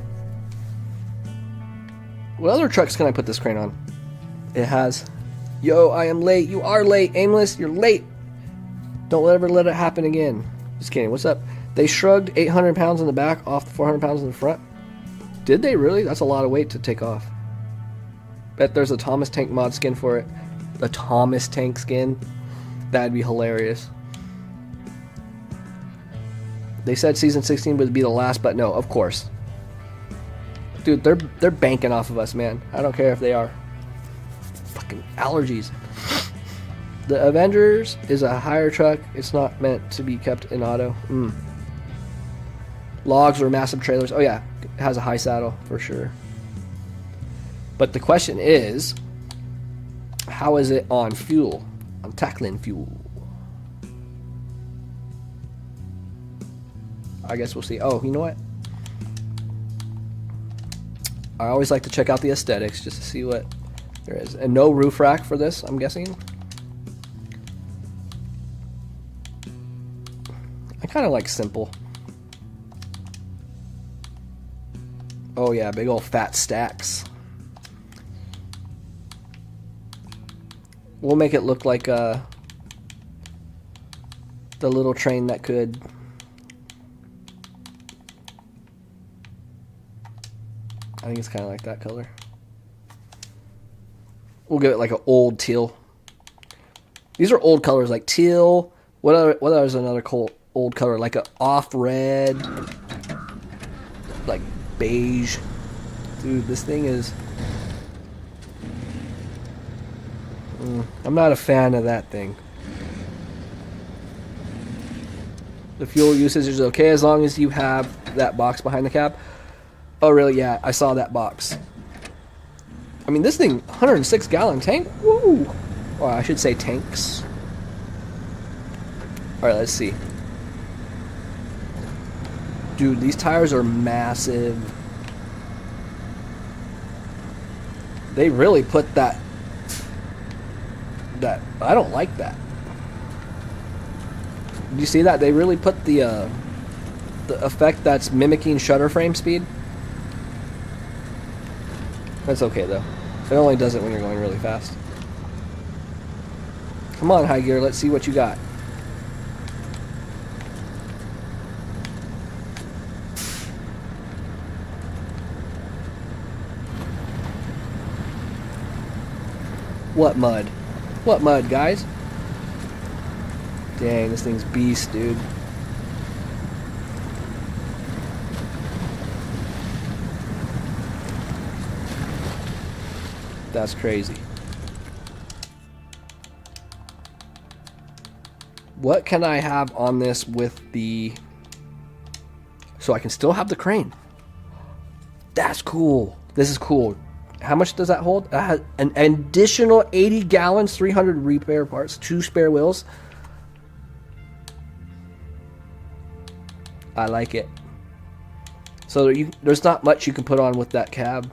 What other trucks can I put this crane on? It has... Yo, I am late. You are late, Aimless. You're late. Don't ever let it happen again. Just kidding. What's up? They shrugged 800 pounds in the back off the 400 pounds in the front. Did they really? That's a lot of weight to take off. Bet there's a Thomas Tank mod skin for it. A Thomas Tank skin. That'd be hilarious. They said season 16 would be the last, but no, of course. Dude, they're banking off of us, man. I don't care if they are. Fucking allergies. The Avengers is a higher truck. It's not meant to be kept in auto. Logs or massive trailers. Oh yeah, it has a high saddle for sure. But the question is, how is it on fuel? On tackling fuel. I guess we'll see. Oh, you know what? I always like to check out the aesthetics just to see what there is. And no roof rack for this, I'm guessing. I kind of like simple. Oh yeah, big old fat stacks. We'll make it look like the little train that could. I think it's kind of like that color. We'll give it like an old teal. These are old colors like teal. What other is another old color? Like a off red, like beige. Dude, this thing is... I'm not a fan of that thing. The fuel usage is okay as long as you have that box behind the cab. Oh, really? Yeah, I saw that box. I mean, this thing, 106 gallon tank? Woo! Or I should say tanks. Alright, let's see. Dude, these tires are massive. They really put that... I don't like that. Did you see that? They really put the effect that's mimicking shutter frame speed. That's okay though. It only does it when you're going really fast. Come on, High Gear, let's see what you got. What mud? What mud, guys? Dang, this thing's beast, dude. That's crazy. What can I have on this with the... So I can still have the crane. That's cool. This is cool. How much does that hold? An additional 80 gallons, 300 repair parts, 2 spare wheels. I like it. So there's not much you can put on with that cab.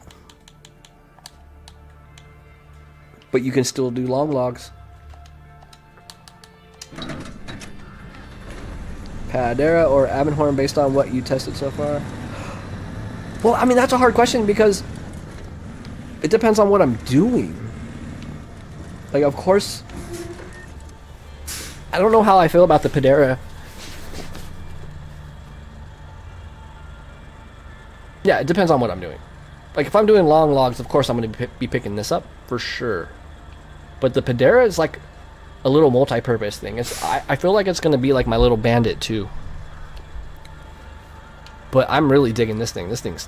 But you can still do long logs. Padera or Abendhorn based on what you tested so far? Well, I mean, that's a hard question because it depends on what I'm doing. Like, of course, I don't know how I feel about the Padera. Yeah, it depends on what I'm doing. Like, if I'm doing long logs, of course I'm going to be picking this up for sure. But the Padera is like a little multi-purpose thing. I feel like it's going to be like my little Bandit too. But I'm really digging this thing. This thing's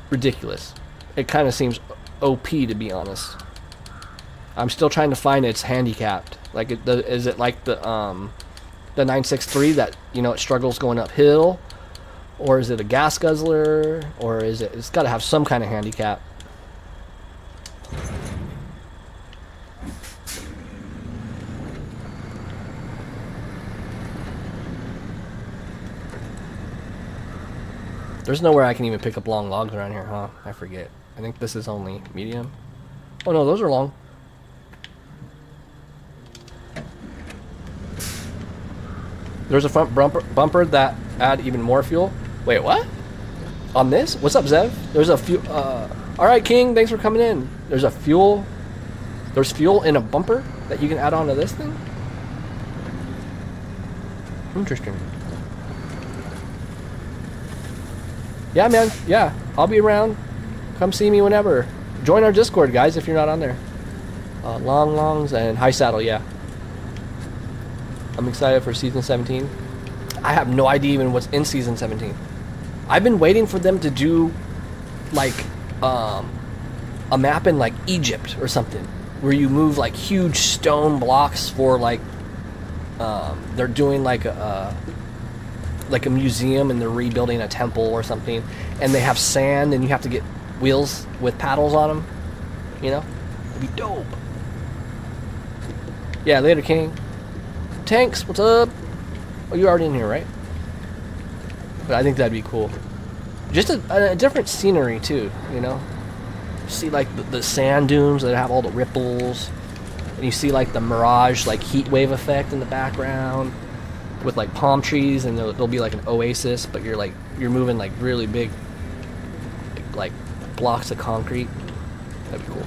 ridiculous. It kind of seems OP, to be honest. I'm still trying to find its handicapped. Like, is it like the 963 that, you know, it struggles going uphill? Or is it a gas guzzler? Or is it's got to have some kind of handicap. There's nowhere I can even pick up long logs around here, huh? I forget. I think this is only medium. Oh no, those are long. There's a front bumper that add even more fuel. Wait, what? On this? What's up, Zev? There's a fuel. Alright, King, thanks for coming in. There's a fuel. There's fuel in a bumper that you can add on to this thing? Interesting. Yeah, man. Yeah, I'll be around. Come see me whenever. Join our Discord, guys, if you're not on there. Long longs and high saddle, yeah. I'm excited for season 17. I have no idea even what's in season 17. I've been waiting for them to do like a map in like Egypt or something, where you move like huge stone blocks for like they're doing like a museum and they're rebuilding a temple or something, and they have sand and you have to get wheels with paddles on them. You know, it'd be dope. Yeah, later, King. Tanks, what's up? Oh, you're already in here, right? But I think that'd be cool. Just a different scenery too, you know? You see like the sand dunes that have all the ripples, and you see like the mirage, like heat wave effect in the background with like palm trees, and there'll be like an oasis, but you're moving like really big like blocks of concrete. That'd be cool.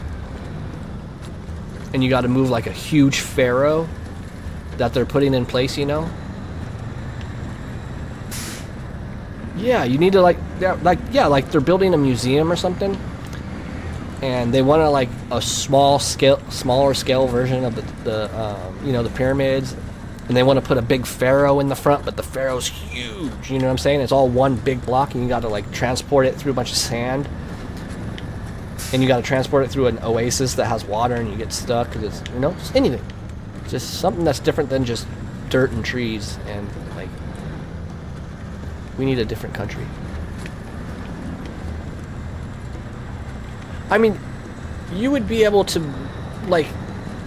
And you got to move like a huge pharaoh that they're putting in place, you know? Yeah, you need to like they're building a museum or something, and they want to like a smaller scale version of the pyramids, and they want to put a big pharaoh in the front, but the pharaoh's huge. You know what I'm saying? It's all one big block, and you got to like transport it through a bunch of sand, and you got to transport it through an oasis that has water, and you get stuck because it's, you know, just anything. Just something that's different than just dirt and trees, and like we need a different country. I mean, you would be able to like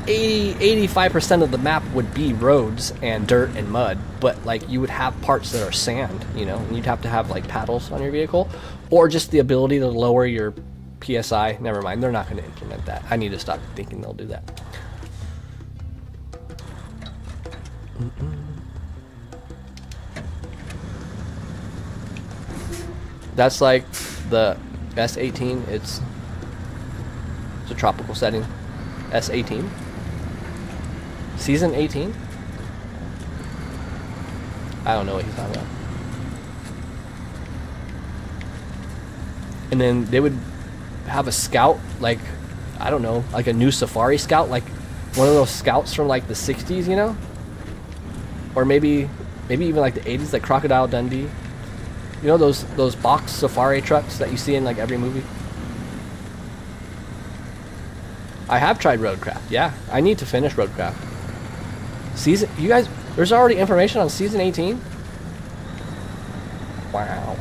85% of the map would be roads and dirt and mud, but like you would have parts that are sand, you know, and you'd have to have like paddles on your vehicle, or just the ability to lower your PSI. Never mind, they're not going to implement that. I need to stop thinking they'll do that. That's like the S18. It's a tropical setting. S18? Season 18? I don't know what he's talking about. And then they would have a scout, like, I don't know, like a new Safari scout, like one of those scouts from like the 60s, you know? Or maybe even like the 80s, like Crocodile Dundee. You know those box safari trucks that you see in like every movie? I have tried Roadcraft. Yeah, I need to finish Roadcraft. You guys, there's already information on season 18. Wow.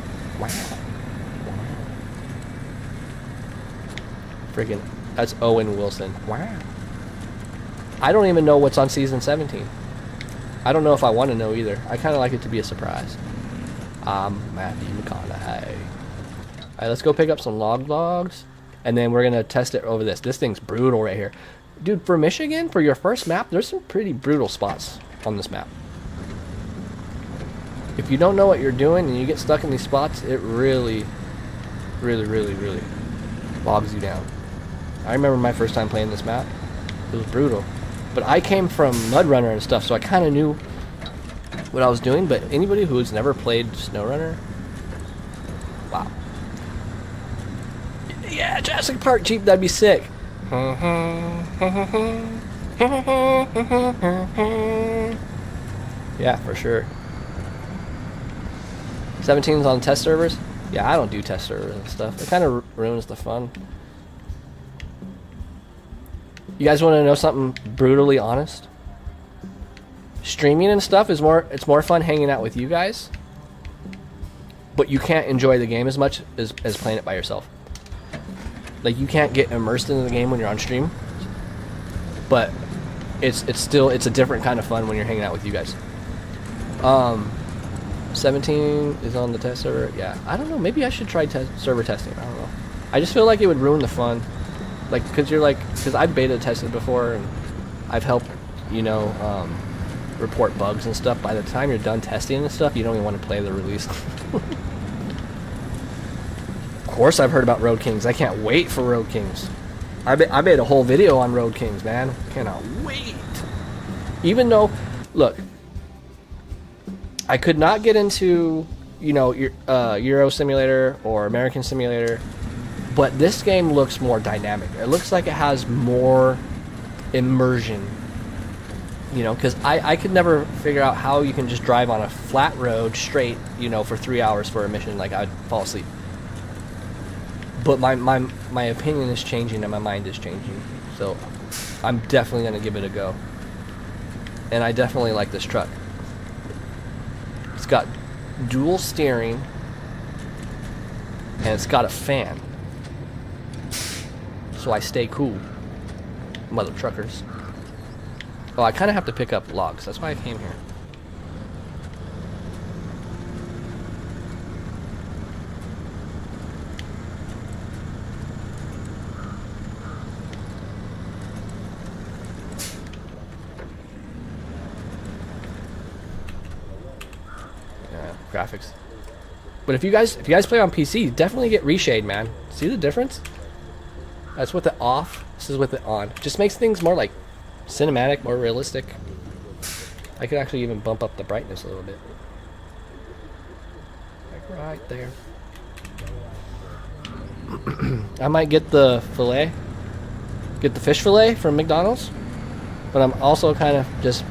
Freaking, that's Owen Wilson. Wow. I don't even know what's on season 17. I don't know if I want to know either. I kind of like it to be a surprise. Matthew McConaughey. Alright, let's go pick up some logs. And then we're going to test it over this. This thing's brutal right here. Dude, for Michigan, for your first map, there's some pretty brutal spots on this map. If you don't know what you're doing and you get stuck in these spots, it really bogs you down. I remember my first time playing this map. It was brutal. But I came from Mudrunner and stuff, so I kind of knew what I was doing. But anybody who's never played Snowrunner, wow. Yeah, Jurassic Park Jeep, that'd be sick. Yeah, for sure. 17's on test servers? Yeah, I don't do test servers and stuff. It kind of ruins the fun. You guys want to know something brutally honest? Streaming and stuff is it's more fun hanging out with you guys, but you can't enjoy the game as much as playing it by yourself. Like, you can't get immersed into the game when you're on stream, but it's a different kind of fun when you're hanging out with you guys. 17 is on the test server. Yeah, I don't know. Maybe I should try server testing. I don't know. I just feel like it would ruin the fun. Like, because I've beta tested before, and I've helped, report bugs and stuff. By the time you're done testing and stuff, you don't even want to play the release. Of course I've heard about Road Kings. I can't wait for Road Kings. I made a whole video on Road Kings, man. Cannot wait. Even though, look, I could not get into, Euro Simulator or American Simulator, but this game looks more dynamic. It looks like it has more immersion, because I could never figure out how you can just drive on a flat road straight, for 3 hours for a mission. Like, I'd fall asleep. But my opinion is changing and my mind is changing. So I'm definitely going to give it a go. And I definitely like this truck. It's got dual steering. And it's got a fan. So I stay cool. Mother truckers. Oh, I kind of have to pick up logs. That's why I came here. Graphics. But if you guys play on PC, definitely get reshade, man. See the difference? That's with it off. This is with it on. Just makes things more like cinematic, more realistic. I could actually even bump up the brightness a little bit. Like right there. I might get the fillet. Get the fish fillet from McDonald's. But I'm also kind of just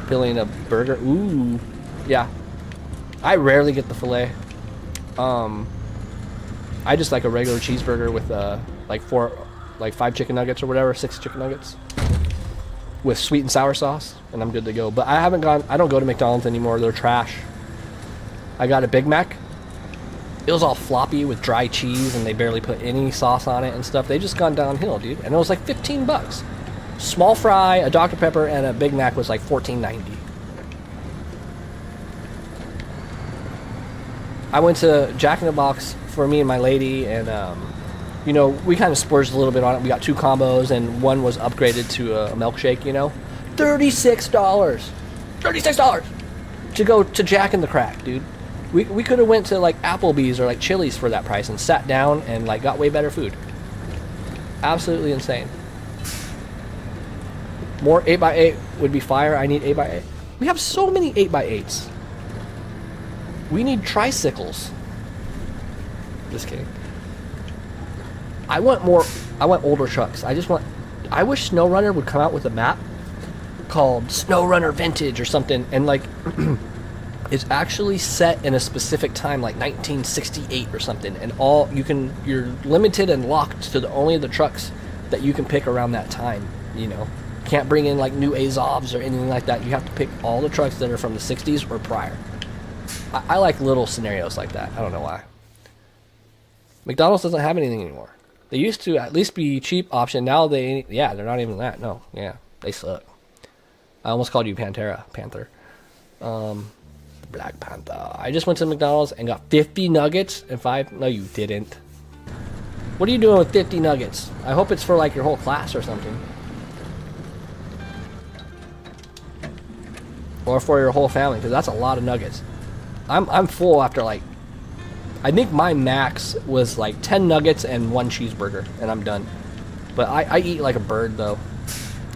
feeling a burger. Ooh. Yeah. I rarely get the fillet. I just like a regular cheeseburger with like 5 chicken nuggets or whatever, 6 chicken nuggets with sweet and sour sauce, and I'm good to go. But I don't go to McDonald's anymore. They're trash. I got a Big Mac. It was all floppy with dry cheese, and they barely put any sauce on it and stuff. They just gone downhill, dude. And it was like $15. Small fry, a Dr. Pepper, and a Big Mac was like $14.90. I went to Jack in the Box for me and my lady, and we kind of splurged a little bit on it. We got 2 combos, and one was upgraded to a milkshake. $36. $36 to go to Jack in the Crack, dude. We could have went to like Applebee's or like Chili's for that price and sat down and like got way better food. Absolutely insane. More 8x8 would be fire. I need 8x8. We have so many 8x8s. We need tricycles. Just kidding. I want older trucks. I wish Snowrunner would come out with a map called Snowrunner Vintage or something, and like it's actually set in a specific time, like 1968 or something, and you're limited and locked to only the trucks that you can pick around that time, you know. Can't bring in like new Azovs or anything like that. You have to pick all the trucks that are from the 60s or prior. I like little scenarios like that. I don't know why. McDonald's doesn't have anything anymore. They used to at least be cheap option. Now they're not even that. No, yeah, they suck. I almost called you Panther. Black Panther. I just went to McDonald's and got 50 nuggets and 5. No, you didn't. What are you doing with 50 nuggets? I hope it's for like your whole class or something. Or for your whole family, because that's a lot of nuggets. I'm full after like, I think my max was like 10 nuggets and 1 cheeseburger, and I'm done. But I eat like a bird though.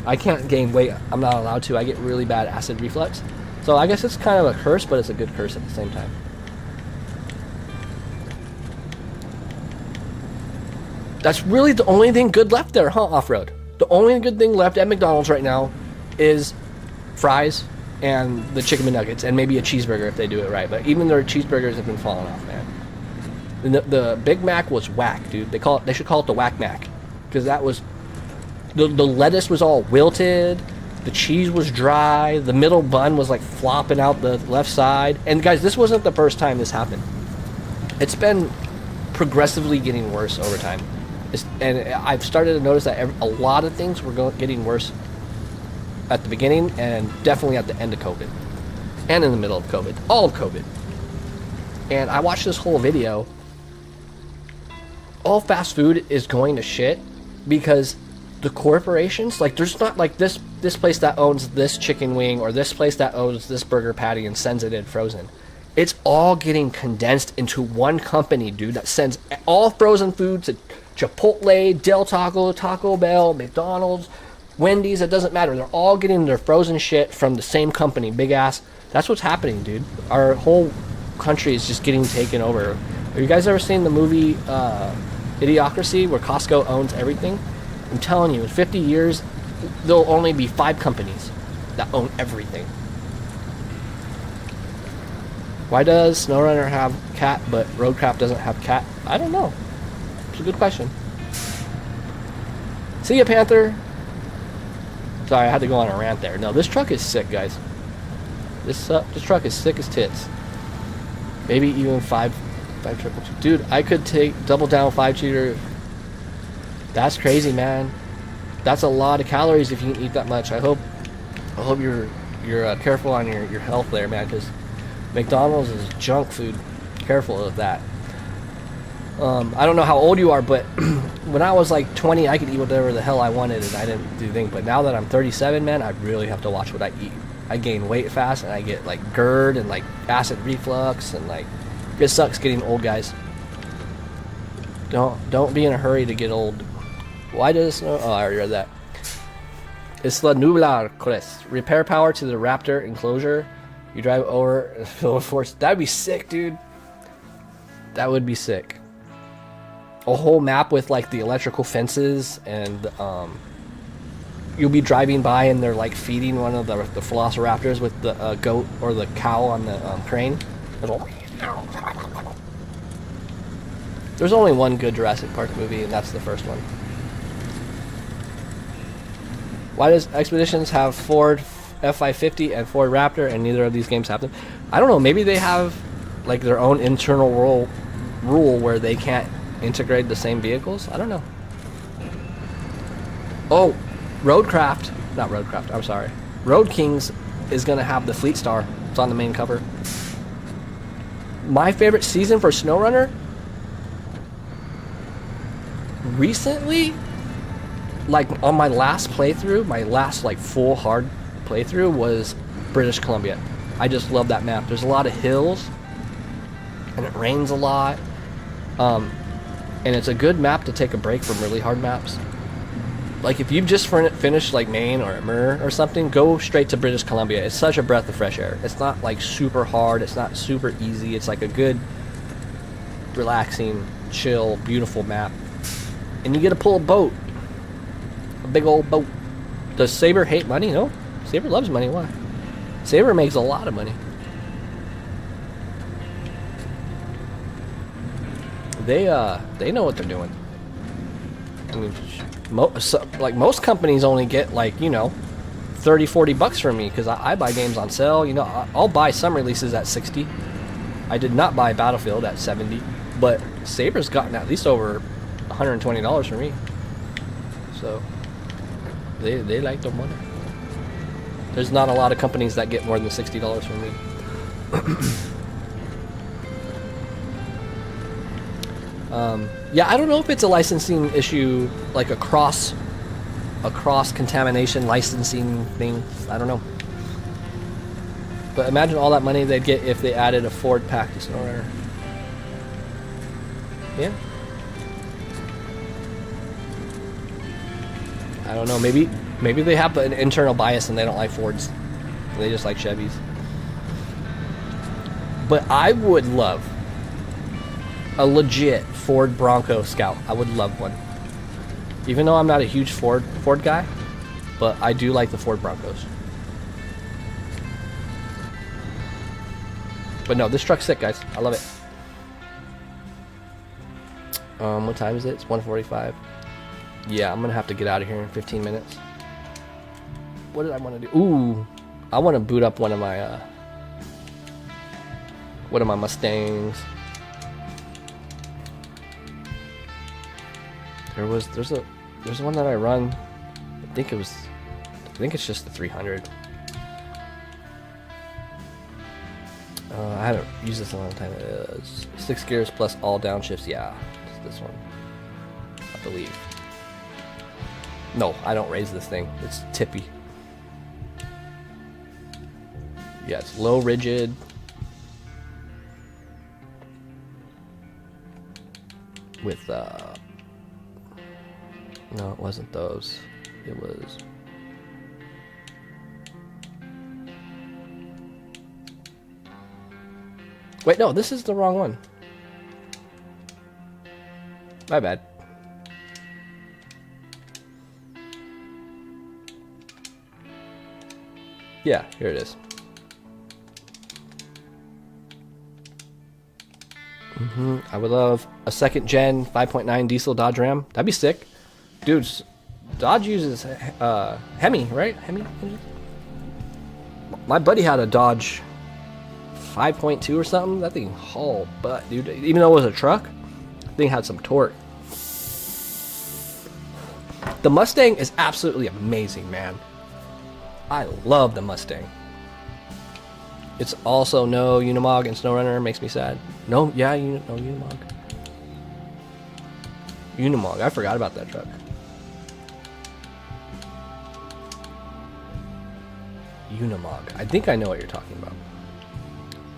I can't gain weight. I'm not allowed to. I get really bad acid reflux. So I guess it's kind of a curse, but it's a good curse at the same time. That's really the only thing good left there, huh, Off-Road? The only good thing left at McDonald's right now is fries and the chicken McNuggets, and maybe a cheeseburger if they do it right. But even their cheeseburgers have been falling off, man. The Big Mac was whack, dude. They should call it the Whack Mac, because that was the lettuce was all wilted, the cheese was dry, the middle bun was like flopping out the left side. And guys, this wasn't the first time this happened. It's been progressively getting worse over time. And I've started to notice that a lot of things were getting worse at the beginning and definitely at the end of COVID and in the middle of COVID, all of COVID. And I watched this whole video. All fast food is going to shit because the corporations, like, there's not like this place that owns this chicken wing or this place that owns this burger patty and sends it in frozen. It's all getting condensed into one company, dude, that sends all frozen food to Chipotle, Del Taco, Taco Bell, McDonald's, Wendy's. It doesn't matter. They're all getting their frozen shit from the same company, big ass. That's what's happening, dude. Our whole country is just getting taken over. Have you guys ever seen the movie Idiocracy, where Costco owns everything? I'm telling you, in 50 years, there'll only be 5 companies that own everything. Why does Snowrunner have cat, but Roadcraft doesn't have cat? I don't know. It's a good question. See ya, Panther. Sorry, I had to go on a rant there. No, this truck is sick, guys. This truck is sick as tits. Maybe even 5 triple. Dude, I could take double down 5 cheater. That's crazy, man. That's a lot of calories if you can eat that much. I hope you're careful on your health there, man, because McDonald's is junk food. Careful of that. I don't know how old you are, but when I was like 20, I could eat whatever the hell I wanted and I didn't do anything. But now that I'm 37, man, I really have to watch what I eat. I gain weight fast and I get like GERD and like acid reflux, and like it sucks getting old, guys. Don't be in a hurry to get old. Why does snow? Oh, I already read that. It's the Nublar Crest. Repair power to the Raptor enclosure. You drive over and fill with force. That'd be sick, dude. That would be sick. A whole map with like the electrical fences, and you'll be driving by and they're like feeding one of the velociraptors with the goat or the cow on the crane. There's only one good Jurassic Park movie, and that's the first one. Why does Expeditions have Ford F550 and Ford Raptor, and neither of these games have them? I don't know. Maybe they have like their own internal rule where they can't integrate the same vehicles. I don't know. Oh, Road Kings is gonna have the Fleet Star. It's on the main cover. My favorite season for Snowrunner recently, like on my last playthrough, my last like full hard playthrough, was British Columbia. I just love that map. There's a lot of hills and it rains a lot, and it's a good map to take a break from really hard maps. Like if you've just finished like Maine or Mir or something, go straight to British Columbia. It's such a breath of fresh air. It's not like super hard, it's not super easy. It's like a good, relaxing, chill, beautiful map. And you get to pull a boat. A big old boat. Does Saber hate money? No. Saber loves money. Why? Saber makes a lot of money. They know what they're doing. I mean, Like most companies only get like, you know, 30-40 bucks from me because I buy games on sale. You know, I'll buy some releases at 60. I did not buy Battlefield at 70, but Saber's gotten at least over $120 for me. So they like the money. There's not a lot of companies that get more than $60 from me. Yeah, I don't know if it's a licensing issue, like a cross contamination licensing thing. I don't know. But imagine all that money they'd get if they added a Ford pack to Snowrunner. Yeah. I don't know. Maybe they have an internal bias and they don't like Fords. They just like Chevys. But I would love a legit Ford Bronco Scout. I would love one. Even though I'm not a huge Ford guy, but I do like the Ford Broncos. But no, this truck's sick, guys. I love it. What time is it? It's 1:45. Yeah, I'm gonna have to get out of here in 15 minutes. What did I want to do? Ooh, I want to boot up one of my Mustangs. There's one that I run. I think it's just the 300. I haven't used this in a long time. 6 gears plus all downshifts. Yeah, it's this one, I believe. No, I don't raise this thing. It's tippy. Yeah, it's low rigid. With no, it wasn't those. It was. Wait, no, this is the wrong one. My bad. Yeah, here it is. I would love a second gen 5.9 diesel Dodge Ram. That'd be sick. Dude, Dodge uses Hemi, right? Hemi? My buddy had a Dodge 5.2 or something. That thing hauled butt, dude. Even though it was a truck, that thing had some torque. The Mustang is absolutely amazing, man. I love the Mustang. It's also no Unimog and Snowrunner. Makes me sad. No, yeah, no Unimog. Unimog. I forgot about that truck. Unimog. I think I know what you're talking about.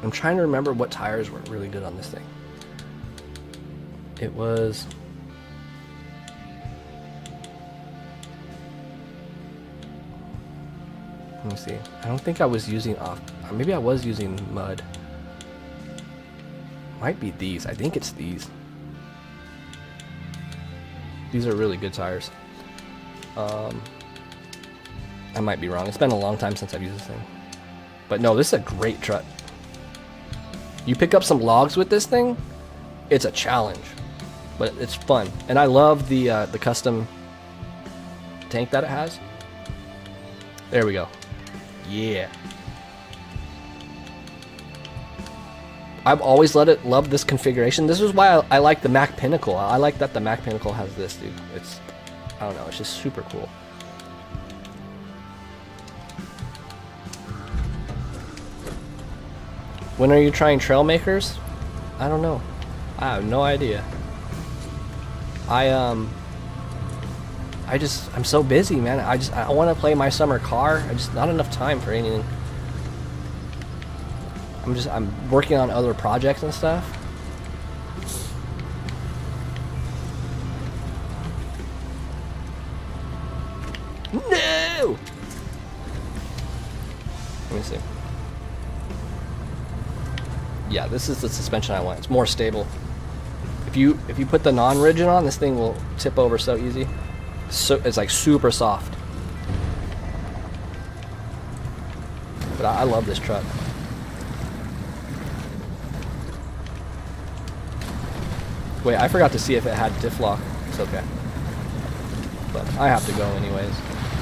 I'm trying to remember what tires were really good on this thing. It was... Let me see. I don't think I was using off... Maybe I was using mud. Might be these. I think it's these. These are really good tires. I might be wrong. It's been a long time since I've used this thing. But no, this is a great truck. You pick up some logs with this thing, it's a challenge. But it's fun. And I love the custom tank that it has. There we go. Yeah. I've always loved this configuration. This is why I like the Mac Pinnacle. I like that the Mac Pinnacle has this, dude. It's, I don't know, it's just super cool. When are you trying trail makers? I don't know. I have no idea. I'm so busy, man. I want to play my summer car. I just not enough time for anything. I'm working on other projects and stuff. No! Let me see. Yeah, this is the suspension I want. It's more stable. If you put the non-rigid on, this thing will tip over so easy. So it's like super soft. But I love this truck. Wait, I forgot to see if it had diff lock. It's okay. but I have to go anyways.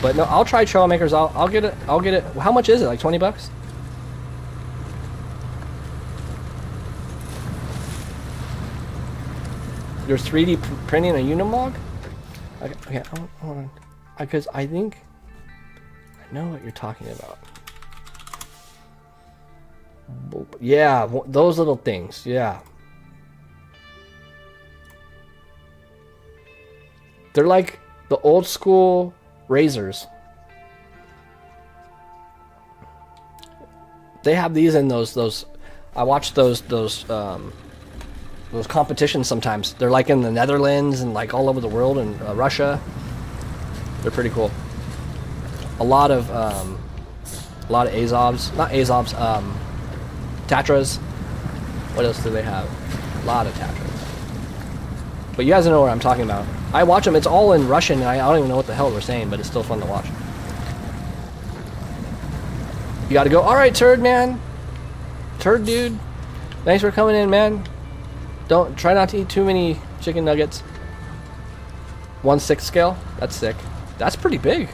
But no, I'll try Trailmakers. I'll get it. I'll get it. How much is it? Like 20 bucks? You're 3D printing a Unimog? Okay, hold on. Because I think I know what you're talking about. Yeah, those little things. Yeah. They're like the old school razors. They have these in those. I watch those competitions sometimes. They're like in the Netherlands and like all over the world and Russia. They're pretty cool. A lot of Azovs, not Azovs, Tatras. What else do they have? A lot of Tatras. But you guys know what I'm talking about. I watch them. It's all in Russian. And I don't even know what the hell they're saying, but it's still fun to watch. You gotta go. All right, turd man. Turd dude. Thanks for coming in, man. Don't try not to eat too many chicken nuggets. 1/6 scale. That's sick. That's pretty big.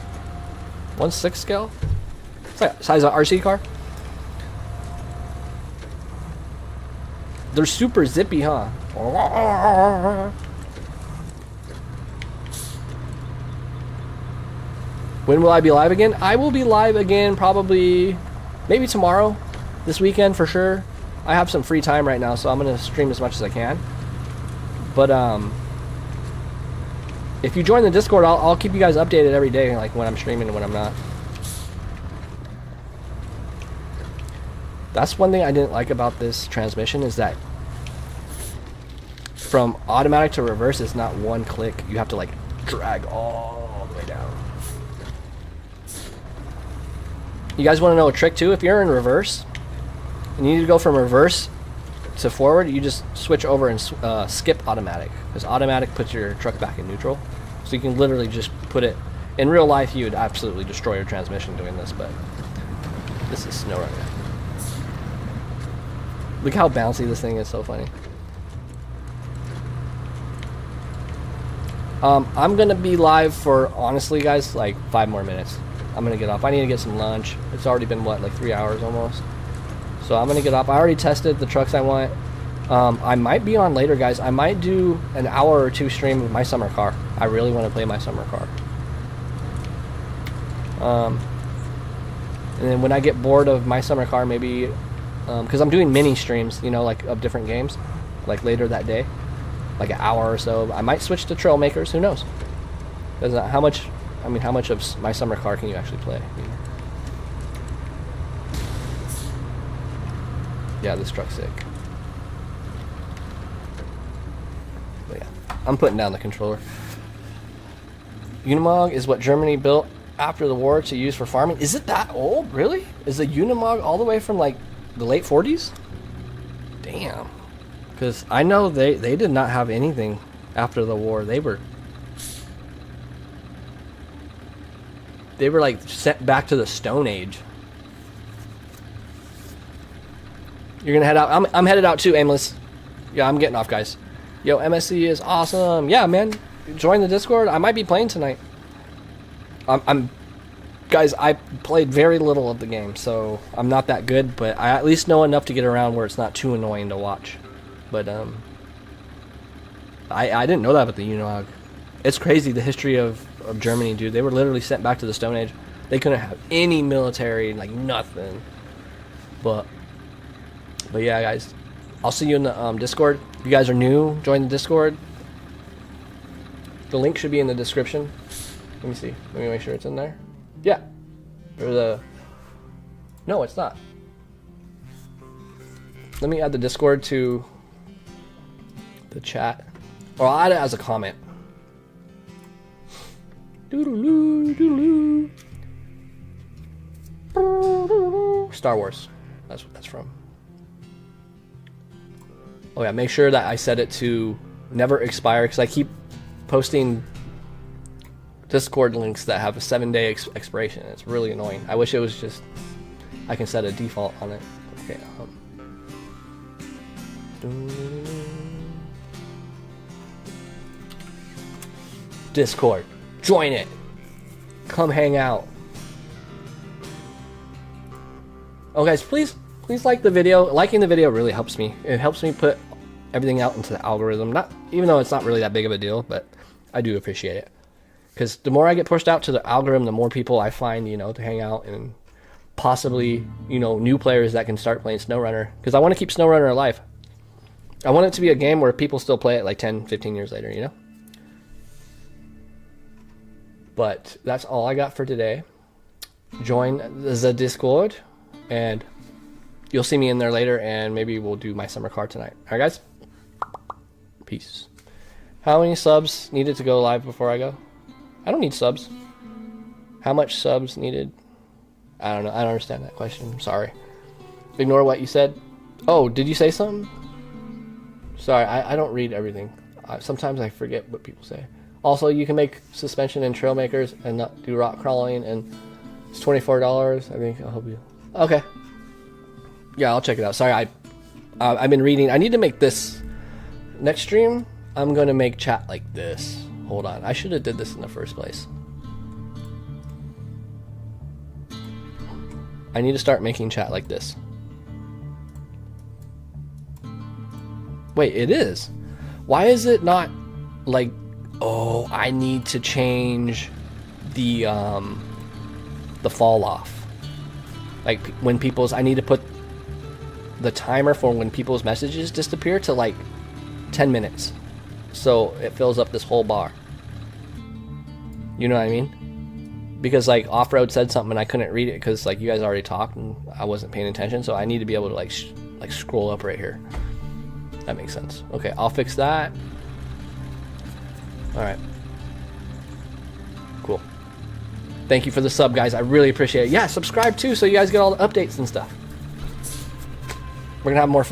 1/6 scale. It's like size of RC car. They're super zippy, huh? When will I be live again? I will be live again probably maybe tomorrow. This weekend for sure. I have some free time right now, so I'm gonna stream as much as I can. But if you join the Discord, I'll keep you guys updated every day, like when I'm streaming and when I'm not. That's one thing I didn't like about this transmission is that from automatic to reverse, it's not one click. You have to like drag all the way down. You guys want to know a trick too? If you're in reverse and you need to go from reverse to forward, you just switch over and skip automatic, because automatic puts your truck back in neutral. So you can literally just put it in real life. You would absolutely destroy your transmission doing this, but this is Snowrunner. Look how bouncy this thing is. So funny. I'm gonna be live for, honestly guys, like 5 more minutes. I'm gonna get off. I need to get some lunch. It's already been what, like 3 hours almost. So I'm gonna get off. I already tested the trucks I want. I might be on later, guys. I might do an hour or 2 stream of my summer car. I really want to play my summer car. And then when I get bored of my summer car, maybe, because I'm doing mini streams, you know, like of different games, like later that day, like an hour or so. I might switch to Trailmakers. Who knows? Because how much? I mean, how much of my summer car can you actually play? Yeah, this truck's sick. But yeah, I'm putting down the controller. Unimog is what Germany built after the war to use for farming. Is it that old? Really? Is the Unimog all the way from like the late 40s? Damn. Because I know they did not have anything after the war. They were like sent back to the Stone Age. You're gonna head out. I'm headed out too, Aimless. Yeah, I'm getting off, guys. Yo, MSC is awesome. Yeah, man. Join the Discord. I might be playing tonight. Guys, I played very little of the game, so I'm not that good, but I at least know enough to get around where it's not too annoying to watch. But I didn't know that about the Unimog. It's crazy, the history of Germany, dude. They were literally sent back to the Stone Age. They couldn't have any military, like nothing. But yeah, guys, I'll see you in the Discord. If you guys are new, join the Discord. The link should be in the description. Let me see. Let me make sure it's in there. Yeah. No, it's not. Let me add the Discord to the chat. Or I'll add it as a comment. Doodaloo, doodaloo. Star Wars. That's what that's from. Oh yeah, make sure that I set it to never expire, because I keep posting Discord links that have a 7-day expiration. It's really annoying. I wish it was just, I can set a default on it. Okay. Discord. Join it. Come hang out. Oh guys, please like the video. Liking the video really helps me. It helps me put everything out into the algorithm. Not even though it's not really that big of a deal, but I do appreciate it. Because the more I get pushed out to the algorithm, the more people I find, you know, to hang out, and possibly, you know, new players that can start playing Snowrunner. Because I want to keep Snowrunner alive. I want it to be a game where people still play it like 10, 15 years later, you know? But that's all I got for today. Join the Discord, and you'll see me in there later, and maybe we'll do my summer card tonight. Alright guys? Peace. How many subs needed to go live before I go? I don't need subs. How much subs needed? I don't know. I don't understand that question. I'm sorry. Ignore what you said. Oh, did you say something? Sorry, I don't read everything. Sometimes I forget what people say. Also, you can make suspension and trail makers and not do rock crawling, and it's $24. I think I'll help you. Okay. Yeah, I'll check it out. Sorry, I've been reading. I need to make this next stream. I'm gonna make chat like this. Hold on. I should have did this in the first place. I need to start making chat like this. Wait, it is. Why is it not like, oh, I need to change the fall off. Like when people's, I need to put the timer for when people's messages disappear to like 10 minutes. So it fills up this whole bar. You know what I mean? Because like Off-Road said something and I couldn't read it because like you guys already talked and I wasn't paying attention. So I need to be able to like scroll up right here. That makes sense. Okay, I'll fix that. Alright. Cool. Thank you for the sub, guys. I really appreciate it. Yeah, subscribe too so you guys get all the updates and stuff. We're gonna have more fun.